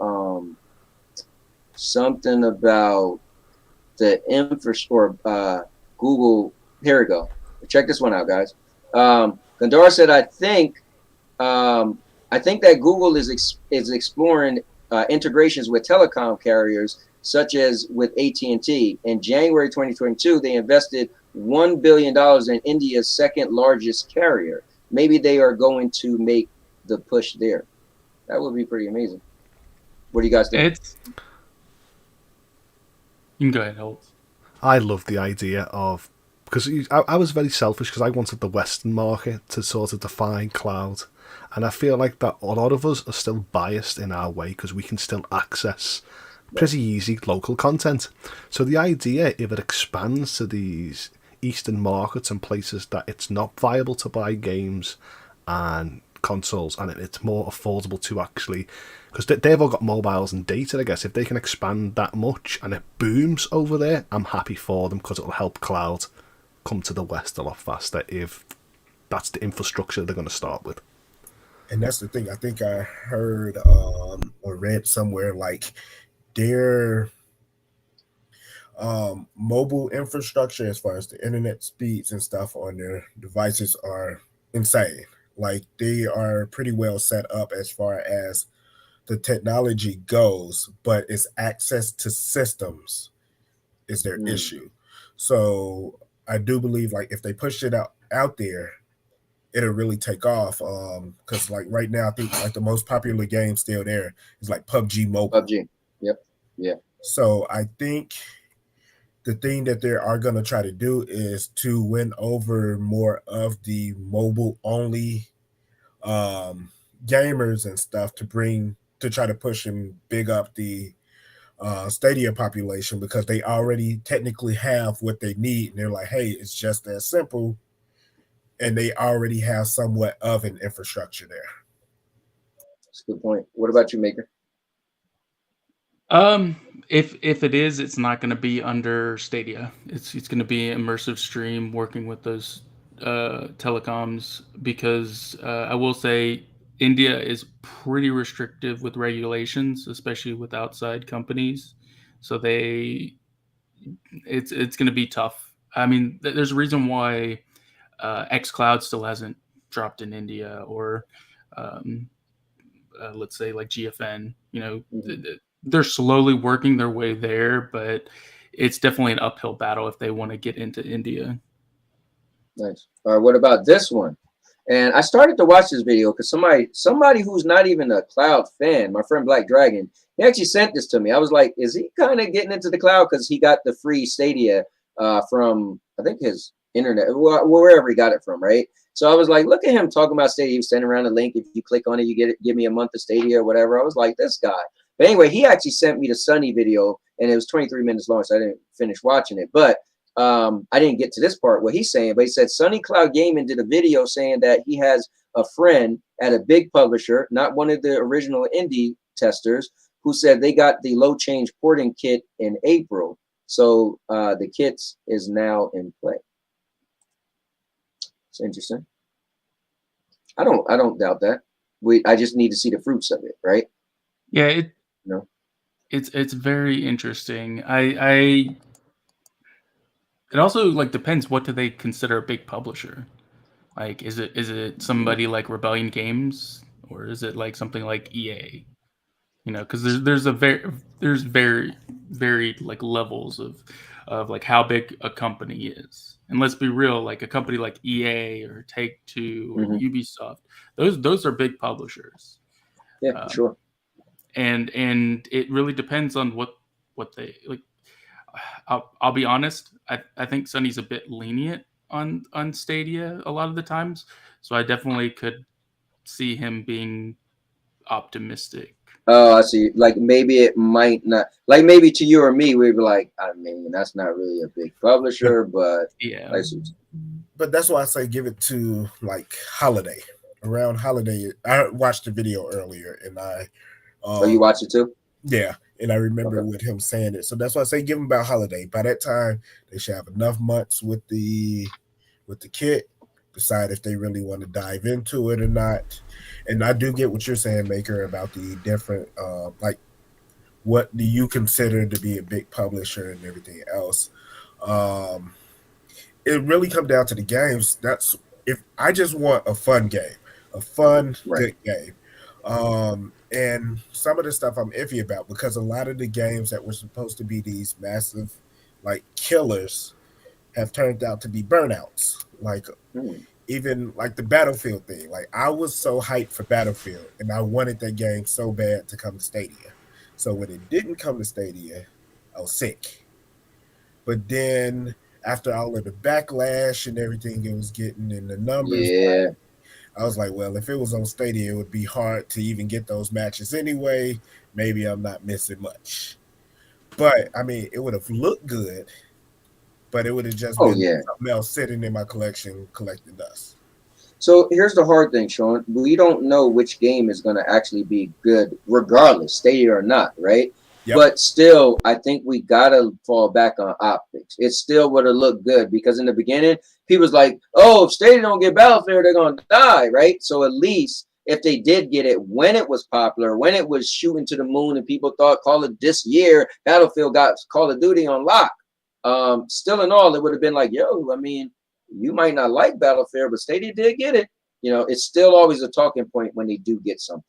the infrastructure. Google. Here we go. Check this one out, guys. Gandara said, I think that Google is exploring integrations with telecom carriers, such as with AT&T. In January 2022, they invested $1 billion in India's second largest carrier. Maybe they are going to make the push there. That would be pretty amazing. What do you guys think? You can go ahead, Holtz. I love the idea of, because I was very selfish because I wanted the Western market to sort of define cloud. And I feel like that a lot of us are still biased in our way because we can still access pretty easy local content. So the idea, if it expands to these Eastern markets and places that it's not viable to buy games and consoles, and it's more affordable to actually, because they've all got mobiles and data, I guess, if they can expand that much and it booms over there, I'm happy for them because it'll help cloud come to the West a lot faster if that's the infrastructure they're going to start with. And that's the thing. I think I heard or read somewhere like their mobile infrastructure as far as the internet speeds and stuff on their devices are insane. Like they are pretty well set up as far as the technology goes, but it's access to systems is their issue. So I do believe like if they push it out there, it'll really take off. Because like right now, I think like the most popular game still there is like PUBG Mobile. PUBG. Yep. Yeah. So I think the thing that they are going to try to do is to win over more of the mobile only gamers and stuff to try to push and big up the Stadia population, because they already technically have what they need. And they're like, hey, it's just that simple. And they already have somewhat of an infrastructure there. That's a good point. What about you, Maker? If it is, it's not going to be under Stadia. It's going to be immersive stream working with those telecoms, because I will say India is pretty restrictive with regulations, especially with outside companies. So it's going to be tough. I mean, there's a reason why xCloud still hasn't dropped in India, or let's say like GFN. They're slowly working their way there, but it's definitely an uphill battle if they want to get into India. Nice. All right, what about this one? And I started to watch this video because somebody who's not even a cloud fan, my friend Black Dragon, he actually sent this to me. I was like, is he kind of getting into the cloud because he got the free Stadia from, I think, his internet, wherever he got it from, right? So I was like, look at him talking about Stadia. He was sending around a link. If you click on it, you get it, give me a month of Stadia or whatever. I was like, this guy. But anyway, he actually sent me the Sunny video, and it was 23 minutes long, so I didn't finish watching it. But I didn't get to this part, what he's saying, but he said Sunny Cloud Gaming did a video saying that he has a friend at a big publisher, not one of the original indie testers, who said they got the low change porting kit in April. So the kits is now in play. It's interesting. I don't doubt that. I just need to see the fruits of it, right? Yeah, it's very interesting. It also like depends, what do they consider a big publisher? Like, is it somebody like Rebellion Games, or is it like something like EA? Because there's very like levels of like how big a company is. And let's be real, like a company like EA or Take-Two or Ubisoft, those are big publishers. Yeah, for sure. And it really depends on what they like. I'll be honest. I think Sunny's a bit lenient on Stadia a lot of the times, so I definitely could see him being optimistic. Oh, I see. Like maybe it might not. Like maybe to you or me, we'd be like, I mean, that's not really a big publisher, but yeah. But that's why I say give it to like Holiday. Around Holiday, I watched the video earlier, and oh, you watch it too? Yeah, and I remember with him saying it. So that's why I say give him about Holiday. By that time, they should have enough months with the kit, decide if they really want to dive into it or not. And I do get what you're saying, Maker, about the different like what do you consider to be a big publisher and everything else. It really comes down to the games. That's if I just want a fun game, a fun, good game. And some of the stuff I'm iffy about, because a lot of the games that were supposed to be these massive like killers have turned out to be burnouts. Like even like the Battlefield thing. Like I was so hyped for Battlefield, and I wanted that game so bad to come to Stadia. So when it didn't come to Stadia, I was sick. But then after all of the backlash and everything it was getting and the numbers, I was like, well, if it was on Stadia, it would be hard to even get those matches anyway. Maybe I'm not missing much. But, I mean, it would have looked good, but it would have just been something else sitting in my collection collecting dust. So here's the hard thing, Sean. We don't know which game is going to actually be good, regardless, Stadia or not, right? Yep. But still, I think we got to fall back on optics. It still would have looked good, because in the beginning, people was like, oh, if Stadia don't get Battlefield, they're going to die, right? So at least if they did get it when it was popular, when it was shooting to the moon and people thought Call of this year, Battlefield got Call of Duty on lock. Still in all, it would have been like, yo, I mean, you might not like Battlefield, but Stadia did get it. It's still always a talking point when they do get something.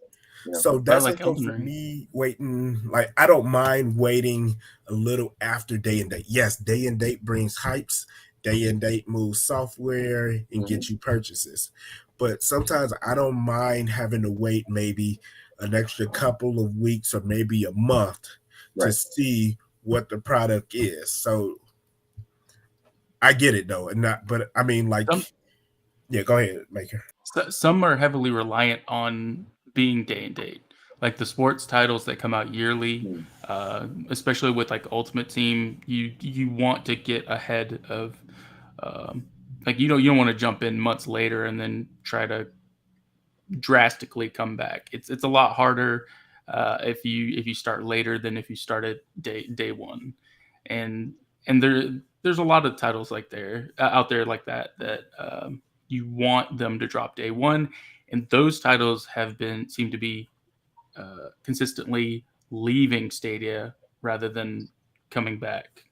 So that's like for me waiting. Like I don't mind waiting a little after day and date. Yes, day and date brings hypes. Day and date moves software and get you purchases. But sometimes I don't mind having to wait maybe an extra couple of weeks or maybe a month to see what the product is. So I get it though, and not. But I mean, like, yeah, go ahead, Maker. Some are heavily reliant on being day and date, like the sports titles that come out yearly, especially with like Ultimate Team. You want to get ahead of, like you don't want to jump in months later and then try to drastically come back. It's a lot harder if you start later than if you started day one, and there's a lot of titles like out there like that you want them to drop day one. And those titles seem to be consistently leaving Stadia rather than coming back.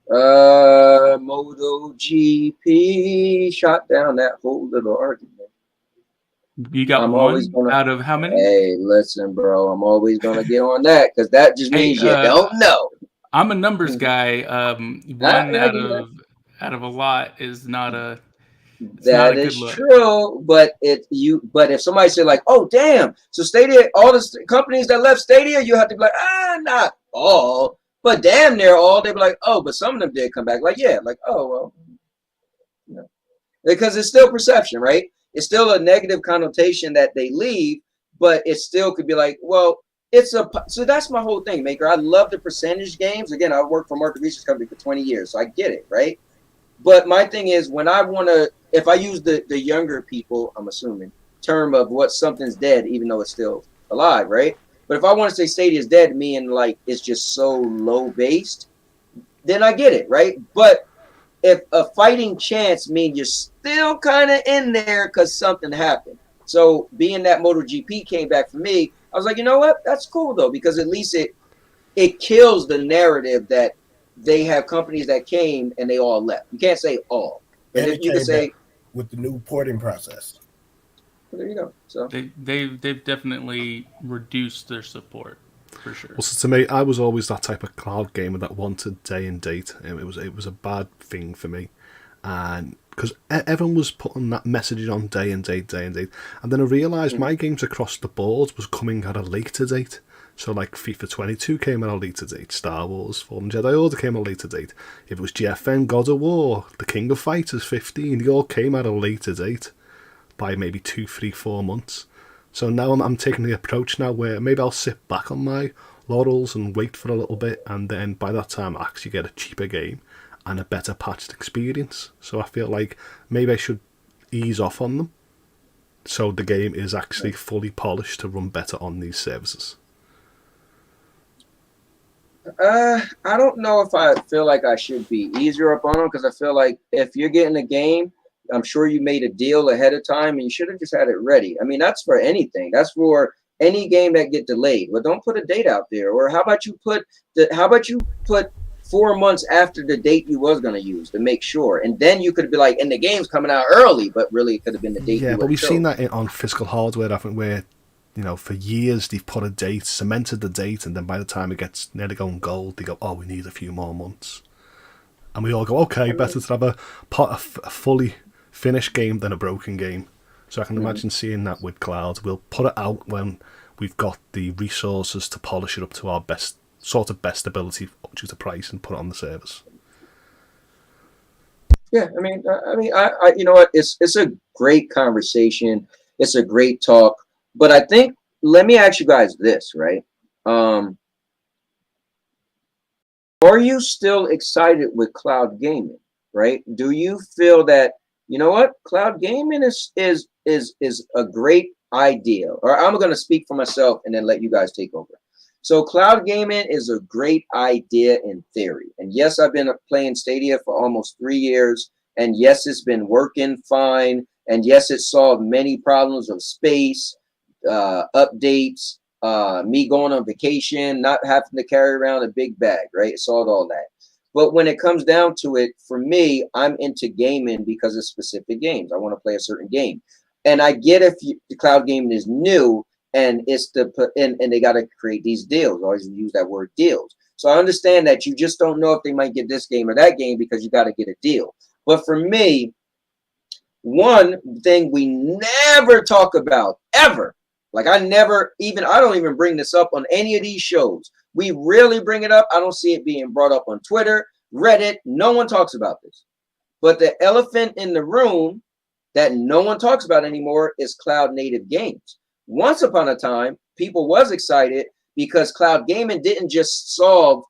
MotoGP shot down that whole little argument. You got I'm always one gonna. out of how many? Hey, listen, bro. I'm always gonna get on that because that just Hey, means you don't know. I'm a numbers guy. One I get that. out of a lot is not a That good is look. true, but but if somebody said like, "Oh, damn," so Stadia, all the companies that left Stadia, you have to be like, not all, but damn near all. They'd be like, "Oh, but some of them did come back." Like, yeah, like, oh well, you know, because it's still perception, right? It's still a negative connotation that they leave, but it still could be like, well, so that's my whole thing, Maker. I love the percentage games. Again, I worked for a market research company for 20 years, so I get it, right? But my thing is, when I want to, if I use the younger people, I'm assuming, term of what something's dead, even though it's still alive, right? But if I want to say Stadia is dead, meaning like it's just so low based, then I get it, right? But if a fighting chance means you're still kind of in there because something happened. So being that MotoGP came back for me, I was like, you know what? That's cool though, because at least it kills the narrative that they have companies that came and they all left. You can't say all. But And if it you can came say, back with the new porting process. well, there you go. So They've definitely reduced their support for sure. Well, so to me, I was always that type of cloud gamer that wanted day and date. It was a bad thing for me, and because everyone was putting that messaging on day and date, and then I realised my games across the board was coming at a later date. So like FIFA 22 came at a later date, Star Wars, Fallen Jedi Order came at a later date. If it was GFN, God of War, The King of Fighters 15, they all came at a later date by maybe 2, 3, 4 months. So now I'm taking the approach now where maybe I'll sit back on my laurels and wait for a little bit, and then by that time I actually get a cheaper game and a better patched experience. So I feel like maybe I should ease off on them so the game is actually fully polished to run better on these services. I don't know if I feel like I should be easier up on them, because I feel like if you're getting a game, I'm sure you made a deal ahead of time and you should have just had it ready. I mean, that's for anything. That's for any game that get delayed. But don't put a date out there. Or how about you put 4 months after the date you was going to use to make sure, and then you could be like, and the game's coming out early, but really it could have been the date. Yeah, but we've seen that on physical hardware, I think, where for years they've put a date, cemented the date, and then by the time it gets nearly going gold, they go, oh, we need a few more months. And we all go, okay, better to have a fully finished game than a broken game. So I can imagine seeing that with cloud. We'll put it out when we've got the resources to polish it up to our best ability due to price and put it on the service. Yeah, I mean, you know what? It's a great conversation. It's a great talk. But I think, let me ask you guys this, right? Are you still excited with cloud gaming, right? Do you feel that, you know what, cloud gaming is a great idea? Or I'm going to speak for myself and then let you guys take over. So cloud gaming is a great idea in theory. And yes, I've been playing Stadia for almost 3 years. And yes, it's been working fine. And yes, it solved many problems of space, updates, me going on vacation, not having to carry around a big bag, right? It solved all that. But when it comes down to it, for me, I'm into gaming because of specific games. I want to play a certain game. And I get if the cloud gaming is new and it's and they got to create these deals. I always use that word deals. So I understand that you just don't know if they might get this game or that game because you got to get a deal. But for me, one thing we never talk about ever, like I don't even bring this up on any of these shows. We rarely bring it up. I don't see it being brought up on Twitter, Reddit. No one talks about this. But the elephant in the room that no one talks about anymore is cloud native games. Once upon a time, people was excited because cloud gaming didn't just solve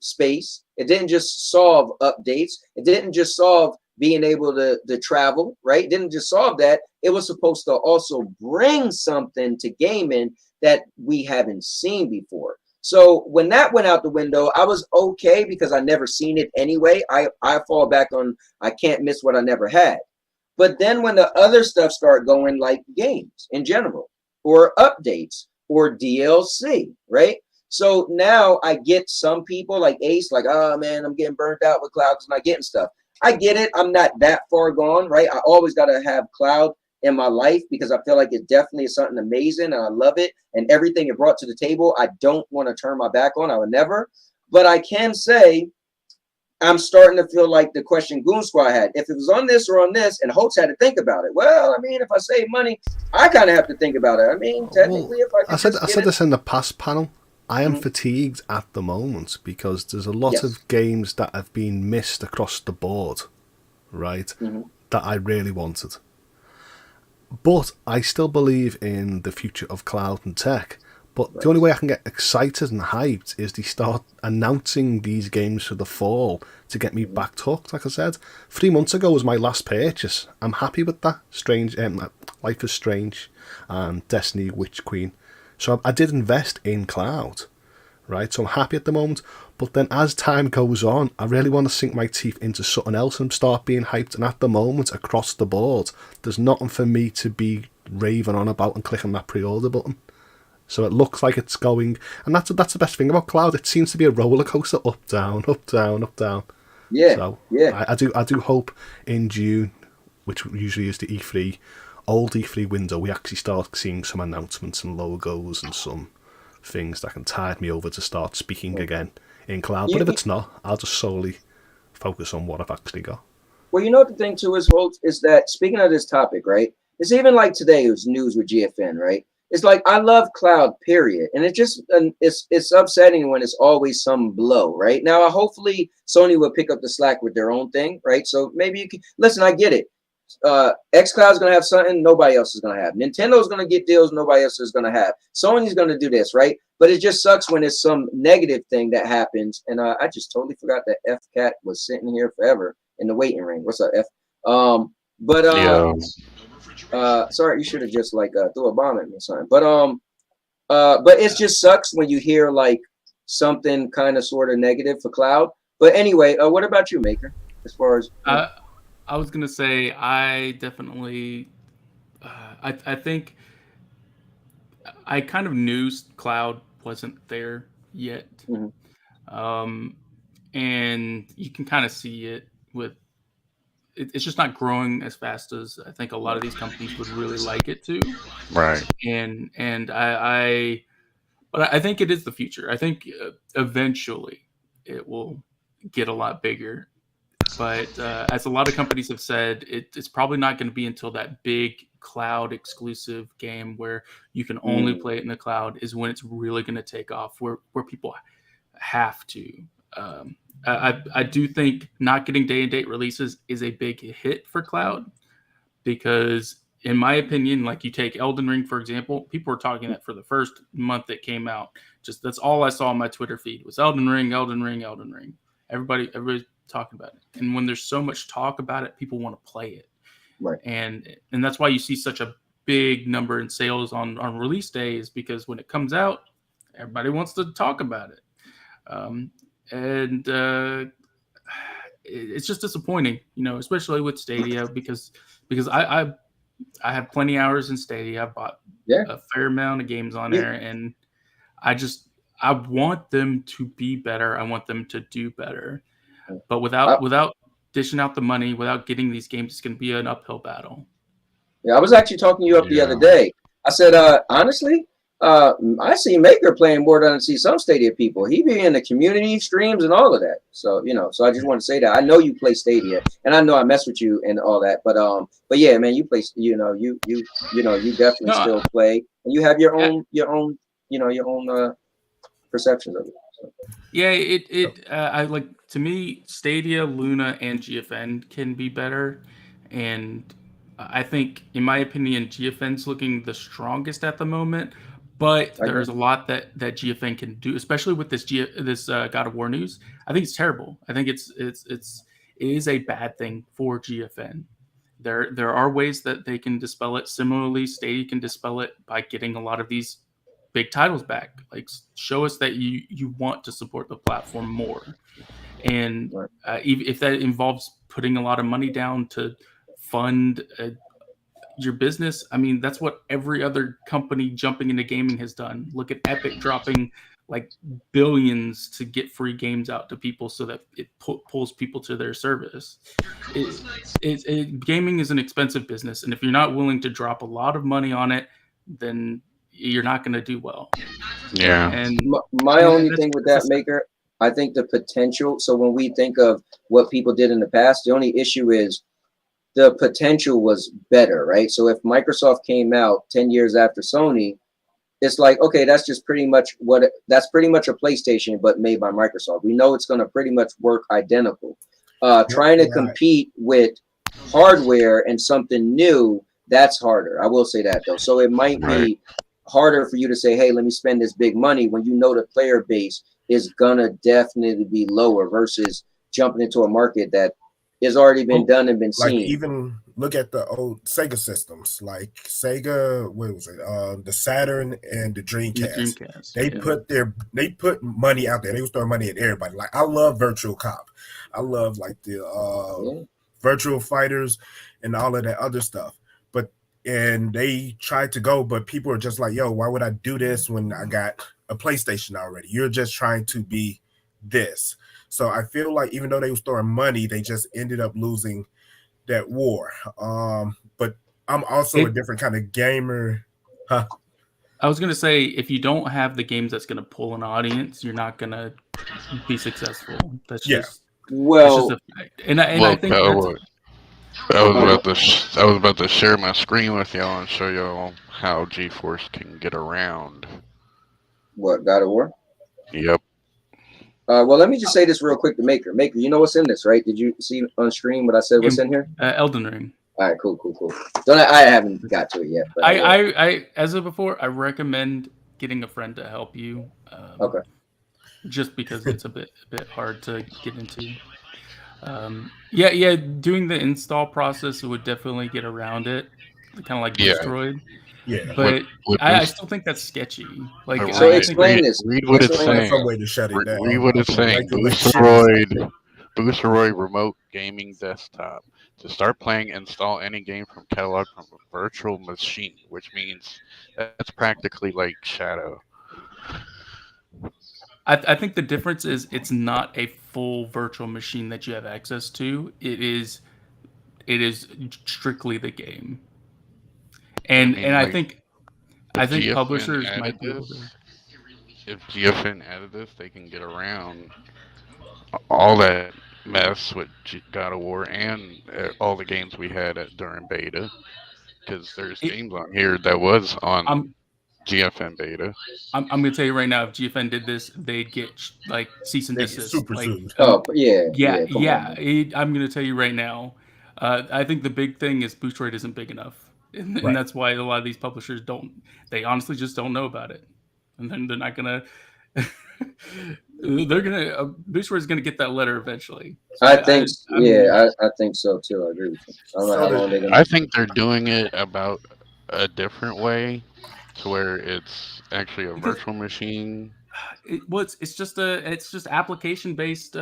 space. It didn't just solve updates. It didn't just solve being able to travel, right? It didn't just solve that. It was supposed to also bring something to gaming that we haven't seen before. So when that went out the window, I was okay because I never seen it anyway. I fall back on, I can't miss what I never had. But then when the other stuff started going, like games in general, or updates, or DLC, right? So now I get some people like Ace, like, oh man, I'm getting burnt out with cloud because I'm not getting stuff. I get it. I'm not that far gone, right? I always got to have cloud in my life because I feel like it definitely is something amazing and I love it. And everything it brought to the table, I don't want to turn my back on. I would never. But I can say I'm starting to feel like the question Goon Squad had. If it was on this or on this, and Holtz had to think about it. Well, I mean, if I save money, I kind of have to think about it. I mean, technically, if I could I said this in the past panel. I am fatigued at the moment because there's a lot of games that have been missed across the board, right? That I really wanted. But I still believe in the future of cloud and tech. But the only way I can get excited and hyped is they start announcing these games for the fall to get me back hooked. Like I said, 3 months ago was my last purchase. I'm happy with that. Life is Strange and Destiny Witch Queen. So I did invest in cloud, right? So I'm happy at the moment. But then as time goes on, I really want to sink my teeth into something else and start being hyped. And at the moment, across the board, there's nothing for me to be raving on about and clicking that pre-order button. So it looks like it's going, and that's the best thing about cloud. It seems to be a roller coaster, up, down, up, down, up, down. Yeah. So yeah. I do hope in June, which usually is the E3, old E3 window, we actually start seeing some announcements and logos and some things that can tide me over to start speaking again in cloud. But if it's not, I'll just solely focus on what I've actually got. Well, you know what the thing too is, Holtz, is that speaking of this topic, right? It's even like today, it was news with GFN, right? It's like I love cloud, period, and it just it's upsetting when it's always some blow, right? Now, hopefully, Sony will pick up the slack with their own thing, right? So maybe you can listen. I get it. xCloud's gonna have something nobody else is gonna have. Nintendo's gonna get deals nobody else is gonna have. Sony's gonna do this, right? But it just sucks when it's some negative thing that happens. And I just totally forgot that F Cat was sitting here forever in the waiting ring. What's up, F? Sorry, you should have just like threw a bomb at me or something. But it just sucks when you hear like something kind of sort of negative for cloud. But anyway, what about you, Maker? As far as I was gonna say, I definitely, I think I kind of knew cloud wasn't there yet, and you can kind of see it with. It's just not growing as fast as I think a lot of these companies would really like it to. Right. And but I think it is the future. I think eventually it will get a lot bigger. But as a lot of companies have said, it's probably not going to be until that big cloud exclusive game where you can only play it in the cloud is when it's really going to take off, where people have to. I do think not getting day-and-date releases is a big hit for cloud because, in my opinion, like you take Elden Ring, for example, people were talking that for the first month it came out. Just that's all I saw on my Twitter feed was Elden Ring, Elden Ring, Elden Ring. Everybody's talking about it. And when there's so much talk about it, people want to play it. Right. And that's why you see such a big number in sales on release days, because when it comes out, everybody wants to talk about it. It's just disappointing, especially with Stadia, because I have plenty of hours in Stadia. I've bought a fair amount of games on there, and I want them to be better. I want them to do better, but without dishing out the money, without getting these games, it's going to be an uphill battle. Yeah, I was actually talking to you up the other day. I said, honestly, I see Maker playing more than I see some Stadia people. He be in the community streams and all of that. So, so I just want to say that I know you play Stadia, and I know I mess with you and all that. But yeah, man, you play. You definitely still play, and you have your own perceptions of it. So. Yeah, I like, to me, Stadia, Luna, and GFN can be better, and I think, in my opinion, GFN's looking the strongest at the moment. But there's a lot that GFN can do, especially with this God of War news. I think it's terrible. I think it is a bad thing for GFN. There are ways that they can dispel it. Similarly, Stadia can dispel it by getting a lot of these big titles back. Like, show us that you want to support the platform more. And if that involves putting a lot of money down to fund your business, I mean, that's what every other company jumping into gaming has done. Look at Epic dropping like billions to get free games out to people so that it pulls people to their service. Gaming is an expensive business, and if you're not willing to drop a lot of money on it, then you're not going to do well. Yeah. And My only thing with that, Maker, I think the potential. So when we think of what people did in the past, the only issue is the potential was better, right? So if Microsoft came out 10 years after Sony, it's like, okay, that's pretty much a PlayStation, but made by Microsoft. We know it's going to pretty much work identical. Trying to compete with hardware and something new, that's harder. I will say that though. So it might be harder for you to say, hey, let me spend this big money when you know the player base is going to definitely be lower versus jumping into a market that has already been done and been seen. Like even look at the old Sega systems, like Sega, what was it? The Saturn and the Dreamcast. They put money out there. They was throwing money at everybody. Like I love Virtual Cop. I love like the Virtual Fighters and all of that other stuff. And they tried to go, but people are just like, yo, why would I do this when I got a PlayStation already? You're just trying to be this. So I feel like even though they was throwing money, they just ended up losing that war. But I'm also a different kind of gamer. Huh? I was gonna say, if you don't have the games that's gonna pull an audience, you're not gonna be successful. That's just that's just a fact. And I think I was about to share my screen with y'all and show y'all how GeForce can get around. What, God of War? Yep. Well, let me just say this real quick to Maker. Maker, you know what's in this, right? Did you see on stream what I said? What's in here? Elden Ring. All right, cool. I haven't got to it yet. But I as of before, I recommend getting a friend to help you. Okay. Just because it's a bit hard to get into. Doing the install process would definitely get around it, kind of like Boosteroid. Yeah, but I still think that's sketchy. Like, so explain this. Read what it's saying. Some way to shut it down. Read what it's saying. Boosteroid remote gaming desktop. To start playing, install any game from catalog from a virtual machine, which means that's practically like Shadow. I think the difference is it's not a full virtual machine that you have access to. It is strictly the game. And I think GFN publishers might be able to. If GFN added this, they can get around all that mess with God of War and all the games we had during beta. Because there's games on here that was on GFN beta. I'm gonna tell you right now, if GFN did this, they'd get like cease and desist. Super like, sued. I'm gonna tell you right now. I think the big thing is Boosteroid isn't big enough, and that's why a lot of these publishers they honestly just don't know about it, and then they're not gonna. Boosteroid is gonna get that letter eventually. So I think so too. I agree with you. I don't know how long they're gonna. I think they're doing it about a different way, to where it's actually a virtual machine. It's just application based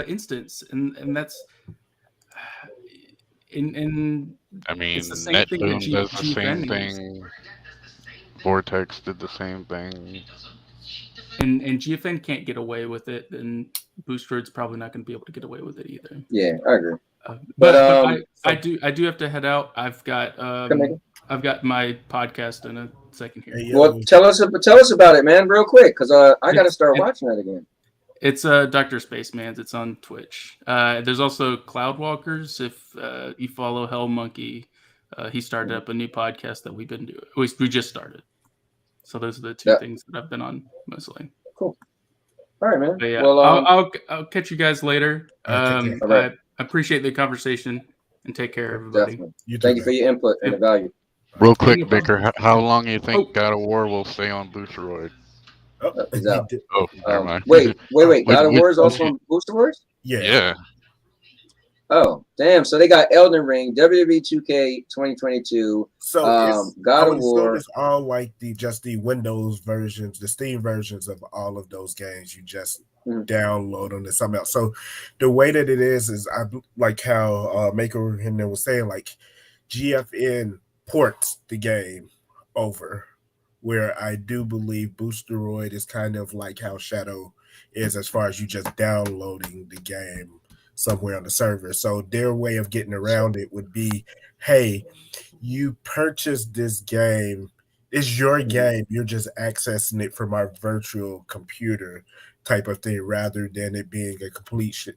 instance, and that's in I mean, it's the same thing that does the same GFN thing. Vortex did the same thing. And GFN can't get away with it, then Boosteroid's probably not going to be able to get away with it either. Yeah, I agree. But I do have to head out. I've got my podcast in a second here. Well, tell us about it, man, real quick, because I got to start watching that again. It's Dr. Spaceman's. It's on Twitch. There's also Cloudwalkers. If you follow Hell Monkey, he started up a new podcast that we've been doing. We just started. So those are the two things that I've been on mostly. Cool. All right, man. But yeah, well, I'll catch you guys later. I appreciate the conversation and take care, everybody. Thank you for your input and the value. Real quick, Baker, how long do you think God of War will stay on Boosteroid? He's out. Oh, never mind. Wait. God of War is also on Boosteroid? Yeah. Oh, damn. So they got Elden Ring, WWE 2K 2022. So God of War. It's all like the Windows versions, the Steam versions of all of those games. You just download them to something else. So the way that it is I like how Maker and them was saying, like GFN ports the game over where I do believe Boosteroid is kind of like how Shadow is as far as you just downloading the game somewhere on the server. So their way of getting around it would be, hey, you purchased this game. It's your game. You're just accessing it from our virtual computer type of thing rather than it being a complete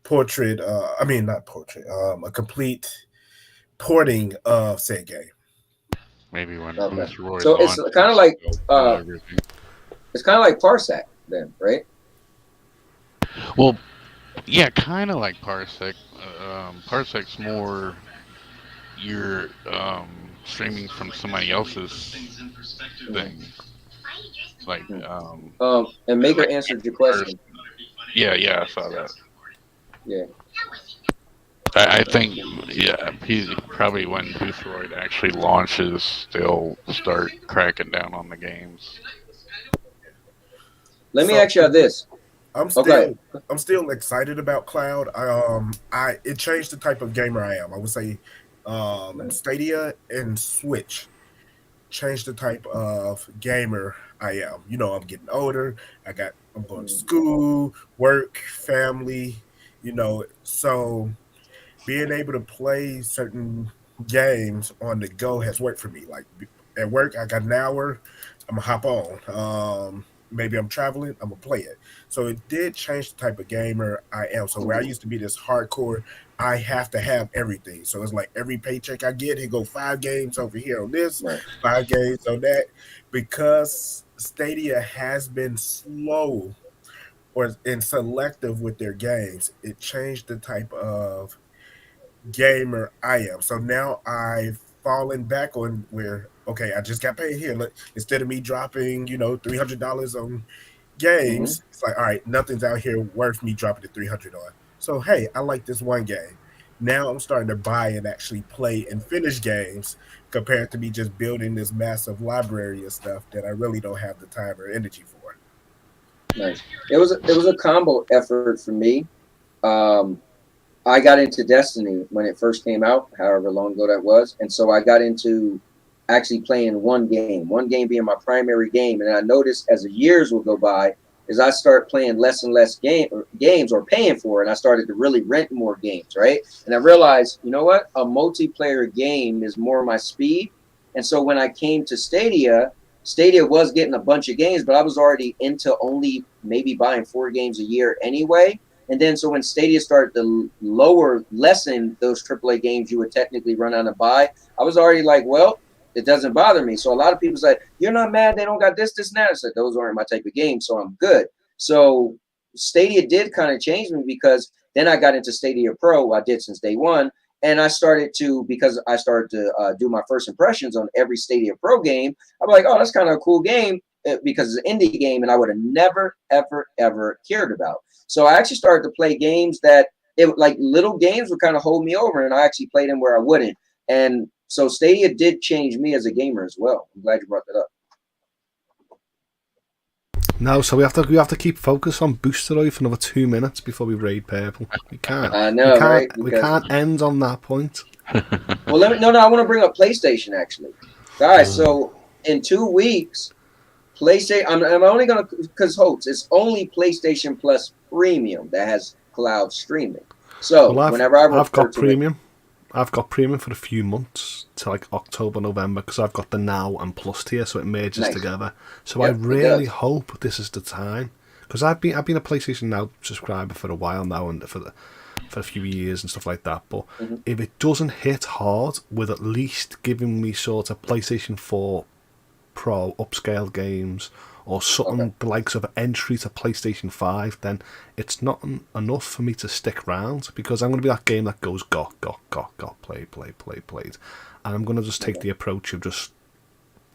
portrait. I mean, not portrait, a complete porting of said game. Maybe when Okay. Boosteroid So it's launches, kind of like they'll do everything. it's kind of like Parsec then, right? Well, yeah, kind of like Parsec. Parsec's more you're streaming from somebody else's thing. Like, And Maker like answered your question. yeah, I saw that. Yeah. I think, yeah, probably when Boosteroid actually launches, they'll start cracking down on the games. Let me ask you this. I'm still excited about Cloud. It changed the type of gamer I am. I would say Stadia and Switch changed the type of gamer I am. You know, I'm getting older. I'm going to school, work, family, you know, so being able to play certain games on the go has worked for me. Like at work, I got an hour, I'm gonna hop on. Maybe I'm traveling, I'm gonna play it. So it did change the type of gamer I am. So where I used to be this hardcore, I have to have everything. So it's like every paycheck I get, it go 5 games over here on this, 5 games on that. Because Stadia has been slow and selective with their games, it changed the type of gamer I am. So now I've fallen back on where, okay, I just got paid here. Instead of me dropping, $300 on games, it's like, all right, nothing's out here worth me dropping the $300 on. So hey, I like this one game. Now I'm starting to buy and actually play and finish games compared to me just building this massive library of stuff that I really don't have the time or energy for. Nice. It was a combo effort for me. I got into Destiny when it first came out, however long ago that was. And so I got into actually playing one game being my primary game. And I noticed as the years will go by, as I start playing less and less games or paying for it, and I started to really rent more games, right? And I realized, you know what? A multiplayer game is more my speed. And so when I came to Stadia was getting a bunch of games, but I was already into only maybe buying 4 games a year anyway. And then so when Stadia started to lessen those AAA games you would technically run out and buy, I was already like, well, it doesn't bother me. So a lot of people say, you're not mad they don't got this, and that. I said, those aren't my type of game, so I'm good. So Stadia did kind of change me because then I got into Stadia Pro. I did since day one. And I started to do my first impressions on every Stadia Pro game. I'm like, oh, that's kind of a cool game because it's an indie game and I would have never, ever, ever cared about. So I actually started to play games that like little games would kind of hold me over, and I actually played them where I wouldn't. And so Stadia did change me as a gamer as well. I'm glad you brought that up. No, so we have to keep focus on Boosteroid for another 2 minutes before we raid purple. We can't. I know, right? We can't end on that point. Well, I want to bring up PlayStation actually, guys. So in 2 weeks, PlayStation. I'm only gonna because it's only PlayStation Plus Premium that has cloud streaming. So whenever I've got premium. I've got premium for a few months to like October, November, because I've got the Now and Plus tier, so it merges together. So I really hope this is the time, because I've been a PlayStation Now subscriber for a while now and for a few years and stuff like that. But if it doesn't hit hard with at least giving me sort of PlayStation 4 Pro upscale games or something the likes of entry to PlayStation 5, then it's not enough for me to stick around, because I'm going to be that game that goes got, played. And I'm going to just take the approach of just...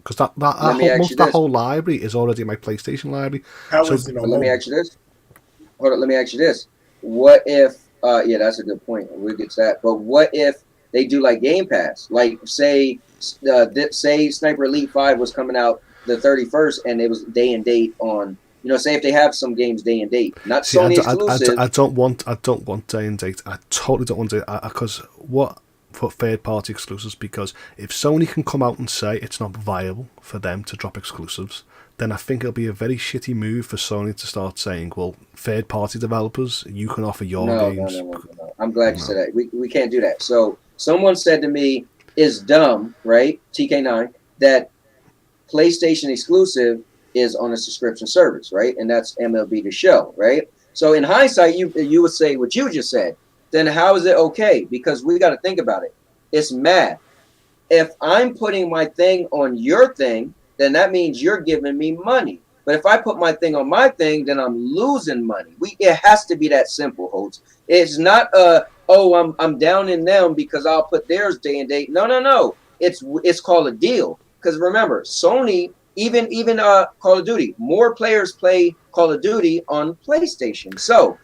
Because that whole library is already my PlayStation library. Let me ask you this. Hold on, let me ask you this. What if... yeah, that's a good point. We'll get to that. But what if they do like Game Pass? Like, say Sniper Elite 5 was coming out the 31st, and it was day and date on, say if they have some games day and date, not Sony exclusive. I don't want day and date. I totally don't want it, because what for third-party exclusives, because if Sony can come out and say it's not viable for them to drop exclusives, then I think it'll be a very shitty move for Sony to start saying, well, third-party developers, you can offer your games. No. I'm glad you said that. We can't do that. So someone said to me, it's dumb, right, TK9, that PlayStation exclusive is on a subscription service, right? And that's MLB The Show, right? So in hindsight, you would say what you just said. Then how is it okay? Because we got to think about it. It's math. If I'm putting my thing on your thing, then that means you're giving me money. But if I put my thing on my thing, then I'm losing money. It has to be that simple, Holtz. It's not I'm down in them because I'll put theirs day and date. No. It's called a deal. Because remember, Sony, even Call of Duty, more players play Call of Duty on PlayStation. So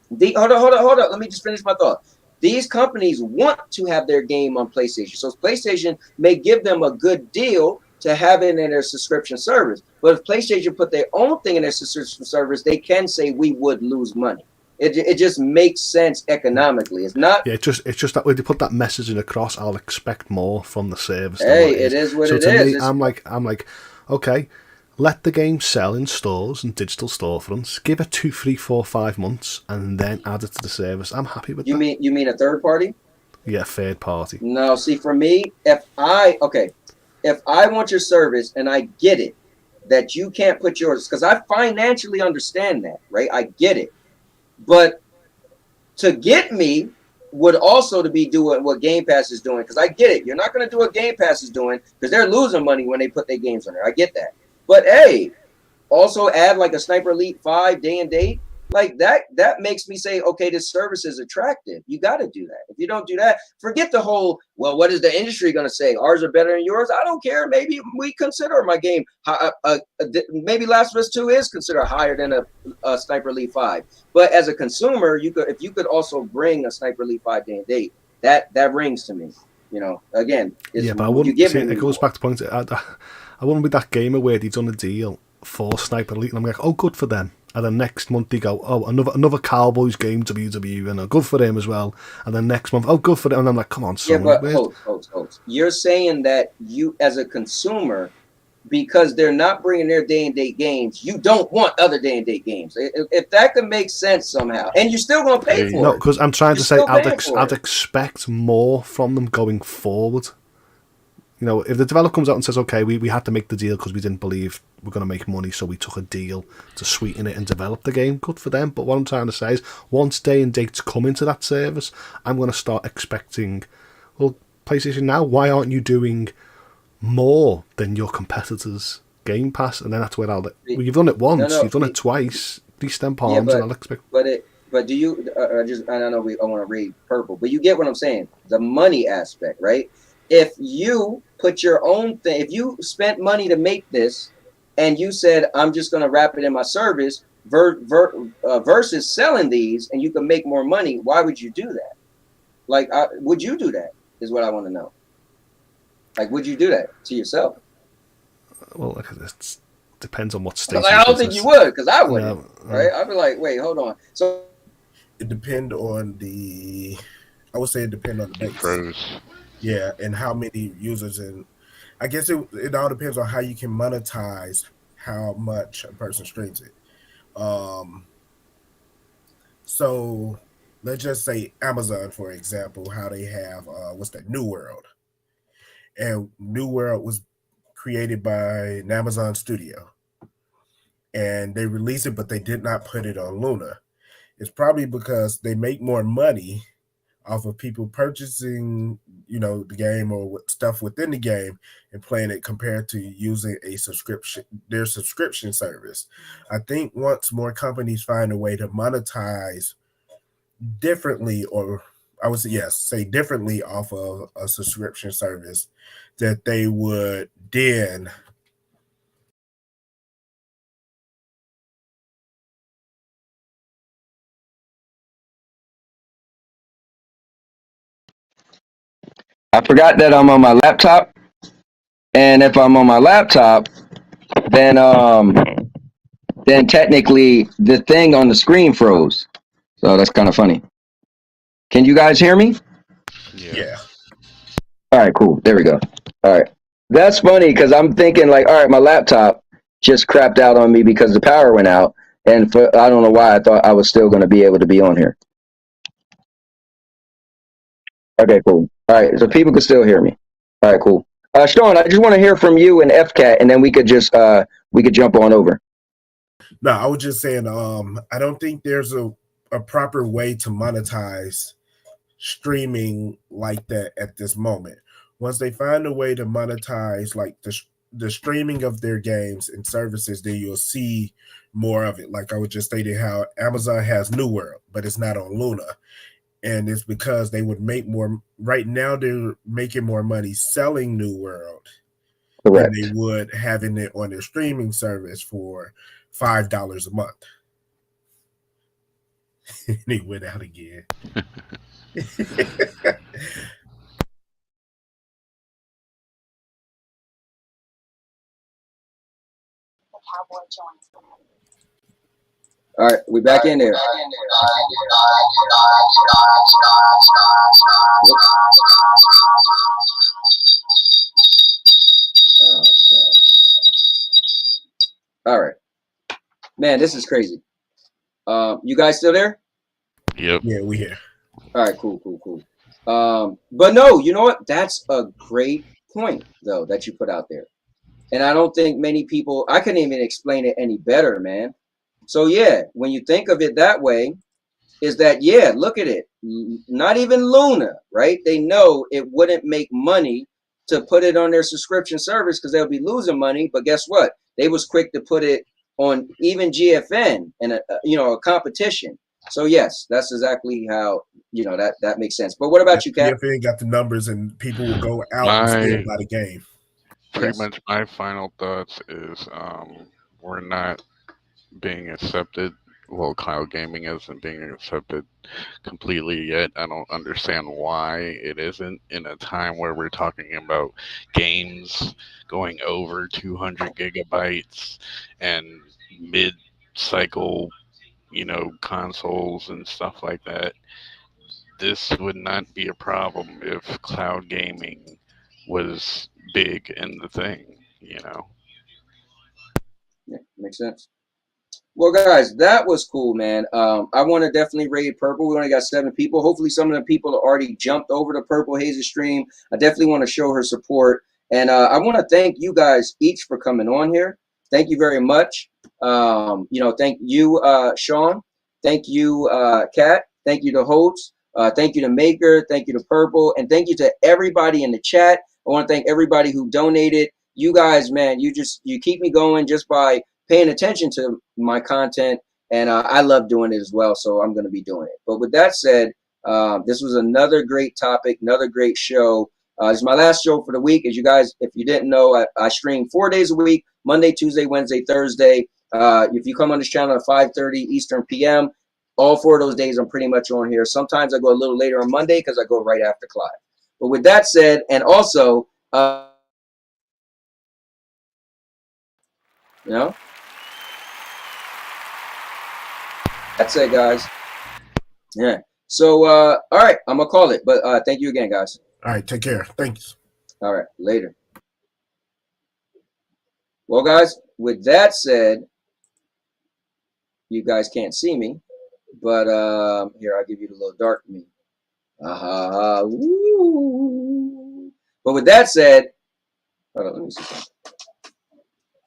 hold on. Let me just finish my thought. These companies want to have their game on PlayStation. So PlayStation may give them a good deal to have it in their subscription service. But if PlayStation put their own thing in their subscription service, they can say we would lose money. It just makes sense economically. It's not. Yeah, it's just that when they put that messaging across, I'll expect more from the service. Hey, it is what it is. So to me, I'm like, okay, let the game sell in stores and digital storefronts. Give it 2, 3, 4, 5 months, and then add it to the service. I'm happy with that. You mean a third party? Yeah, third party. No, see, for me, if I want your service and I get it, that you can't put yours, because I financially understand that, right? I get it. But to get me would also to be doing what Game Pass is doing, because I get it. You're not going to do what Game Pass is doing because they're losing money when they put their games on there. I get that. But hey, also add like a Sniper Elite 5 day and date. Like that makes me say, okay, this service is attractive. You got to do that. If you don't do that, forget the whole, well, what is the industry going to say? Ours are better than yours? I don't care. Maybe we consider my game, maybe Last of Us 2 is considered higher than a Sniper Elite 5. But as a consumer, if you could also bring a Sniper Elite 5 day and date, that rings to me. You know, again, but I wouldn't. It goes back to the point. I wouldn't be that gamer where they've done a deal for Sniper Elite, and I'm like, oh, good for them. And then next month they go, oh, another Cowboys game, WWE, and good for them as well. And then next month, oh, good for them. And I'm like, come on, Sony. Yeah, but Holtz. You're saying that you, as a consumer, because they're not bringing their day and date games, you don't want other day and date games. If that could make sense somehow, and you're still going to pay for it. No, because I'm trying to say I'd expect more from them going forward. You know, if the developer comes out and says, okay, we had to make the deal because we didn't believe we're going to make money, so we took a deal to sweeten it and develop the game, good for them. But what I'm trying to say is, once day and dates come into that service, I'm going to start expecting, well, PlayStation now, why aren't you doing more than your competitors' Game Pass? And then that's where you've done it once, you've done it twice, these them palms, and I'll expect. But do you, I don't know, I want to read purple, but you get what I'm saying, the money aspect, right? If you put your own thing, if you spent money to make this and you said, I'm just going to wrap it in my service versus selling these and you can make more money, why would you do that? Like, would you do that is what I want to know. Like, would you do that to yourself? Well, it depends on what stage. I don't think you would, because I wouldn't, right? I'd be like, wait, hold on. So it depends on the base. Yeah, and how many users, and I guess it all depends on how you can monetize how much a person streams it. So let's just say Amazon, for example, how they have New World, and New World was created by an Amazon studio, and they released it, but they did not put it on Luna. It's probably because they make more money off of people purchasing, the game or stuff within the game and playing it compared to using their subscription service. I think once more companies find a way to monetize differently, or I would say differently off of a subscription service, that they would then I forgot that I'm on my laptop, and if I'm on my laptop, then technically the thing on the screen froze. So that's kind of funny. Can you guys hear me? Yeah. All right, cool. There we go. All right. That's funny because I'm thinking like, all right, my laptop just crapped out on me because the power went out, and for I don't know why I thought I was still going to be able to be on here. Okay, cool. All right, so people can still hear me. All right, cool. Sean, I just want to hear from you and FCAT, and then we could just we could jump on over. No, I was just saying, I don't think there's a proper way to monetize streaming like that at this moment. Once they find a way to monetize like the streaming of their games and services, then you'll see more of it. Like I was just stating how Amazon has New World, but it's not on Luna. And it's because they would make more. Right now, they're making more money selling New World Correct. than they would having it on their streaming service for $5 a month. And he went out again. All right, we back in there. Oh, all right, man, this is crazy. You guys still there? Yep. Yeah, we here. All right, cool. But no, you know what? That's a great point though that you put out there, and I don't think many people. I couldn't even explain it any better, man. So yeah, when you think of it that way, is that yeah? Look at it. Not even Luna, right? They know it wouldn't make money to put it on their subscription service because they'll be losing money. But guess what? They was quick to put it on even GFN and a competition. So yes, that's exactly how that makes sense. But what about you, Kat? GFN got the numbers, and people will go out and still buy the game. Pretty much my final thoughts is we're not being accepted. Well, cloud gaming isn't being accepted completely yet. I don't understand why it isn't in a time where we're talking about games going over 200 gigabytes and mid-cycle, consoles and stuff like that. This would not be a problem if cloud gaming was big in the thing. Yeah, makes sense. Well, guys, that was cool, man. I want to definitely raid Purple. We only got 7 people. Hopefully, some of the people already jumped over to Purple Haze's stream. I definitely want to show her support. And I want to thank you guys each for coming on here. Thank you very much. Thank you, Sean. Thank you, Kat. Thank you to Holtz. Thank you to Maker. Thank you to Purple. And thank you to everybody in the chat. I want to thank everybody who donated. You guys, man, you keep me going just by paying attention to my content, and I love doing it as well, so I'm going to be doing it. But with that said, this was another great topic, another great show. This is my last show for the week. As you guys, if you didn't know, I stream 4 days a week, Monday, Tuesday, Wednesday, Thursday. If you come on this channel at 5:30 Eastern PM, all 4 of those days I'm pretty much on here. Sometimes I go a little later on Monday because I go right after Clive. But with that said, and also, that's it, guys. Yeah. So, all right, I'm gonna call it. But thank you again, guys. All right, take care. Thanks. All right, later. Well, guys, with that said, you guys can't see me, but here I'll give you the little dark me. Woo. But with that said, hold on, let me see something.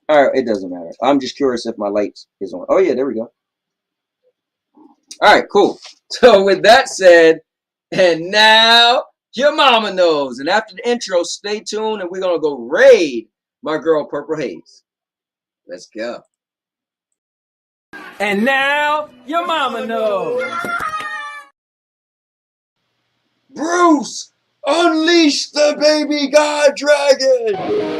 All right, it doesn't matter. I'm just curious if my light is on. Oh yeah, there we go. All right, cool. So with that said, and now your mama knows. And after the intro, stay tuned, and we're gonna go raid my girl Purple Haze. Let's go. And now your mama knows. Bruce, unleash the baby god dragon.